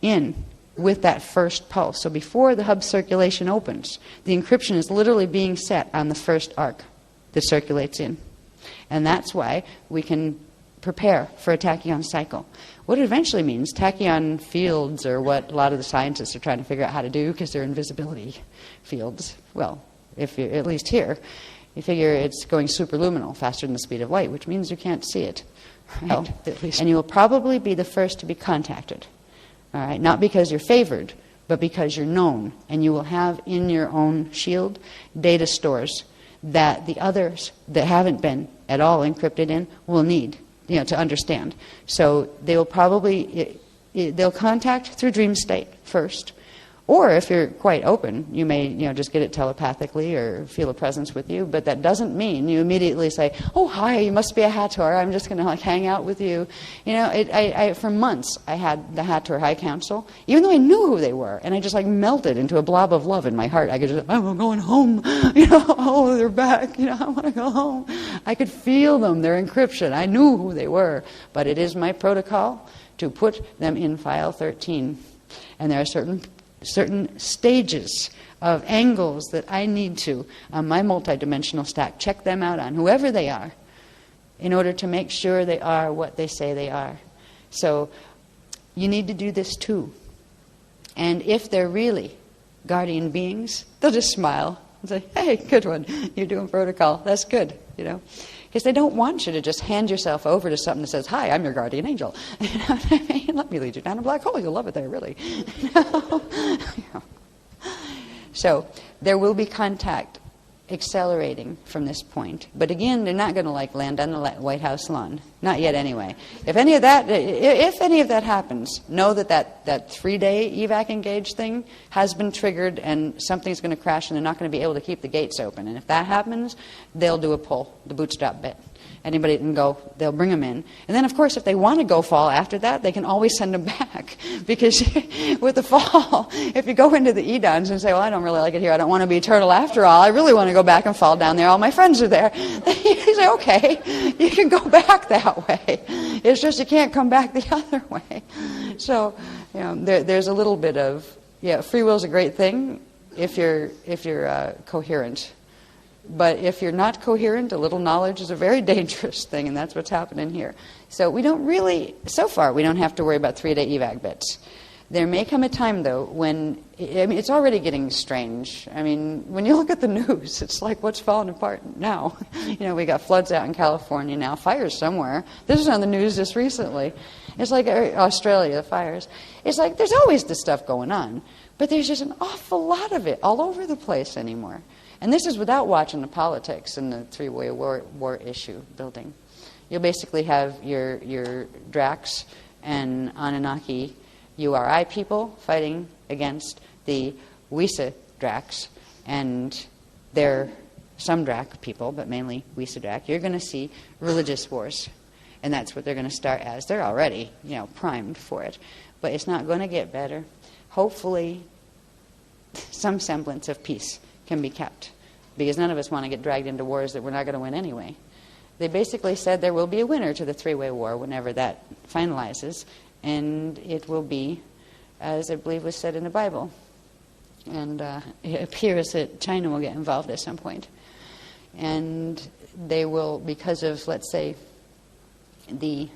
in with that first pulse. So before the hub circulation opens, the encryption is literally being set on the first arc that circulates in. And that's why we can prepare for a tachyon cycle. What it eventually means, tachyon fields are what a lot of the scientists are trying to figure out how to do because they're invisibility fields. Well, if you're at least here, you figure it's going superluminal, faster than the speed of light, which means you can't see it. Right? Well, at least. And you will probably be the first to be contacted. All right? Not because you're favored, but because you're known. And you will have in your own shield data stores that the others that haven't been at all encrypted in will need, to understand. So they will they'll contact through dream state first. Or if you're quite open, you may just get it telepathically or feel a presence with you. But that doesn't mean you immediately say, "Oh, hi, you must be a Hathor. I'm just going to hang out with you." For months I had the Hathor High Council, even though I knew who they were, and I just melted into a blob of love in my heart. I could just, I'm going home. Oh, they're back. I want to go home. I could feel them, their encryption. I knew who they were, but it is my protocol to put them in file 13, and there are certain stages of angles that I need to, on my multidimensional stack, check them out on, whoever they are, in order to make sure they are what they say they are. So you need to do this too. And if they're really guardian beings, they'll just smile and say, "Hey, good one. You're doing protocol. That's good." Because they don't want you to just hand yourself over to something that says, "Hi, I'm your guardian angel." You know what I mean? Let me lead you down a black hole. You'll love it there, really. You know? So there will be contact accelerating from this point. But again, they're not going to land on the White House lawn. Not yet, anyway. If any of that happens, know that 3-day evac engage thing has been triggered, and something's going to crash, and they're not going to be able to keep the gates open. And if that happens, they'll do a pull, the bootstrap bit. Anybody can go, they'll bring them in. And then, of course, if they want to go fall after that, they can always send them back. Because with the fall, if you go into the Edons and say, "Well, I don't really like it here. I don't want to be eternal after all. I really want to go back and fall down there. All my friends are there." Then you say, "Okay, you can go back that way. It's just you can't come back the other way." So, there's a little bit of, free will is a great thing if you're coherent. But if you're not coherent, a little knowledge is a very dangerous thing, and that's what's happening here. So so far, we don't have to worry about 3-day evac bits. There may come a time, though, when, it's already getting strange. I mean, when you look at the news, it's like, what's falling apart now? We got floods out in California now, fires somewhere. This was on the news just recently. It's like Australia, the fires. It's like there's always this stuff going on, but there's just an awful lot of it all over the place anymore. And this is without watching the politics and the three-way war issue building. You'll basically have your Dracs and Anunnaki URI people fighting against the Wisa Dracs, and they're some Drac people, but mainly Wisa Drac. You're going to see religious wars, and that's what they're going to start as. They're already, primed for it, but it's not going to get better. Hopefully, some semblance of peace can be kept, because none of us want to get dragged into wars that we're not going to win anyway. They basically said there will be a winner to the three-way war whenever that finalizes, and it will be, as I believe was said in the Bible. And it appears that China will get involved at some point. And they will, because of, let's say, the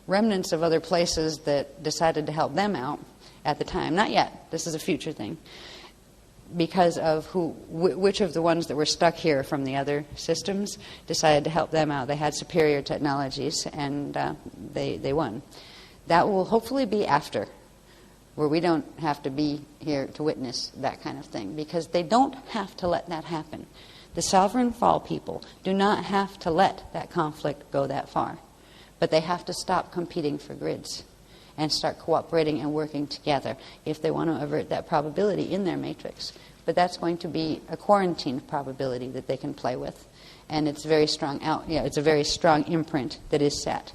remnants of other places that decided to help them out at the time, not yet, this is a future thing, because of which of the ones that were stuck here from the other systems decided to help them out. They had superior technologies, and they won. That will hopefully be after, where we don't have to be here to witness that kind of thing, because they don't have to let that happen. The sovereign fall people do not have to let that conflict go that far, but they have to stop competing for grids and start cooperating and working together if they want to avert that probability in their matrix. But that's going to be a quarantined probability that they can play with, and it's very strong it's a very strong imprint that is set.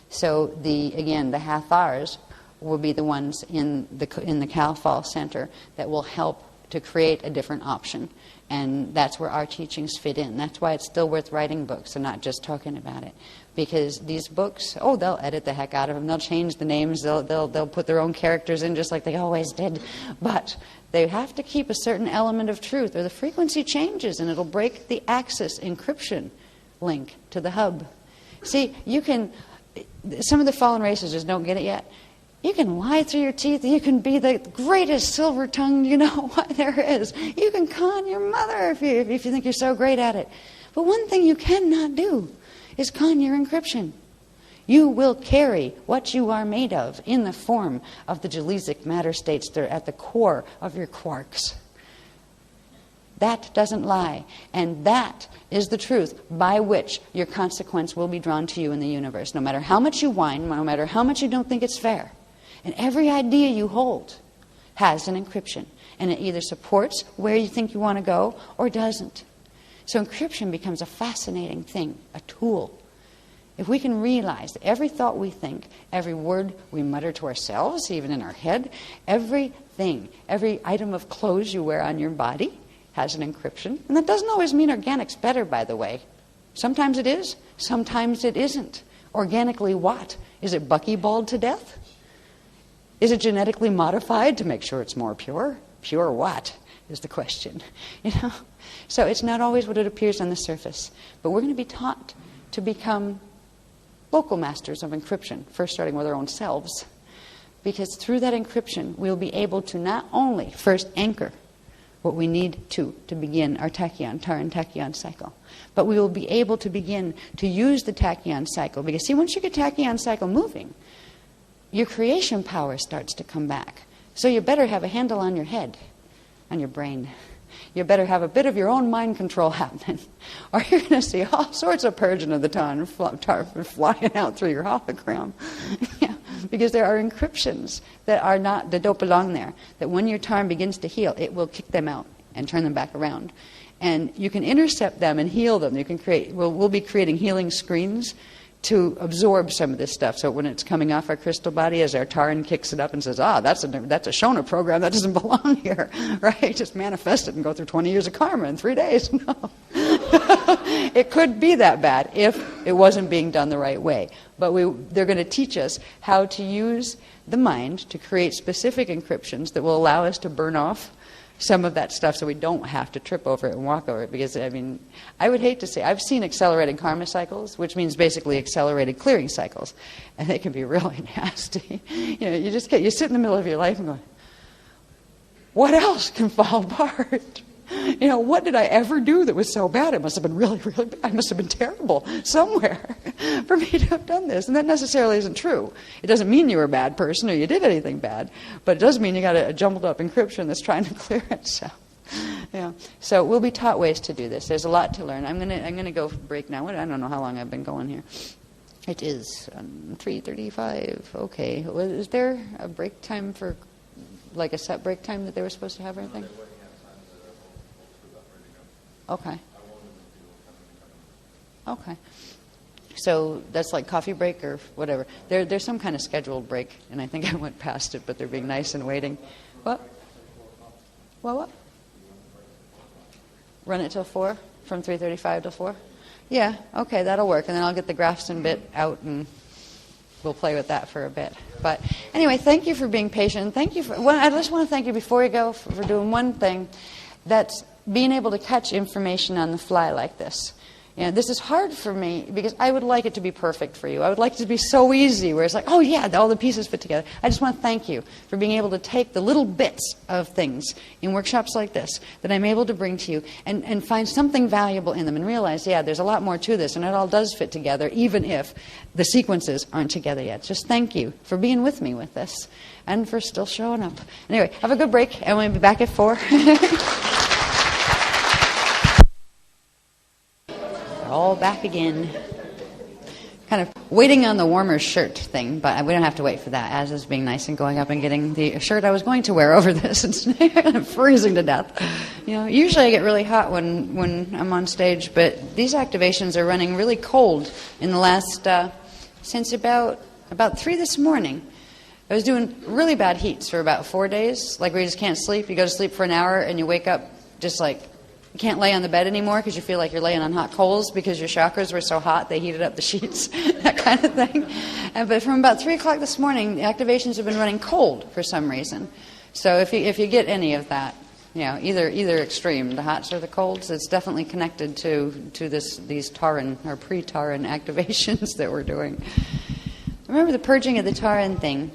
So the Hathars will be the ones in the Cal Fall Center that will help to create a different option, and that's where our teachings fit in. That's why it's still worth writing books and not just talking about it. Because these books, they'll edit the heck out of them. They'll change the names. They'll put their own characters in just like they always did. But they have to keep a certain element of truth, or the frequency changes and it'll break the axis encryption link to the hub. See, some of the fallen races just don't get it yet. You can lie through your teeth. You can be the greatest silver-tongued, what there is. You can con your mother if you think you're so great at it. But one thing you cannot do is con your encryption. You will carry what you are made of in the form of the Jaleesic matter states that are at the core of your quarks. That doesn't lie. And that is the truth by which your consequence will be drawn to you in the universe. No matter how much you whine, no matter how much you don't think it's fair. And every idea you hold has an encryption. And it either supports where you think you want to go or doesn't. So encryption becomes a fascinating thing, a tool. If we can realize that every thought we think, every word we mutter to ourselves, even in our head, everything, every item of clothes you wear on your body has an encryption. And that doesn't always mean organic's better, by the way. Sometimes it is, sometimes it isn't. Organically what? Is it buckyballed to death? Is it genetically modified to make sure it's more pure? Pure what is the question, So it's not always what it appears on the surface. But we're going to be taught to become local masters of encryption, first starting with our own selves. Because through that encryption, we'll be able to not only first anchor what we need to begin our Taran tachyon cycle. But we will be able to begin to use the tachyon cycle, because see, once you get tachyon cycle moving, your creation power starts to come back. So you better have a handle on your head, on your brain. You better have a bit of your own mind control happening, or you're going to see all sorts of purging of the tar flying out through your hologram. Yeah, because there are encryptions that don't belong there, that when your tar begins to heal, it will kick them out and turn them back around. And you can intercept them and heal them. You can we'll be creating healing screens to absorb some of this stuff. So when it's coming off our crystal body, as our Taran kicks it up and says, that's a Shona program, that doesn't belong here, right? Just manifest it and go through 20 years of karma in 3 days. No. It could be that bad if it wasn't being done the right way. But they're going to teach us how to use the mind to create specific encryptions that will allow us to burn off some of that stuff so we don't have to trip over it and walk over it. Because, I mean, I would hate to say, I've seen accelerated karma cycles, which means basically accelerated clearing cycles, and they can be really nasty. You know, you sit in the middle of your life and go, what else can fall apart? You know, what did I ever do that was so bad? It must have been really, really bad. I must have been terrible somewhere for me to have done this. And that necessarily isn't true. It doesn't mean you were a bad person or you did anything bad, but it does mean you got a jumbled up encryption that's trying to clear itself. Yeah. So we'll be taught ways to do this. There's a lot to learn. I'm gonna go for break now. I don't know how long I've been going here. It is 3:35. Okay. Well, is there a break time for, like a set break time that they were supposed to have or anything? Okay. Okay. So that's like coffee break or whatever. There's some kind of scheduled break, and I think I went past it, but they're being nice and waiting. What? What? Run it till 4? From 3:35 to 4? Yeah, okay, that'll work. And then I'll get the Grafton bit out, and we'll play with that for a bit. But anyway, thank you for being patient. Thank you for... Well, I just want to thank you before you go for doing one thing. That's being able to catch information on the fly like this. You know, this is hard for me because I would like it to be perfect for you. I would like it to be so easy where it's like, oh yeah, all the pieces fit together. I just want to thank you for being able to take the little bits of things in workshops like this that I'm able to bring to you and find something valuable in them and realize, yeah, there's a lot more to this and it all does fit together even if the sequences aren't together yet. Just thank you for being with me with this and for still showing up. Anyway, have a good break and we'll be back at 4. All back again. Kind of waiting on the warmer shirt thing, but we don't have to wait for that. As is being nice and going up and getting the shirt I was going to wear over this. It's freezing to death. You know, usually I get really hot when I'm on stage, but these activations are running really cold in the last since about 3 this morning. I was doing really bad heats for about 4 days, like where you just can't sleep. You go to sleep for an hour and you wake up just like you can't lay on the bed anymore because you feel like you're laying on hot coals because your chakras were so hot they heated up the sheets, that kind of thing. But from about 3 o'clock this morning, the activations have been running cold for some reason. So if you get any of that, you know, either extreme, the hots or the colds, it's definitely connected to these Taran or pre-Taran activations that we're doing. Remember the purging of the Taran thing,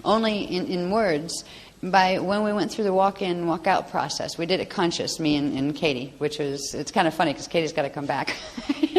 only in words. By when we went through the walk-in, walk-out process, we did it conscious, me and Katie, which was, it's kind of funny because Katie's got to come back.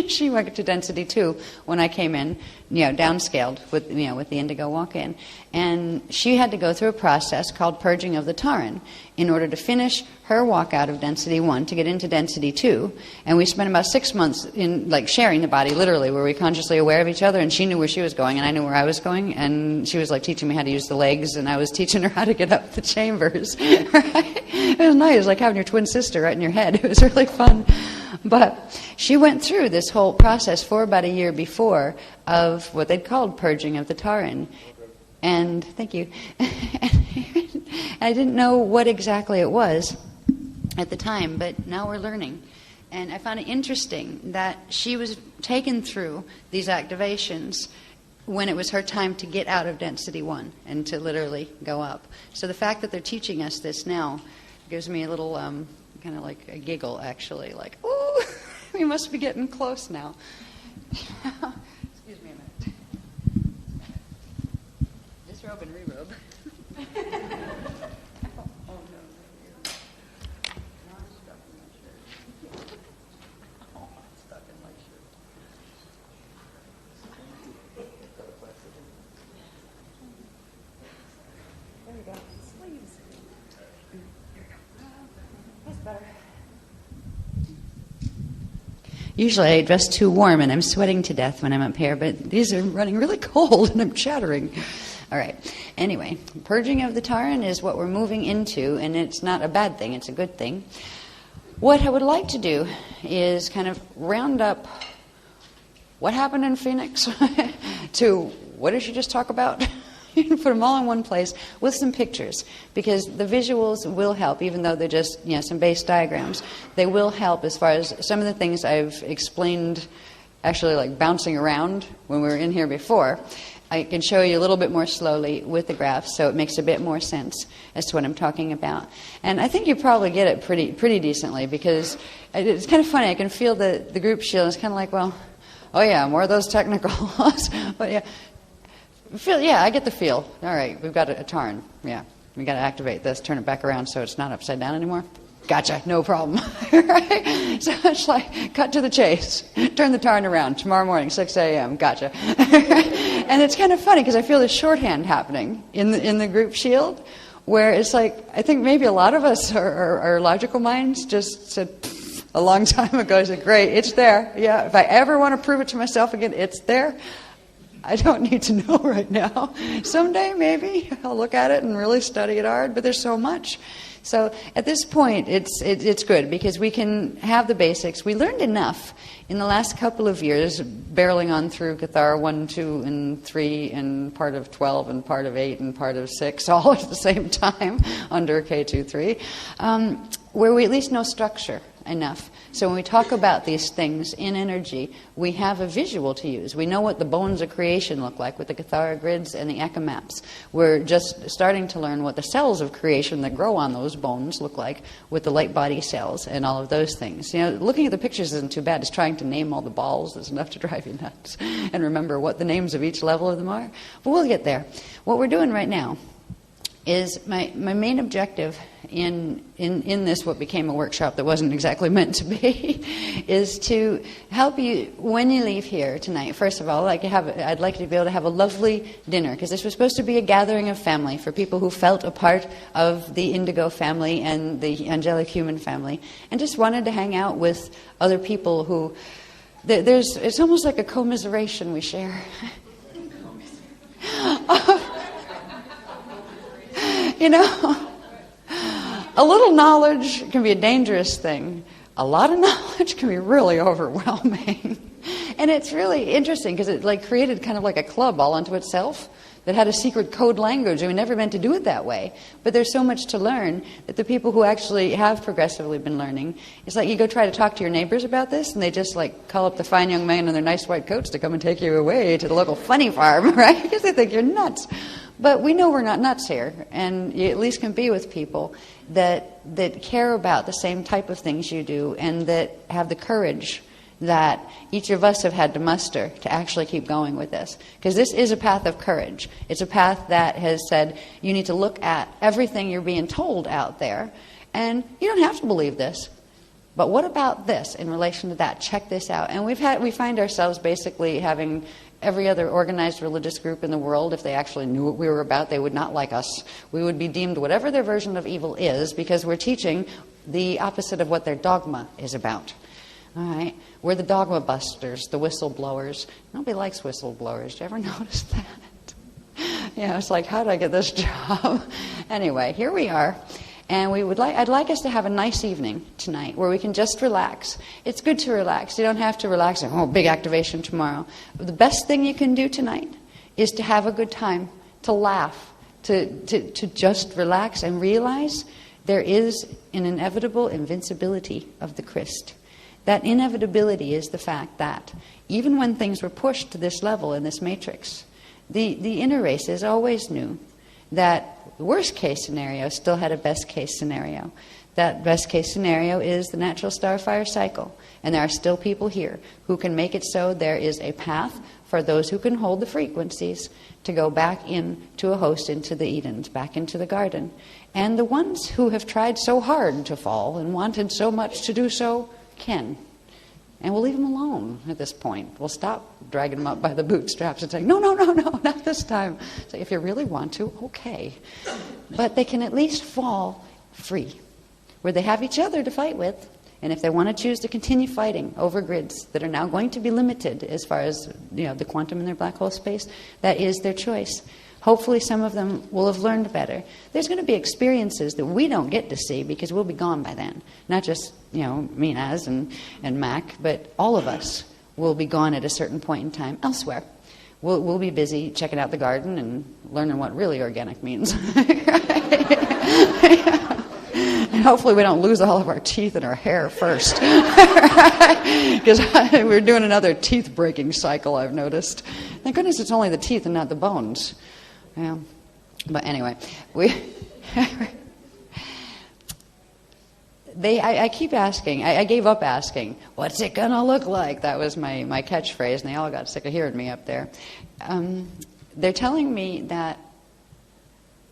She went to density 2 when I came in, you know, downscaled with the indigo walk-in. And she had to go through a process called purging of the Taran in order to finish her walk-out of density 1 to get into density 2. And we spent about 6 months in, like, sharing the body, literally, where we were consciously aware of each other, and she knew where she was going, and I knew where I was going, and she was, like, teaching me how to use the legs, and I was teaching her how to get up the chambers. Right? It was nice. It was like having your twin sister right in your head. It was really fun. But she went through this whole process for about a year before of what they'd called purging of the Taran. And, thank you, I didn't know what exactly it was at the time, but now we're learning. And I found it interesting that she was taken through these activations when it was her time to get out of density 1 and to literally go up. So the fact that they're teaching us this now gives me a little kind of like a giggle, actually, like, ooh, we must be getting close now. Excuse me a minute. Disrobe and re-robe. Oh, no. Usually I dress too warm and I'm sweating to death when I'm up here, but these are running really cold and I'm chattering. All right. Anyway, purging of the Taran is what we're moving into, and it's not a bad thing. It's a good thing. What I would like to do is kind of round up what happened in Phoenix to what did she just talk about? Put them all in one place with some pictures, because the visuals will help, even though they're just some base diagrams. They will help as far as some of the things I've explained, actually like bouncing around when we were in here before. I can show you a little bit more slowly with the graphs, so it makes a bit more sense as to what I'm talking about. And I think you probably get it pretty decently, because it's kind of funny. I can feel the group shield. It's kind of like, well, oh yeah, more of those technicals. But yeah. I get the feel. All right, we've got a Taran. Yeah, we got to activate this, turn it back around so it's not upside down anymore. Gotcha, no problem. Right? So it's like, cut to the chase. Turn the Taran around tomorrow morning, 6 a.m. Gotcha. And it's kind of funny because I feel this shorthand happening in the group shield, where it's like, I think maybe a lot of us, our logical minds, just said a long time ago, I said, great, it's there. Yeah, if I ever want to prove it to myself again, it's there. I don't need to know right now. Someday, maybe, I'll look at it and really study it hard, but there's so much. So at this point, it's good, because we can have the basics. We learned enough in the last couple of years, barreling on through Cathar 1, 2, and 3, and part of 12, and part of 8, and part of 6, all at the same time, under K2, 3, where we at least know structure enough. So when we talk about these things in energy, we have a visual to use. We know what the bones of creation look like with the Cathara grids and the Eka maps. We're just starting to learn what the cells of creation that grow on those bones look like with the light body cells and all of those things. Looking at the pictures isn't too bad. It's trying to name all the balls is enough to drive you nuts and remember what the names of each level of them are. But we'll get there. What we're doing right now is my main objective in this, what became a workshop that wasn't exactly meant to be, is to help you when you leave here tonight. First of all, I'd like to be able to have a lovely dinner, because this was supposed to be a gathering of family for people who felt a part of the Indigo family and the angelic human family, and just wanted to hang out with other people who it's almost like a commiseration we share. A little knowledge can be a dangerous thing. A lot of knowledge can be really overwhelming. And it's really interesting because it created kind of like a club all unto itself that had a secret code language, and we never meant to do it that way. But there's so much to learn that the people who actually have progressively been learning, it's like you go try to talk to your neighbors about this, and they just call up the fine young man in their nice white coats to come and take you away to the local funny farm, right? Because they think you're nuts. But we know we're not nuts here, and you at least can be with people that care about the same type of things you do, and that have the courage that each of us have had to muster to actually keep going with this. Because this is a path of courage. It's a path that has said you need to look at everything you're being told out there, and you don't have to believe this. But what about this in relation to that? Check this out. And we find ourselves basically having every other organized religious group in the world. If they actually knew what we were about, they would not like us. We would be deemed whatever their version of evil is, because we're teaching the opposite of what their dogma is about. All right? We're the dogma busters, the whistleblowers. Nobody likes whistleblowers. Did you ever notice that? It's like, how did I get this job? Anyway, here we are. And I'd like us to have a nice evening tonight where we can just relax. It's good to relax. You don't have to relax and, big activation tomorrow. The best thing you can do tonight is to have a good time, to laugh, to just relax and realize there is an inevitable invincibility of the Christ. That inevitability is the fact that even when things were pushed to this level in this matrix, the inner races always knew that the worst case scenario still had a best case scenario. That best case scenario is the natural starfire cycle. And there are still people here who can make it so there is a path for those who can hold the frequencies to go back into a host, into the Edens, back into the garden. And the ones who have tried so hard to fall and wanted so much to do so can. And we'll leave them alone at this point. We'll stop dragging them up by the bootstraps and saying, no, not this time. So if you really want to, okay. But they can at least fall free, where they have each other to fight with, And if they want to choose to continue fighting over grids that are now going to be limited as far as the quantum in their black hole space, that is their choice. Hopefully some of them will have learned better. There's going to be experiences that we don't get to see because we'll be gone by then. Not just, me and Az and Mac, but all of us will be gone at a certain point in time elsewhere. We'll be busy checking out the garden and learning what really organic means. And hopefully we don't lose all of our teeth and our hair first. Because we're doing another teeth-breaking cycle, I've noticed. Thank goodness it's only the teeth and not the bones. Yeah. But anyway, I keep asking, I gave up asking, what's it going to look like? That was my catchphrase, and they all got sick of hearing me up there. They're telling me that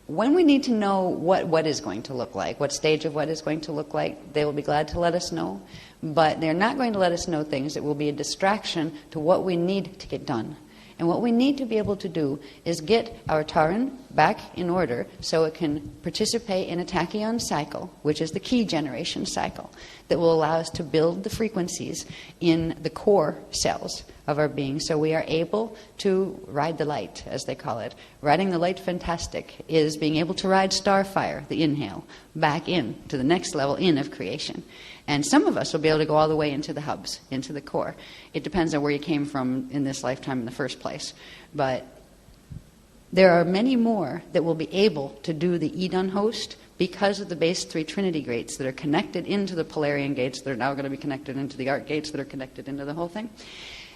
when we need to know what is going to look like, what stage of what is going to look like, they will be glad to let us know. But they're not going to let us know things that will be a distraction to what we need to get done. And what we need to be able to do is get our Taran back in order so it can participate in a tachyon cycle, which is the key generation cycle, that will allow us to build the frequencies in the core cells of our being so we are able to ride the light, as they call it. Riding the light fantastic is being able to ride starfire, the inhale, back in to the next level in of creation. And some of us will be able to go all the way into the hubs, into the core. It depends on where you came from in this lifetime in the first place. But there are many more that will be able to do the Edun host because of the base 3 Trinity gates that are connected into the Polarian gates that are now going to be connected into the Arc gates that are connected into the whole thing.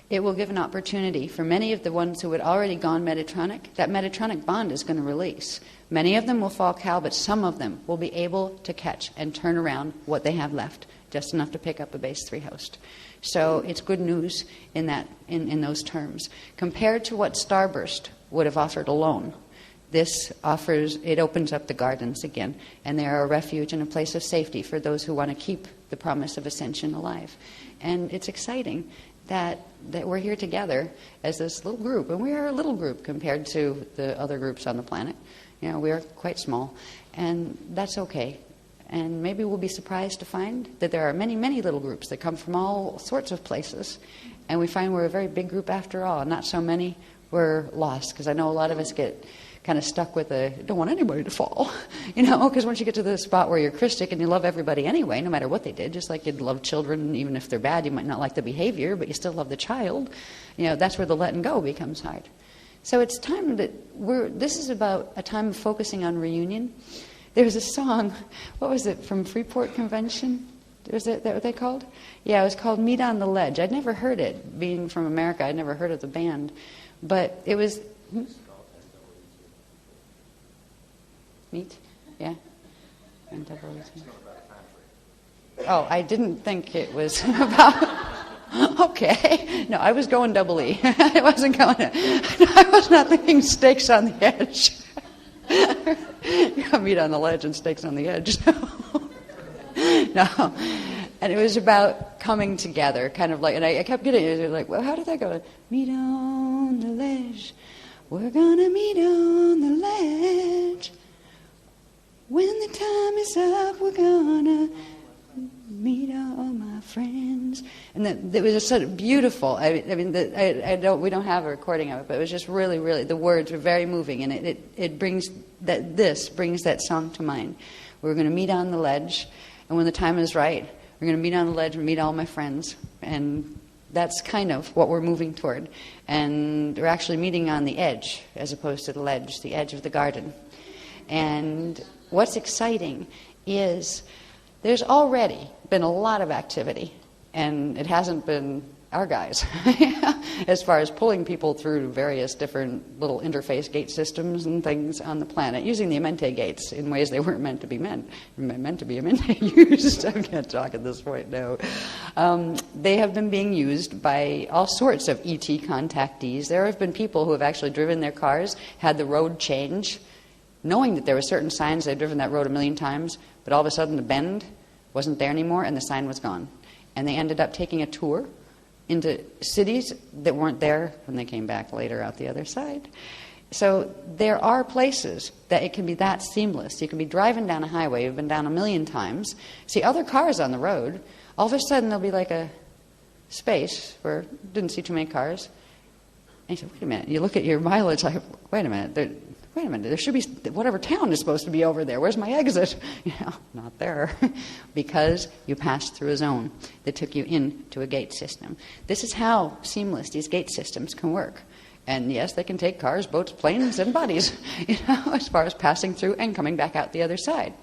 It will give an opportunity for many of the ones who had already gone Metatronic. That Metatronic bond is going to release. Many of them will fall Cal, but some of them will be able to catch and turn around what they have left, just enough to pick up a base 3 host. So it's good news in those terms. Compared to what Starburst would have offered alone, this opens up the gardens again, and they are a refuge and a place of safety for those who want to keep the promise of ascension alive. And it's exciting that we're here together as this little group, and we are a little group compared to the other groups on the planet. We are quite small, and that's okay. And maybe we'll be surprised to find that there are many, many little groups that come from all sorts of places. And we find we're a very big group after all. Not so many we're lost. Because I know a lot of us get kind of stuck with don't want anybody to fall. Because once you get to the spot where you're Christic and you love everybody anyway, no matter what they did, just like you'd love children, even if they're bad, you might not like the behavior, but you still love the child. That's where the letting go becomes hard. So it's time that this is about a time of focusing on reunion. There was a song, what was it, from Freeport Convention? Was that what they called? Yeah, it was called Meet on the Ledge. I'd never heard it. Being from America, I'd never heard of the band. But it was... Meet? Yeah. Oh, I didn't think it was about... Okay. No, I was going double E. I was not thinking Stakes on the Edge. Meet on the ledge and Stakes on the edge. No. And it was about coming together, kind of like, and I kept getting it, like, well, how did that go? Meet on the ledge. We're gonna meet on the ledge. When the time is up, we're gonna meet all my friends. And it was just sort of beautiful. We don't have a recording of it, but it was just really, really, the words were very moving, and it brings that song to mind. We're going to meet on the ledge, and when the time is right, we're going to meet on the ledge and meet all my friends. And that's kind of what we're moving toward. And we're actually meeting on the edge, as opposed to the edge of the garden. And what's exciting is there's already been a lot of activity, and it hasn't been our guys, as far as pulling people through various different little interface gate systems and things on the planet, using the Amente gates in ways they weren't meant to be meant to be used. I can't talk at this point now. They have been being used by all sorts of ET contactees. There have been people who have actually driven their cars, had the road change, knowing that there were certain signs. They'd driven that road 1 million times, but all of a sudden the bend wasn't there anymore and the sign was gone. And they ended up taking a tour into cities that weren't there when they came back later out the other side. So there are places that it can be that seamless. You can be driving down a highway, you've been down 1 million times, see other cars on the road, all of a sudden there'll be like a space where didn't see too many cars. And you say, wait a minute. You look at your mileage like, wait a minute. There should be whatever town is supposed to be over there. Where's my exit? Not there. Because you passed through a zone that took you into a gate system. This is how seamless these gate systems can work. And yes, they can take cars, boats, planes, and bodies, as far as passing through and coming back out the other side.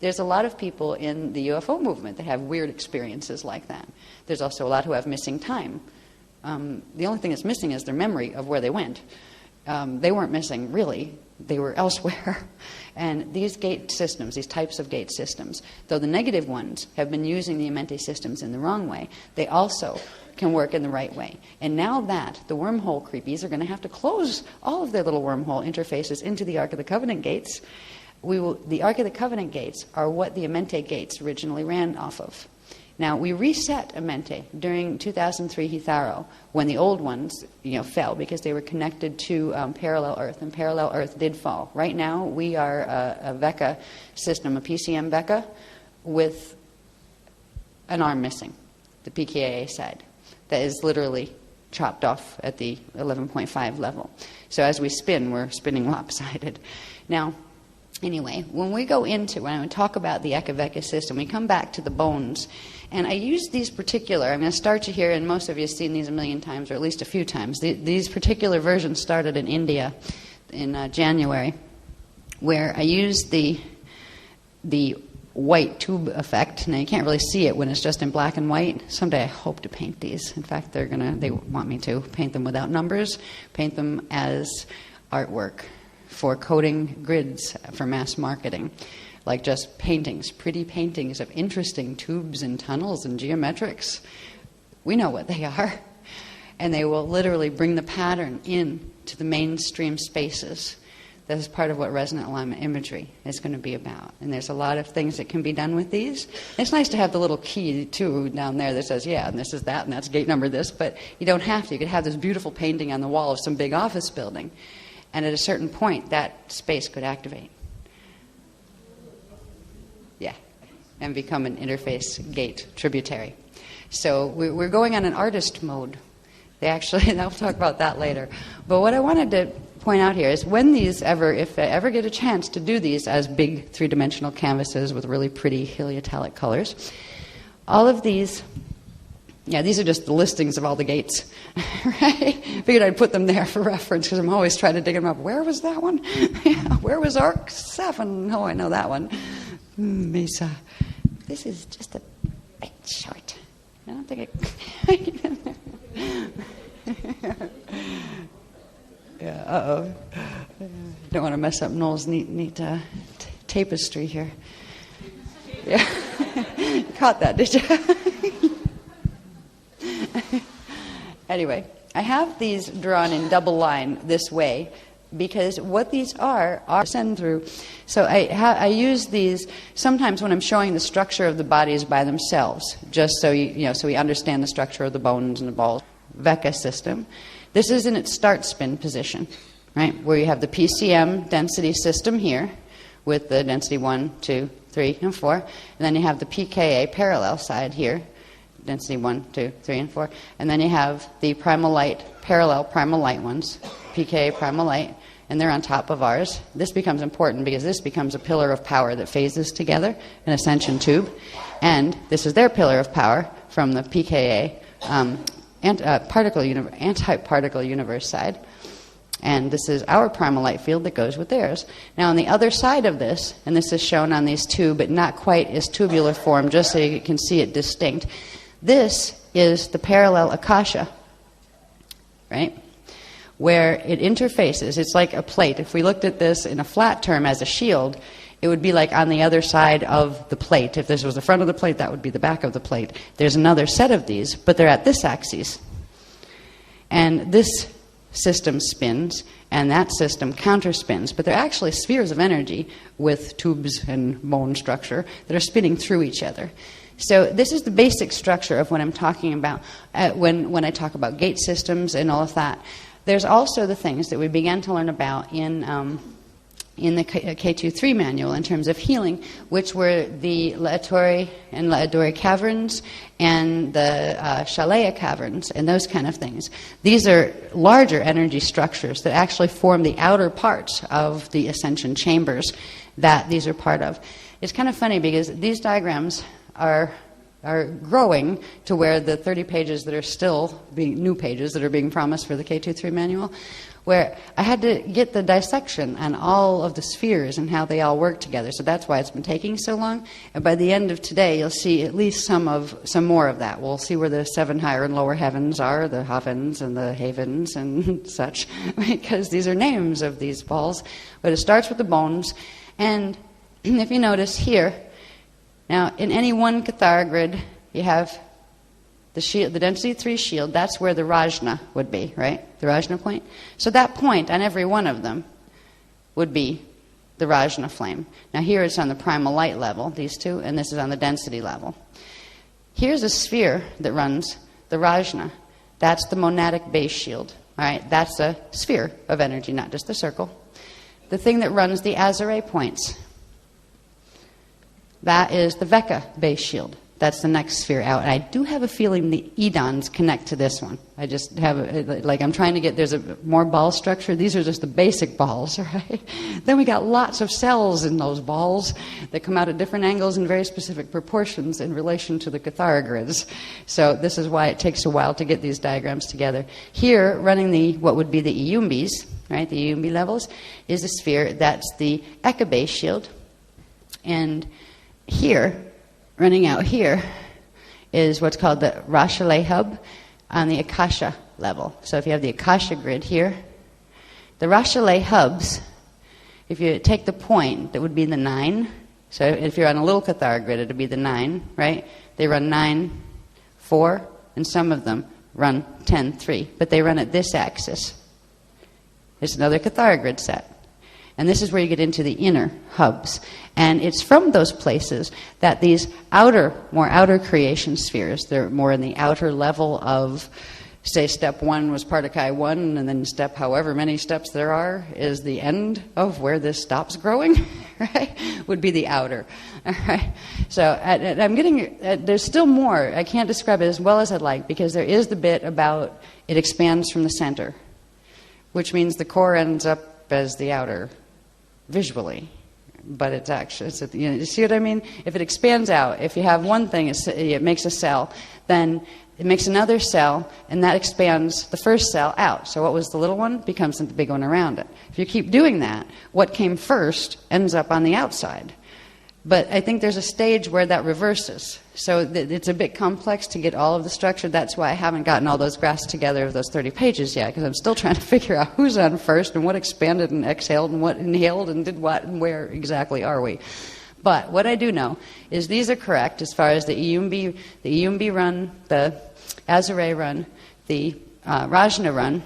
There's a lot of people in the UFO movement that have weird experiences like that. There's also a lot who have missing time. The only thing that's missing is their memory of where they went. They weren't missing, really. They were elsewhere. And these gate systems, these types of gate systems, though the negative ones have been using the Amenti systems in the wrong way, they also can work in the right way. And now that the wormhole creepies are going to have to close all of their little wormhole interfaces into the Ark of the Covenant gates, the Ark of the Covenant gates are what the Amenti gates originally ran off of. Now, we reset Amenti during 2003 Hitharo when the old ones fell because they were connected to parallel Earth, and parallel Earth did fall. Right now, we are a VECA system, a PCM VECA, with an arm missing, the PKA side, that is literally chopped off at the 11.5 level. So as we spin, we're spinning lopsided. Now, anyway, when I talk about the Eka-Veka system, we come back to the bones. And I use these particular, I'm going to start you here, and most of you have seen these a million times, or at least a few times. These particular versions started in India in January, where I used the white tube effect. Now, you can't really see it when it's just in black and white. Someday I hope to paint these. In fact, they want me to paint them without numbers, paint them as artwork for coding grids for mass marketing, like just paintings, pretty paintings of interesting tubes and tunnels and geometrics. We know what they are. And they will literally bring the pattern in to the mainstream spaces. That is part of what resonant alignment imagery is going to be about. And there's a lot of things that can be done with these. It's nice to have the little key, too, down there that says, yeah, and this is that, and that's gate number this, but you don't have to. You could have this beautiful painting on the wall of some big office building. And at a certain point, that space could activate. Yeah, and become an interface gate tributary. So we're going on an artist mode. I'll talk about that later. But what I wanted to point out here is when if I ever get a chance to do these as big three-dimensional canvases with really pretty heliotalic colors, all of these, these are just the listings of all the gates, right? Figured I'd put them there for reference because I'm always trying to dig them up. Where was that one? Where was Arc 7? Oh, I know that one. Mesa. This is just a bit short. I don't think it... Yeah, uh-oh. Don't want to mess up Noel's neat tapestry here. Yeah. You caught that, did you? Anyway, I have these drawn in double line this way because what these are send through. So I use these sometimes when I'm showing the structure of the bodies by themselves, just so so we understand the structure of the bones and the balls. VECA system. This is in its start spin position, right, where you have the PCM density system here with the density 1, 2, 3, and 4, and then you have the PKA parallel side here, density 1, 2, 3, and 4, and then you have the primal light, parallel primal light ones, PKA primal light, and they're on top of ours. This becomes important because this becomes a pillar of power that phases together, an ascension tube, and this is their pillar of power from the PKA anti-particle universe side. And this is our primal light field that goes with theirs. Now on the other side of this, and this is shown on these two, but not quite as tubular form, just so you can see it distinct, this is the parallel akasha, right? Where it interfaces. It's like a plate. If we looked at this in a flat term as a shield, it would be like on the other side of the plate. If this was the front of the plate, that would be the back of the plate. There's another set of these, but they're at this axis. And this system spins, and that system counterspins. But they're actually spheres of energy with tubes and bone structure that are spinning through each other. So this is the basic structure of what I'm talking about when I talk about gate systems and all of that. There's also the things that we began to learn about in in the K23 manual in terms of healing, which were the Laetore and Laedore caverns and the Shalaya caverns and those kind of things. These are larger energy structures that actually form the outer parts of the ascension chambers that these are part of. It's kind of funny because these diagrams are growing to where the 30 pages that are still being new pages that are being promised for the K23 manual, where I had to get the dissection on all of the spheres and how they all work together. So that's why it's been taking so long. And by the end of today, you'll see at least some more of that. We'll see where the 7 higher and lower heavens are, the havens and the havens and such, because these are names of these balls. But it starts with the bones. And if you notice here, now in any one Cathara grid, you have the shield, the density 3 shield. That's where the Rajna would be, right? The Rajna point. So that point on every one of them would be the Rajna flame. Now here it's on the primal light level, these two, and this is on the density level. Here's a sphere that runs the Rajna. That's the monadic base shield. All right, that's a sphere of energy, not just a circle. The thing that runs the Azare points, that is the Veka base shield. That's the next sphere out. And I do have a feeling the Edons connect to this one. I just have, I'm trying to get, there's a more ball structure. These are just the basic balls, right? Then we got lots of cells in those balls that come out at different angles in very specific proportions in relation to the Cathara grids. So this is why it takes a while to get these diagrams together. Here, running what would be the Iyumbis, right, the Iyumbi levels, is a sphere that's the Eka base shield. And here, running out here, is what's called the Rashale hub on the Akasha level. So if you have the Akasha grid here, the Rashale hubs, if you take the point, that would be the 9. So if you're on a little Cathara grid, it would be the 9, right? They run 9, 4, and some of them run 10, 3. But they run at this axis. It's another Cathara grid set. And this is where you get into the inner hubs. And it's from those places that these more outer creation spheres, they're more in the outer level of, say, step 1 was Partakai 1, and then step however many steps there are is the end of where this stops growing, right? Would be the outer. All right? So I'm getting, there's still more. I can't describe it as well as I'd like, because there is the bit about it expands from the center, which means the core ends up as the outer visually, but it's actually, you see what I mean? If it expands out, if you have one thing, it makes a cell, then it makes another cell, and that expands the first cell out. So what was the little one becomes the big one around it. If you keep doing that, what came first ends up on the outside. But I think there's a stage where that reverses. So it's a bit complex to get all of the structure. That's why I haven't gotten all those graphs together of those 30 pages yet, because I'm still trying to figure out who's on first and what expanded and exhaled and what inhaled and did what and where exactly are we. But what I do know is these are correct as far as the Iyumbi run, the Azare run, the Rajna run,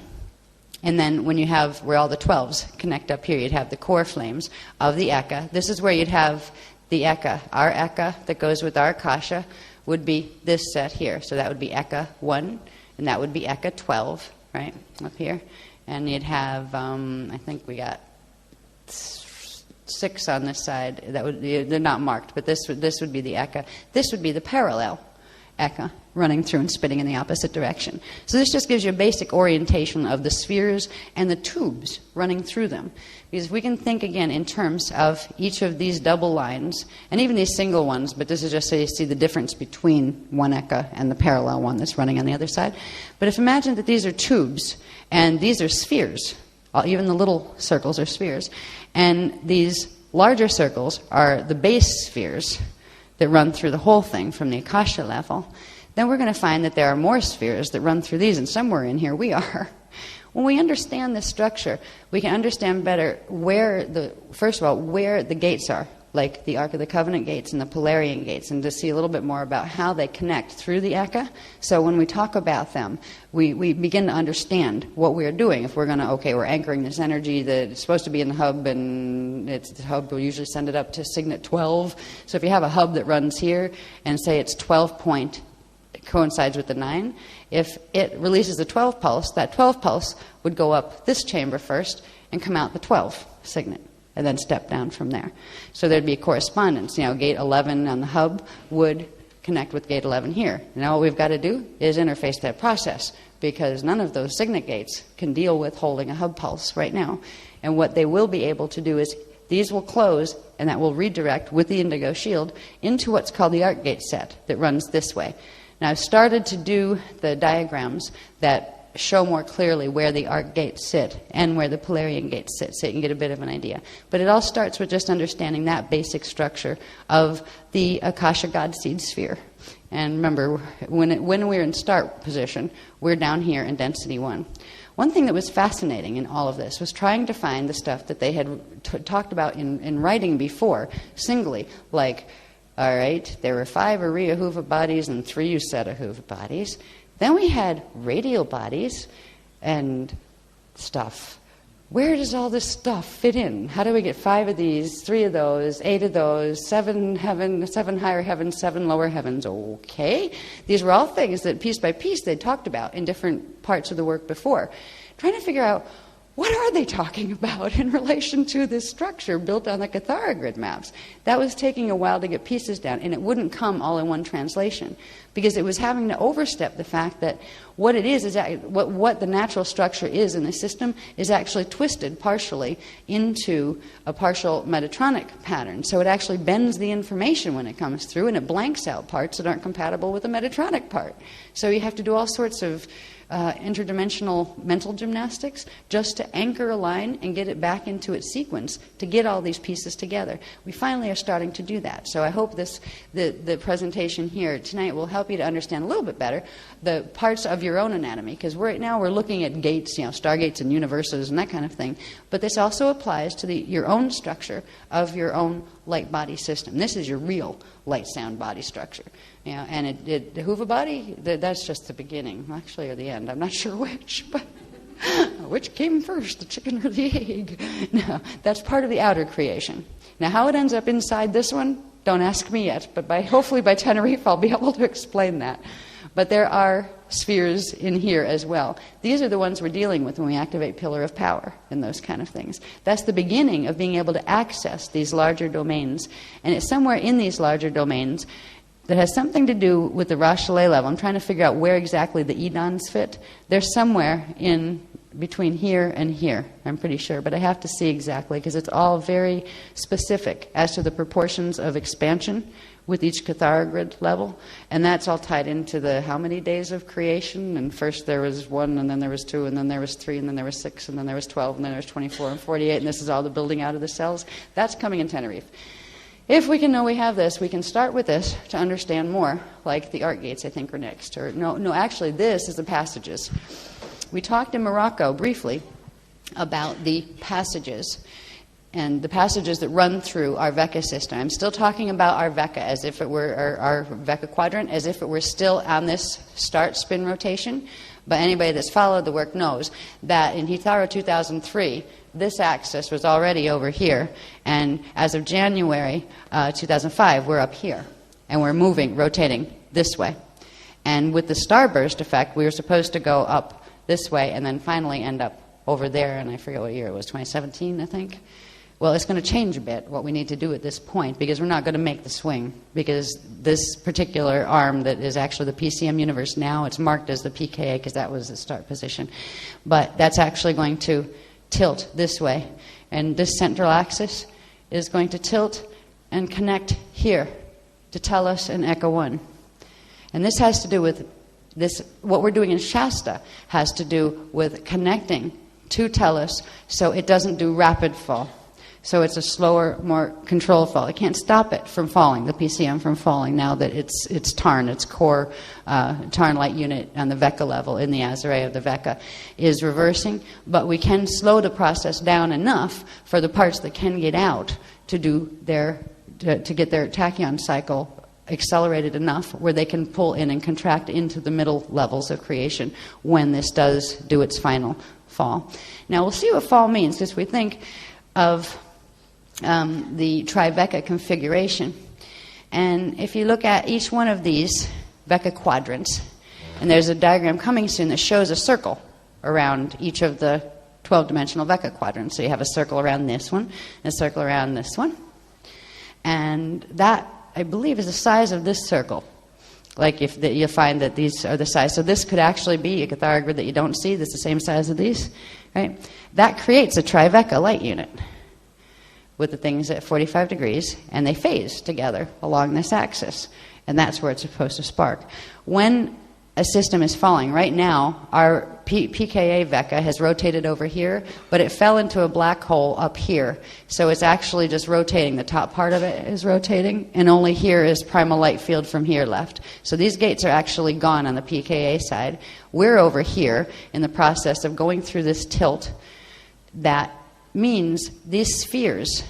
and then when you have where all the 12s connect up here, you'd have the core flames of the Eka. This is where you'd have the Eka. Our Eka that goes with our Akasha would be this set here. So that would be Eka 1, and that would be Eka 12, right, up here. And you'd have, I think we got 6 on this side. They're not marked, but this would be the Eka. This would be the parallel Eka running through and spinning in the opposite direction. So this just gives you a basic orientation of the spheres and the tubes running through them. Because we can think again in terms of each of these double lines, and even these single ones, but this is just so you see the difference between one Eka and the parallel one that's running on the other side. But if imagine that these are tubes, and these are spheres, even the little circles are spheres, and these larger circles are the base spheres that run through the whole thing from the Akasha level, then we're going to find that there are more spheres that run through these, and somewhere in here we are. When we understand this structure, we can understand better first of all, where the gates are, like the Ark of the Covenant gates and the Polarian gates, and to see a little bit more about how they connect through the Eka. So when we talk about them, we begin to understand what we're doing. If we're going to, we're anchoring this energy that is supposed to be in the hub, and the hub will usually send it up to signet 12. So if you have a hub that runs here, and say it's 12 point, coincides with the 9, if it releases the 12 pulse, that 12 pulse would go up this chamber first and come out the 12 signet. and then step down from there. So there'd be a correspondence. Gate 11 on the hub would connect with gate 11 here. Now what we've got to do is interface that process, because none of those signet gates can deal with holding a hub pulse right now. And what they will be able to do is these will close, and that will redirect with the indigo shield into what's called the ARC gate set that runs this way. Now I've started to do the diagrams that show more clearly where the ARC gates sit and where the Polarian gates sit, so you can get a bit of an idea. But it all starts with just understanding that basic structure of the Akasha God seed sphere. And remember, when we're in start position, we're down here in density 1. One thing that was fascinating in all of this was trying to find the stuff that they had talked about in writing before, singly, like, all right, there were 5 Ariyahuva bodies and 3 Usetahuva bodies. Then we had radial bodies and stuff. Where does all this stuff fit in? How do we get 5 of these, 3 of those, 8 of those, 7 higher heavens, 7 lower heavens? Okay. These were all things that piece by piece they'd talked about in different parts of the work before. Trying to figure out, what are they talking about in relation to this structure built on the Cathara grid maps? That was taking a while to get pieces down, and it wouldn't come all in one translation, because it was having to overstep the fact that what it is what the natural structure is in the system is actually twisted partially into a partial Metatronic pattern. So it actually bends the information when it comes through, and it blanks out parts that aren't compatible with the Metatronic part. So you have to do all sorts of interdimensional mental gymnastics just to anchor a line and get it back into its sequence to get all these pieces together. We finally are starting to do that. So I hope the presentation here tonight will help you to understand a little bit better the parts of your own anatomy, because right now we're looking at gates, stargates and universes and that kind of thing. But this also applies to your own structure of your own light body system. This is your real light sound body structure. And the Huva body, that's just the beginning, actually, or the end. I'm not sure which, but which came first, the chicken or the egg? No, that's part of the outer creation. Now, how it ends up inside this one, don't ask me yet, but hopefully by Tenerife I'll be able to explain that. But there are spheres in here as well. These are the ones we're dealing with when we activate Pillar of Power and those kind of things. That's the beginning of being able to access these larger domains. And it's somewhere in these larger domains that has something to do with the Rachalet level. I'm trying to figure out where exactly the Edons fit. They're somewhere in between here and here, I'm pretty sure, but I have to see exactly, because it's all very specific as to the proportions of expansion with each Cathara grid level, and that's all tied into the how many days of creation. And first there was 1, and then there was 2, and then there was 3, and then there was 6, and then there was 12, and then there was 24 and 48, and this is all the building out of the cells. That's coming in Tenerife. If we can know we have this, we can start with this to understand more, like the ARC gates, I think, are next. Or no, actually, this is the passages. We talked in Morocco briefly about the passages and the passages that run through our Vecca system. I'm still talking about our Vecca as if it were our Vecca quadrant, as if it were still on this start spin rotation. But anybody that's followed the work knows that in Hithara 2003, this axis was already over here, and as of January 2005, we're up here, and we're moving, rotating this way. And with the starburst effect, we were supposed to go up this way and then finally end up over there, and I forget what year it was, 2017, I think. Well, it's going to change a bit, what we need to do at this point, because we're not going to make the swing, because this particular arm that is actually the PCM universe now, it's marked as the PKA because that was the start position. But that's actually going to tilt this way, and this central axis is going to tilt and connect here to Tellus and Echo 1. And this has to do with this, what we're doing in Shasta has to do with connecting to Tellus so it doesn't do rapid fall. So it's a slower, more controlled fall. It can't stop it from falling, the PCM from falling, now that its Tarn, its core Tarn light unit on the Vecca level in the Azarea of the Vecca is reversing. But we can slow the process down enough for the parts that can get out to do to get their tachyon cycle accelerated enough where they can pull in and contract into the middle levels of creation when this does do its final fall. Now we'll see what fall means, because we think of the Tribeca configuration. And if you look at each one of these Vecca quadrants, and there's a diagram coming soon that shows a circle around each of the 12-dimensional Vecca quadrants. So you have a circle around this one, and a circle around this one. And that, I believe, is the size of this circle. Like if you find that these are the size. So this could actually be a Cathara grid that you don't see that's the same size as these. Right? That creates a trivecca light unit with the things at 45 degrees, and they phase together along this axis. And that's where it's supposed to spark. When a system is falling, right now, our PKA Vecca has rotated over here, but it fell into a black hole up here. So it's actually just rotating. The top part of it is rotating, and only here is primal light field from here left. So these gates are actually gone on the PKA side. We're over here in the process of going through this tilt. That means these spheres,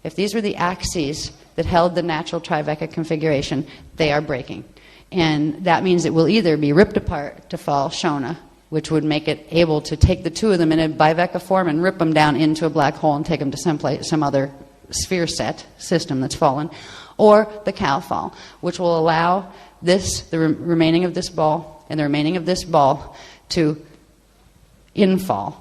if these were the axes that held the natural trivecca configuration, they are breaking. And that means it will either be ripped apart to fall Shona, which would make it able to take the two of them in a bivecca form and rip them down into a black hole and take them to some other sphere set system that's fallen, or the cow fall, which will allow this, the remaining of this ball and the remaining of this ball to infall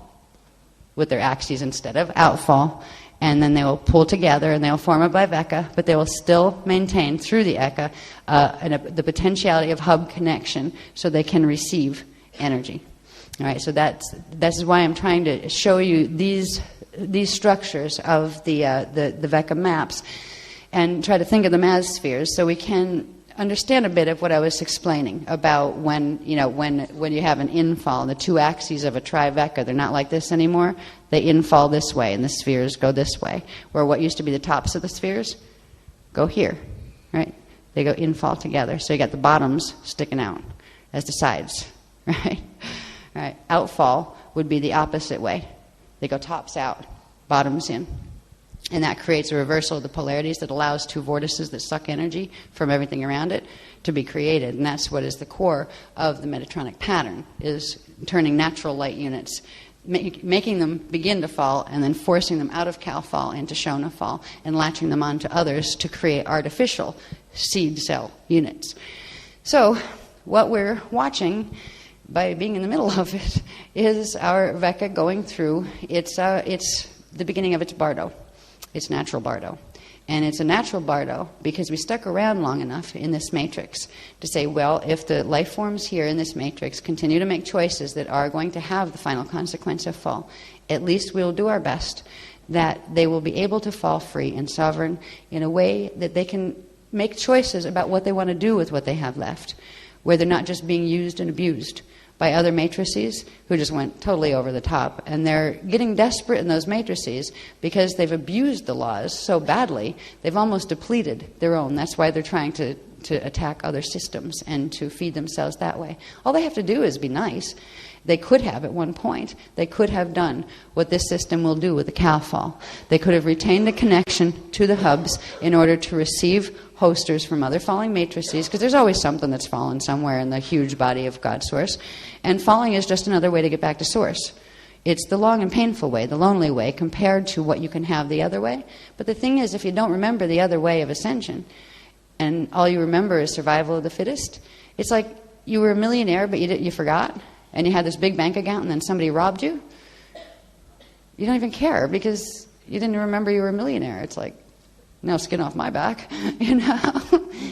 with their axes instead of outfall. And then they will pull together and they will form a bivecca, but they will still maintain through the ecca the potentiality of hub connection so they can receive energy. All right, so that's why I'm trying to show you these structures of the Vecca maps and try to think of them as spheres so we can understand a bit of what I was explaining about when you have an infall, the two axes of a trivecca, they're not like this anymore. They infall this way, and the spheres go this way. Where what used to be the tops of the spheres go here, right? They go infall together. So you got the bottoms sticking out as the sides, right? All right. Outfall would be the opposite way. They go tops out, bottoms in. And that creates a reversal of the polarities that allows two vortices that suck energy from everything around it to be created. And that's what is the core of the Metatronic pattern, is turning natural light units, making them begin to fall and then forcing them out of Cal fall into Shona fall and latching them onto others to create artificial seed cell units. So what we're watching by being in the middle of it is our Vecca going through it's the beginning of its bardo. It's natural bardo. And it's a natural bardo because we stuck around long enough in this matrix to say, well, if the life forms here in this matrix continue to make choices that are going to have the final consequence of fall, at least we'll do our best that they will be able to fall free and sovereign in a way that they can make choices about what they want to do with what they have left, where they're not just being used and abused by other matrices who just went totally over the top. And they're getting desperate in those matrices because they've abused the laws so badly, they've almost depleted their own. That's why they're trying to attack other systems and to feed themselves that way. All they have to do is be nice. They could have, at one point, they could have done what this system will do with the cow fall. They could have retained the connection to the hubs in order to receive hosters from other falling matrices, because there's always something that's fallen somewhere in the huge body of God Source. And falling is just another way to get back to Source. It's the long and painful way, the lonely way, compared to what you can have the other way. But the thing is, if you don't remember the other way of ascension, and all you remember is survival of the fittest, it's like you were a millionaire, but you forgot, and you had this big bank account, and then somebody robbed you. You don't even care because you didn't remember you were a millionaire. It's like, no skin off my back. You know,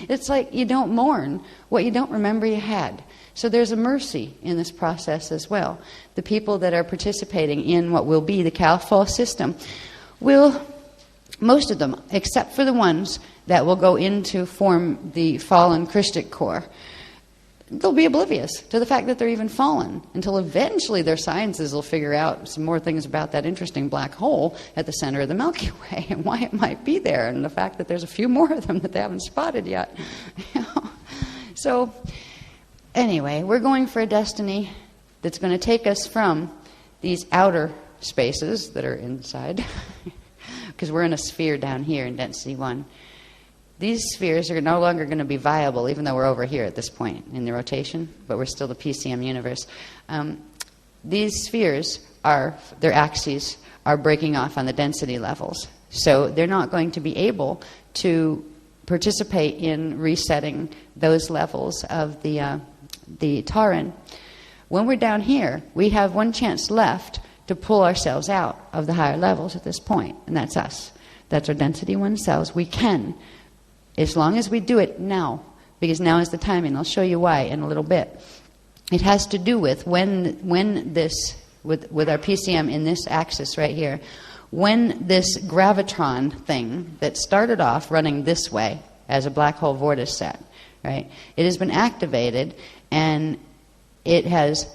it's like you don't mourn what you don't remember you had. So there's a mercy in this process as well. The people that are participating in what will be the Cal Fall system will, most of them, except for the ones that will go into form the fallen Christic core, they'll be oblivious to the fact that they're even fallen until eventually their sciences will figure out some more things about that interesting black hole at the center of the Milky Way and why it might be there, and the fact that there's a few more of them that they haven't spotted yet. You know? So anyway, we're going for a destiny that's going to take us from these outer spaces that are inside, because we're in a sphere down here in density 1. These spheres are no longer going to be viable, even though we're over here at this point in the rotation, but we're still the PCM universe. These spheres, their axes, are breaking off on the density levels. So they're not going to be able to participate in resetting those levels of the Tauran When we're down here, we have one chance left to pull ourselves out of the higher levels at this point, and that's us. That's our density 1 cells. We can, as long as we do it now, because now is the timing. I'll show you why in a little bit. It has to do with when this, with our PCM in this axis right here, when this gravitron thing that started off running this way as a black hole vortice set, right, it has been activated, and it has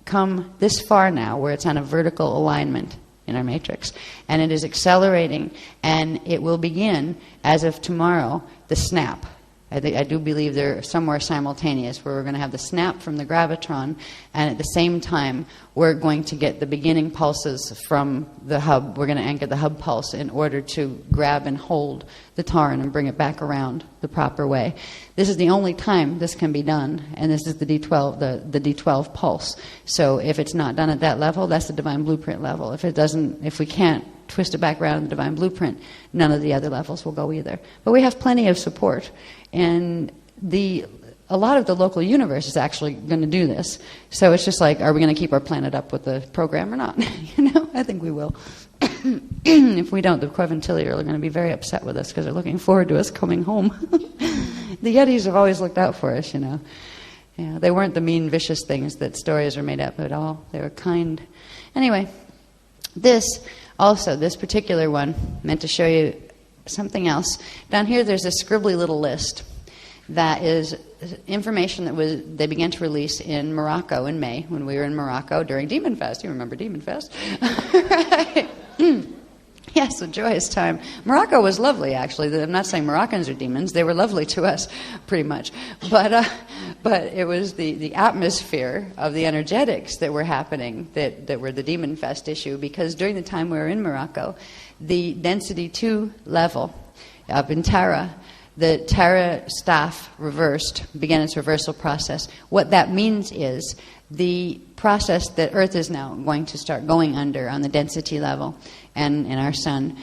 come this far now where it's on a vertical alignment in our matrix, and it is accelerating, and it will begin as of tomorrow the snap. I do believe they're somewhere simultaneous, where we're going to have the snap from the gravitron, and at the same time we're going to get the beginning pulses from the hub. We're going to anchor the hub pulse in order to grab and hold the taran and bring it back around the proper way. This is the only time this can be done, and this is the D12, the D12 pulse. So if it's not done at that level, that's the divine blueprint level. If we can't twist it back around in the divine blueprint, none of the other levels will go either. But we have plenty of support, and a lot of the local universe is actually going to do this. So it's just like, are we going to keep our planet up with the program or not? I think we will. If we don't, the Queventilli are going to be very upset with us because they're looking forward to us coming home. The Yetis have always looked out for us, Yeah, they weren't the mean, vicious things that stories are made up at all. They were kind. Anyway, this particular one, meant to show you something else. Down here there's a scribbly little list that is information that they began to release in Morocco in May, when we were in Morocco during Demon Fest. You remember Demon Fest? Right. Yes, a joyous time. Morocco was lovely, actually. I'm not saying Moroccans are demons. They were lovely to us, pretty much. But it was the atmosphere of the energetics that were happening that were the Demon Fest issue, because during the time we were in Morocco, the density 2 level up in Tara, the Tara staff began its reversal process. What that means is the process that Earth is now going to start going under on the density level and in our sun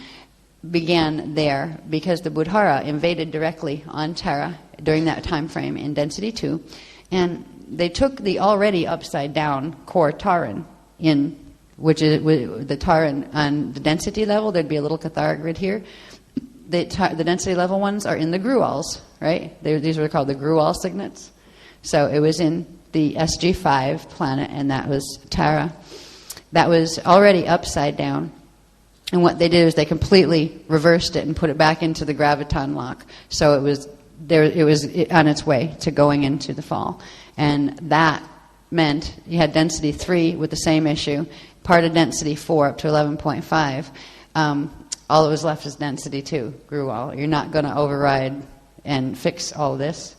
began there, because the Budhara invaded directly on Tara during that time frame in density 2, and they took the already upside down core Taran in, which is the Taran on the density level. There'd be a little Cathara grid here. The density level ones are in the Gruals, right? These were called the Grual signets. So it was in the SG5 planet, and that was Tara. That was already upside down. And what they did is they completely reversed it and put it back into the graviton lock. So it was on its way to going into the fall. And that meant you had density 3 with the same issue, part of density 4 up to 11.5. All that was left is density 2, Grual. You're not going to override and fix all this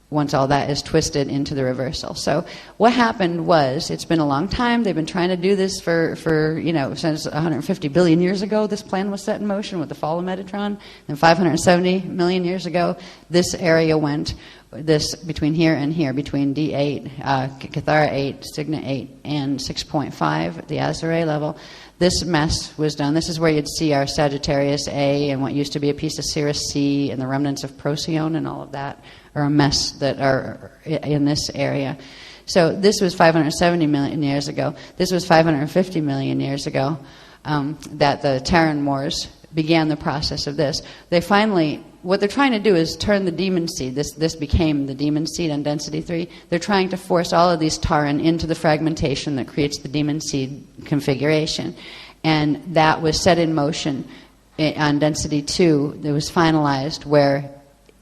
once all that is twisted into the reversal. So what happened was, it's been a long time. They've been trying to do this for since 150 billion years ago. This plan was set in motion with the fall of Metatron. And 570 million years ago, this area went, this between here and here, between D8, Cathara 8, Cygna 8, and 6.5, the Azure level. This mess was done. This is where you'd see our Sagittarius A and what used to be a piece of Sirius C and the remnants of Procyon and all of that are a mess that are in this area. So this was 570 million years ago. This was 550 million years ago that the Terran Wars began the process of this. They finally, what they're trying to do is turn the demon seed. This became the demon seed on density 3. They're trying to force all of these Taran into the fragmentation that creates the demon seed configuration. And that was set in motion on density 2. It was finalized where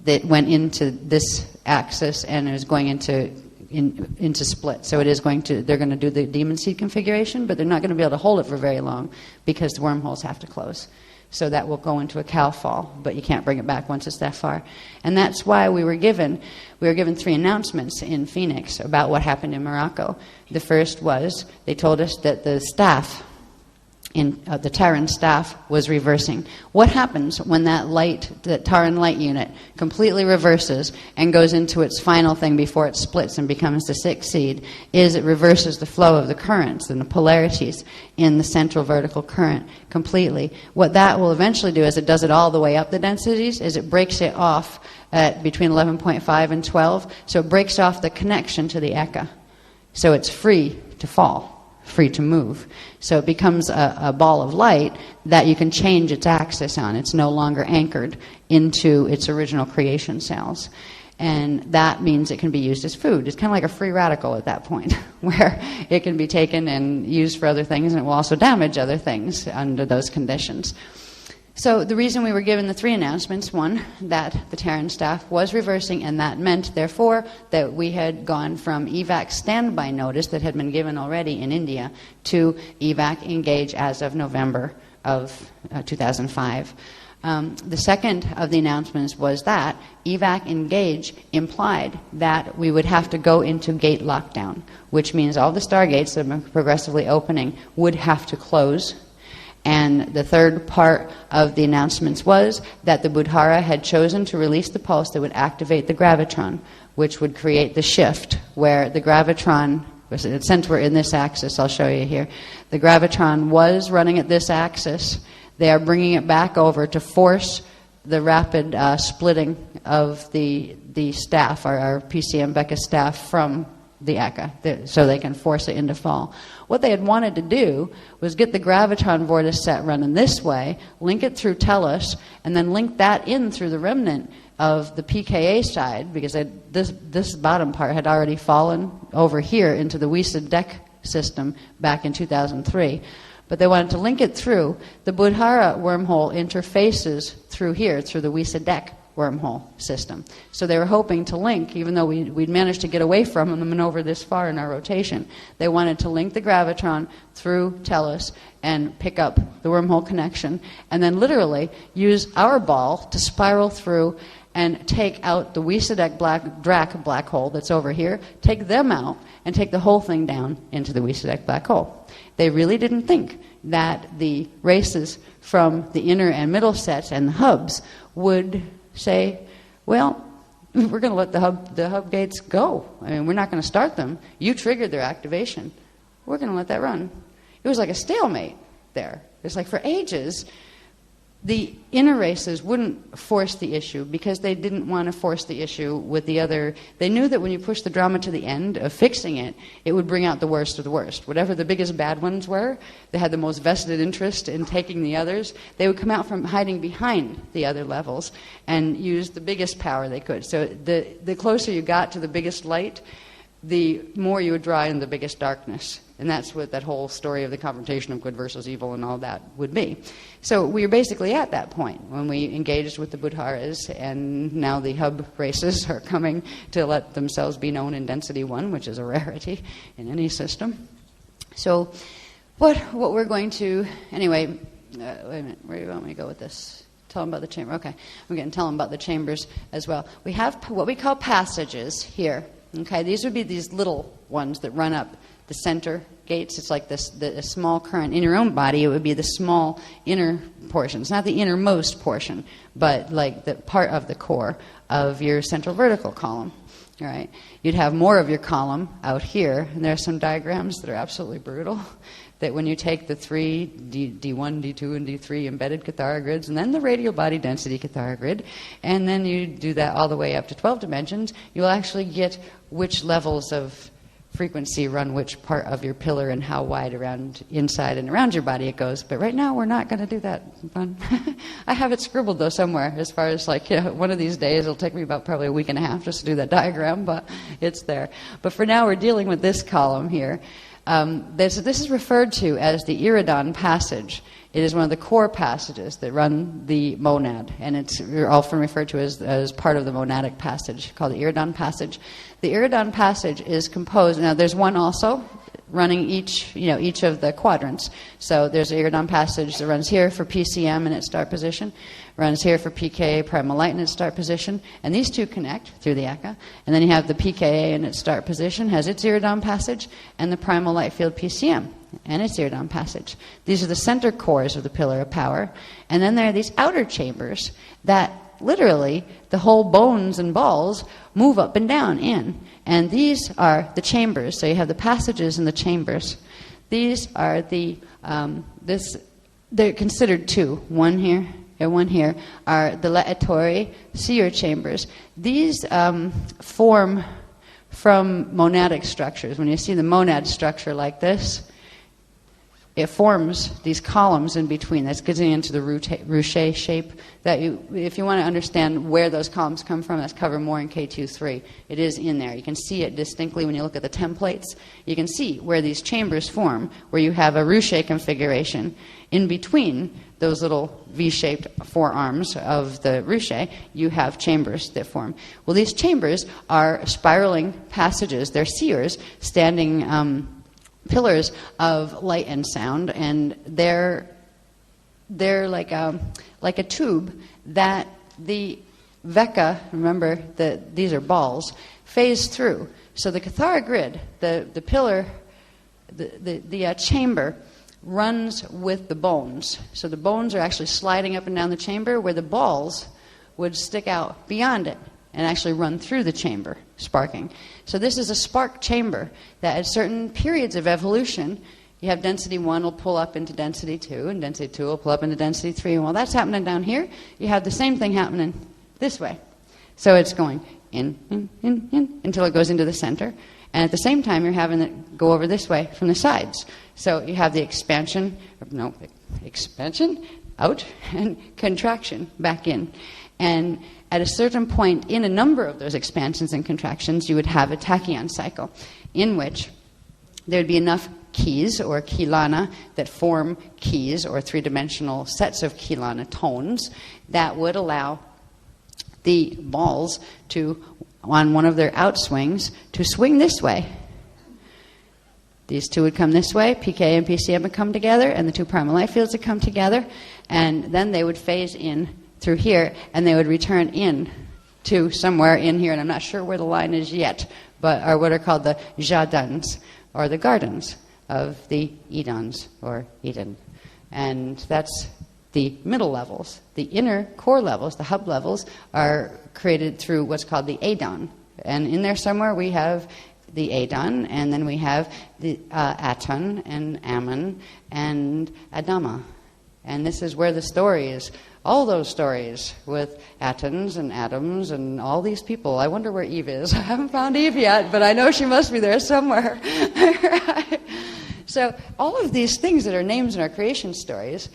it went into this axis and it was going into split. So they're going to do the demon seed configuration, but they're not going to be able to hold it for very long because the wormholes have to close. So that will go into a cow fall, but you can't bring it back once it's that far. And that's why we were given 3 announcements in Phoenix about what happened in Morocco. The first was, they told us that the staff, the Taran staff, was reversing. What happens when that Taran light unit completely reverses and goes into its final thing before it splits and becomes the 6th seed, is it reverses the flow of the currents and the polarities in the central vertical current completely. What that will eventually do, as it does it all the way up the densities, is it breaks it off at between 11.5 and 12, so it breaks off the connection to the Eka. So it's free to fall, free to move. So it becomes a ball of light that you can change its axis on. It's no longer anchored into its original creation cells. And that means it can be used as food. It's kind of like a free radical at that point, where it can be taken and used for other things, and it will also damage other things under those conditions. So the reason we were given the 3 announcements, one, that the Terran staff was reversing, and that meant, therefore, that we had gone from evac standby notice that had been given already in India to evac engage as of November of 2005. The second of the announcements was that evac engage implied that we would have to go into gate lockdown, which means all the stargates that have been progressively opening would have to close. And the third part of the announcements was that the Buddhara had chosen to release the pulse that would activate the gravitron, which would create the shift where the gravitron, since we're in this axis, I'll show you here, the gravitron was running at this axis. They are bringing it back over to force the rapid splitting of the staff, our PCM Becca staff, from the ECA, so they can force it into fall. What they had wanted to do was get the gravitron vortice set running this way, link it through Tellus, and then link that in through the remnant of the PKA side, because this bottom part had already fallen over here into the Wiesa deck system back in 2003. But they wanted to link it through. The Buddhara wormhole interfaces through here, through the Wiesa deck wormhole system. So they were hoping to link, even though we'd managed to get away from them and over this far in our rotation, they wanted to link the gravitron through Tellus and pick up the wormhole connection, and then literally use our ball to spiral through and take out the Wiesa deck Drac black hole that's over here, take them out, and take the whole thing down into the Wiesa deck black hole. They really didn't think that the races from the inner and middle sets and the hubs would say, well, we're going to let the hub gates go. I mean, we're not going to start them. You triggered their activation. We're going to let that run. It was like a stalemate there. It's like for ages, the inner races wouldn't force the issue because they didn't want to force the issue with the other. They knew that when you push the drama to the end of fixing it, it would bring out the worst of the worst. Whatever the biggest bad ones were, they had the most vested interest in taking the others. They would come out from hiding behind the other levels and use the biggest power they could. So the closer you got to the biggest light, the more you would draw in the biggest darkness. And that's what that whole story of the confrontation of good versus evil and all that would be. So we were basically at that point when we engaged with the Buddharas, and now the hub races are coming to let themselves be known in density 1, which is a rarity in any system. So what we're going to, anyway, wait a minute, where do you want me to go with this? Tell them about the chamber. Okay, I'm going to tell them about the chambers as well. We have what we call passages here. Okay, these would be these little ones that run up the center gates. It's like the small current. In your own body, it would be the small inner portion. It's not the innermost portion, but like the part of the core of your central vertical column. All right. You'd have more of your column out here, and there are some diagrams that are absolutely brutal. That when you take the 3 D1, D2, and D3 embedded Cathara grids, and then the radial body density Cathara grid, and then you do that all the way up to 12 dimensions, you'll actually get which levels of frequency run which part of your pillar and how wide around inside and around your body it goes. But right now we're not going to do that. I have it scribbled though somewhere, as far as like, one of these days it'll take me about probably a week and a half just to do that diagram, but it's there. But for now we're dealing with this column here. This is referred to as the Iridon passage. It is one of the core passages that run the monad, and it's often referred to as part of the monadic passage, called the Iridon passage. The Iridon passage is composed, now there's one also running each of the quadrants. So there's an Iridon passage that runs here for PCM in its start position, runs here for PKA primal light in its start position, and these two connect through the ECA. And then you have the PKA in its start position, has its Iridon passage, and the primal light field PCM and its Iridon passage. These are the center cores of the pillar of power. And then there are these outer chambers that literally the whole bones and balls move up and down in. And these are the chambers. So you have the passages and the chambers. These are they're considered two. One here and one here are the laetori seer chambers. These form from monadic structures. When you see the monad structure like this, it forms these columns in between. That's getting into the ruche shape. That if you want to understand where those columns come from, that's covered more in K2-3. It is in there. You can see it distinctly when you look at the templates. You can see where these chambers form, where you have a ruche configuration. In between those little V-shaped forearms of the ruche, you have chambers that form. Well, these chambers are spiraling passages. They're seers standing pillars of light and sound, and they're like a tube that the veka, remember that these are balls, phase through. So the Cathara grid, the pillar, the chamber runs with the bones. So the bones are actually sliding up and down the chamber, where the balls would stick out beyond it and actually run through the chamber, sparking. So this is a spark chamber that at certain periods of evolution, you have density 1 will pull up into density 2, and density 2 will pull up into density 3. And while that's happening down here, you have the same thing happening this way. So it's going in, until it goes into the center. And at the same time, you're having it go over this way from the sides. So you have the expansion out, and contraction back in. And at a certain point in a number of those expansions and contractions, you would have a tachyon cycle in which there would be enough keys or kilana that form keys or three-dimensional sets of kilana tones that would allow the balls to, on one of their outswings, to swing this way. These two would come this way, PK and PCM would come together, and the two primal light fields would come together, and then they would phase in through here, and they would return in to somewhere in here, and I'm not sure where the line is yet, but are what are called the jardins, or the gardens of the Edens, or Eden. And that's the middle levels. The inner core levels, the hub levels, are created through what's called the Adon. And in there somewhere we have the Adon, and then we have the Aton, and Ammon, and Adama. And this is where the story is. All those stories with Atons and Adams and all these people. I wonder where Eve is. I haven't found Eve yet, but I know she must be there somewhere. Right? So all of these things that are names in our creation stories,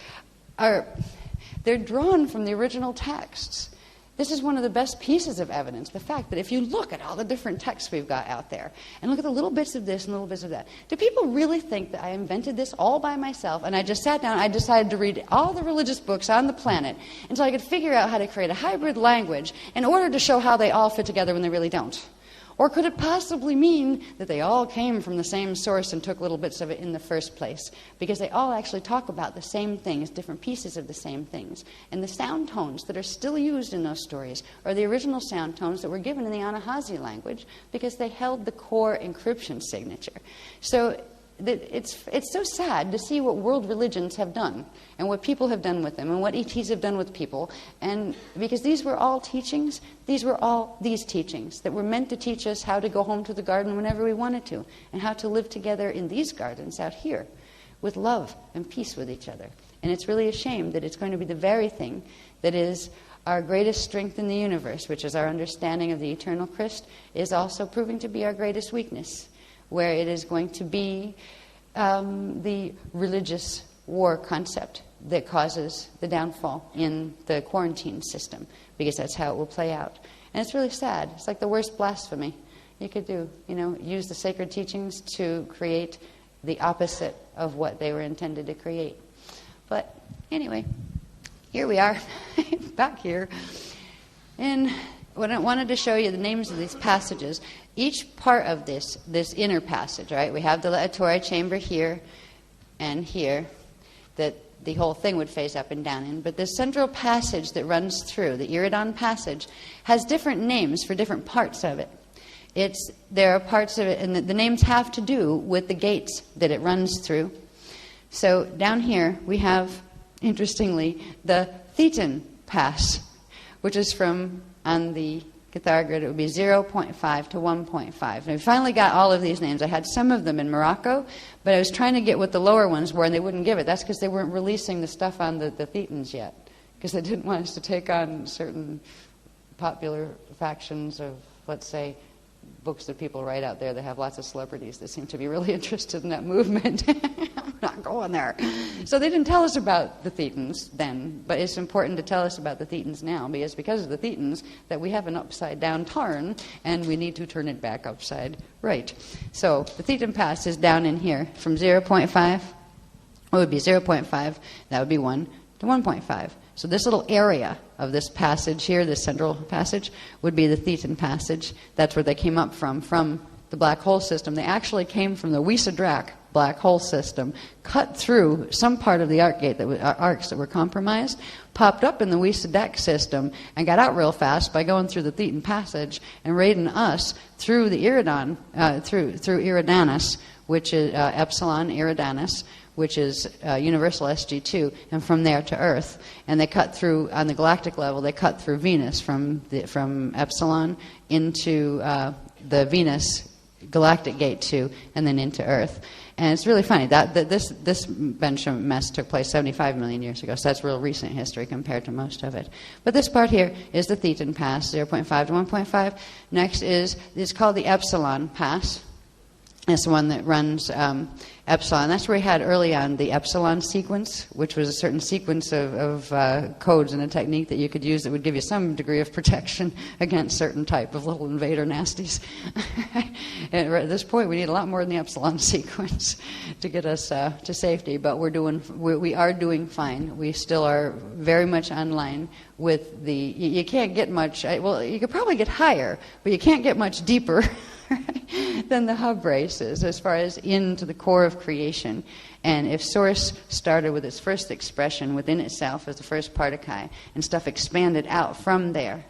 they're drawn from the original texts. This is one of the best pieces of evidence, the fact that if you look at all the different texts we've got out there, and look at the little bits of this and little bits of that, do people really think that I invented this all by myself, and I just sat down, I decided to read all the religious books on the planet until I could figure out how to create a hybrid language in order to show how they all fit together when they really don't? Or could it possibly mean that they all came from the same source and took little bits of it in the first place? Because they all actually talk about the same things, different pieces of the same things. And the sound tones that are still used in those stories are the original sound tones that were given in the Anahazi language because they held the core encryption signature. So it's so sad to see what world religions have done and what people have done with them and what ETs have done with people. And because these were all teachings, these were all these teachings that were meant to teach us how to go home to the garden whenever we wanted to and how to live together in these gardens out here with love and peace with each other. And it's really a shame that it's going to be the very thing that is our greatest strength in the universe, which is our understanding of the eternal Christ, is also proving to be our greatest weakness, where it is going to be the religious war concept that causes the downfall in the quarantine system, because that's how it will play out. And it's really sad. It's like the worst blasphemy you could do, use the sacred teachings to create the opposite of what they were intended to create. But anyway, here we are, back here. And what I wanted to show you the names of these passages. Each part of this inner passage, right? We have the Laetore chamber here and here that the whole thing would face up and down in. But the central passage that runs through, the Iridon passage, has different names for different parts of it. There are parts of it, and the names have to do with the gates that it runs through. So down here we have, interestingly, the Thetan Pass, which is from, on the Cathara grid, it would be 0.5 to 1.5. And we finally got all of these names. I had some of them in Morocco, but I was trying to get what the lower ones were, and they wouldn't give it. That's because they weren't releasing the stuff on the Thetans yet, because they didn't want us to take on certain popular factions of, let's say, books that people write out there. They have lots of celebrities that seem to be really interested in that movement. I'm not going there. So they didn't tell us about the Thetans then, but it's important to tell us about the Thetans now, because of the Thetans that we have an upside down turn, and we need to turn it back upside right. So the Thetan pass is down in here from 0.5. It would be 0.5, that would be 1 to 1.5. So this little area of this passage here, this central passage, would be the Thetan passage. That's where they came up from the black hole system. They actually came from the Weisse-Drac black hole system, cut through some part of the arcs that were compromised, popped up in the Weisse-Drac system, and got out real fast by going through the Thetan passage and raiding us through the Iridan, through Eridanus, which is Epsilon Eridanus, which is universal SG2, and from there to Earth. And they cut through, on the galactic level, they cut through Venus from Epsilon into the Venus galactic gate 2, and then into Earth. And it's really funny that this Benjamin mess took place 75 million years ago, so that's real recent history compared to most of it. But this part here is the Thetan pass, 0.5 to 1.5. Next it's called the Epsilon pass. It's the one that runs Epsilon. That's where we had early on the Epsilon sequence, which was a certain sequence of codes and a technique that you could use that would give you some degree of protection against certain type of little invader nasties. And at this point, we need a lot more than the Epsilon sequence to get us to safety. But we are doing fine. We still are very much online with the. You can't get much. Well, you could probably get higher, but you can't get much deeper than the hub races as far as into the core of creation. And if Source started with its first expression within itself as the first particle, and stuff expanded out from there,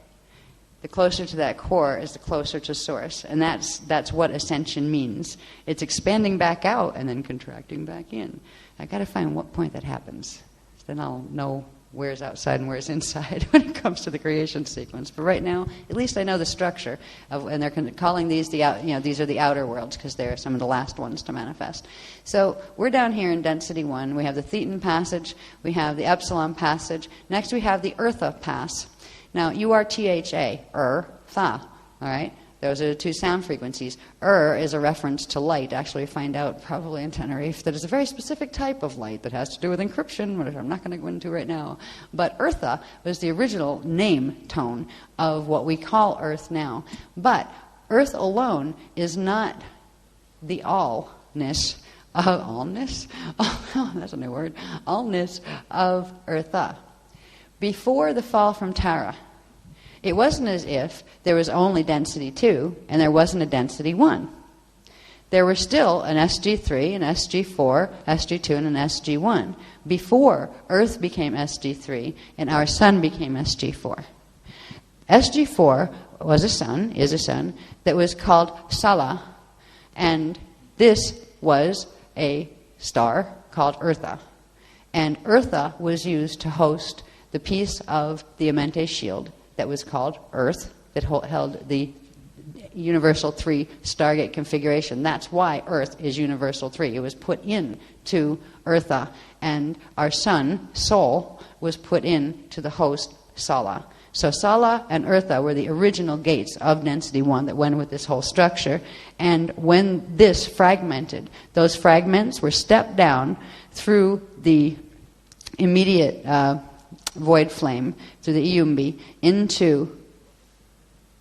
the closer to that core is the closer to Source. And that's what ascension means. It's expanding back out and then contracting back in. I got to find what point that happens. Then I'll know where's outside and where's inside when it comes to the creation sequence. But right now, at least I know the structure of, and they're calling these these are the outer worlds because they're some of the last ones to manifest. So we're down here in density 1. We have the Thetan passage. We have the Epsilon passage. Next we have the Eartha pass. Now, URTHA, Tha, all right? Those are the two sound frequencies. Is a reference to light. Actually, we find out probably in Tenerife that it's a very specific type of light that has to do with encryption, which I'm not going to go into right now. But Eartha was the original name tone of what we call Earth now. But Earth alone is not the allness of allness. Oh, that's a new word. Allness of Eartha. Before the fall from Tara, it wasn't as if there was only density 2 and there wasn't a density 1. There were still an SG3, an SG4, SG2, and an SG1 before Earth became SG3 and our sun became SG4. SG4 is a sun that was called Sala, and this was a star called Eartha. And Eartha was used to host the piece of the Amente shield that was called Earth, that held the universal 3 Stargate configuration. That's why Earth is universal 3. It was put into Eartha, and our sun, Sol, was put into the host, Sala. So Sala and Eartha were the original gates of density 1 that went with this whole structure. And when this fragmented, those fragments were stepped down through the immediate void flame, through the Iumbi, into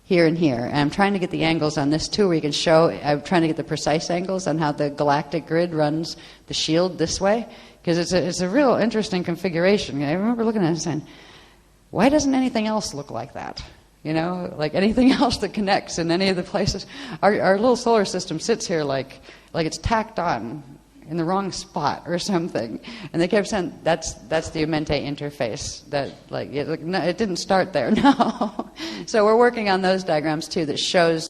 here and here. And I'm trying to get the angles on this too, where you can show, I'm trying to get the precise angles on how the galactic grid runs the shield this way, because it's a real interesting configuration. I remember looking at it and saying, why doesn't anything else look like that? You know, like anything else that connects in any of the places. Our little solar system sits here like it's tacked on in the wrong spot or something. And they kept saying, that's the Amente interface. That it didn't start there, no. So we're working on those diagrams too that shows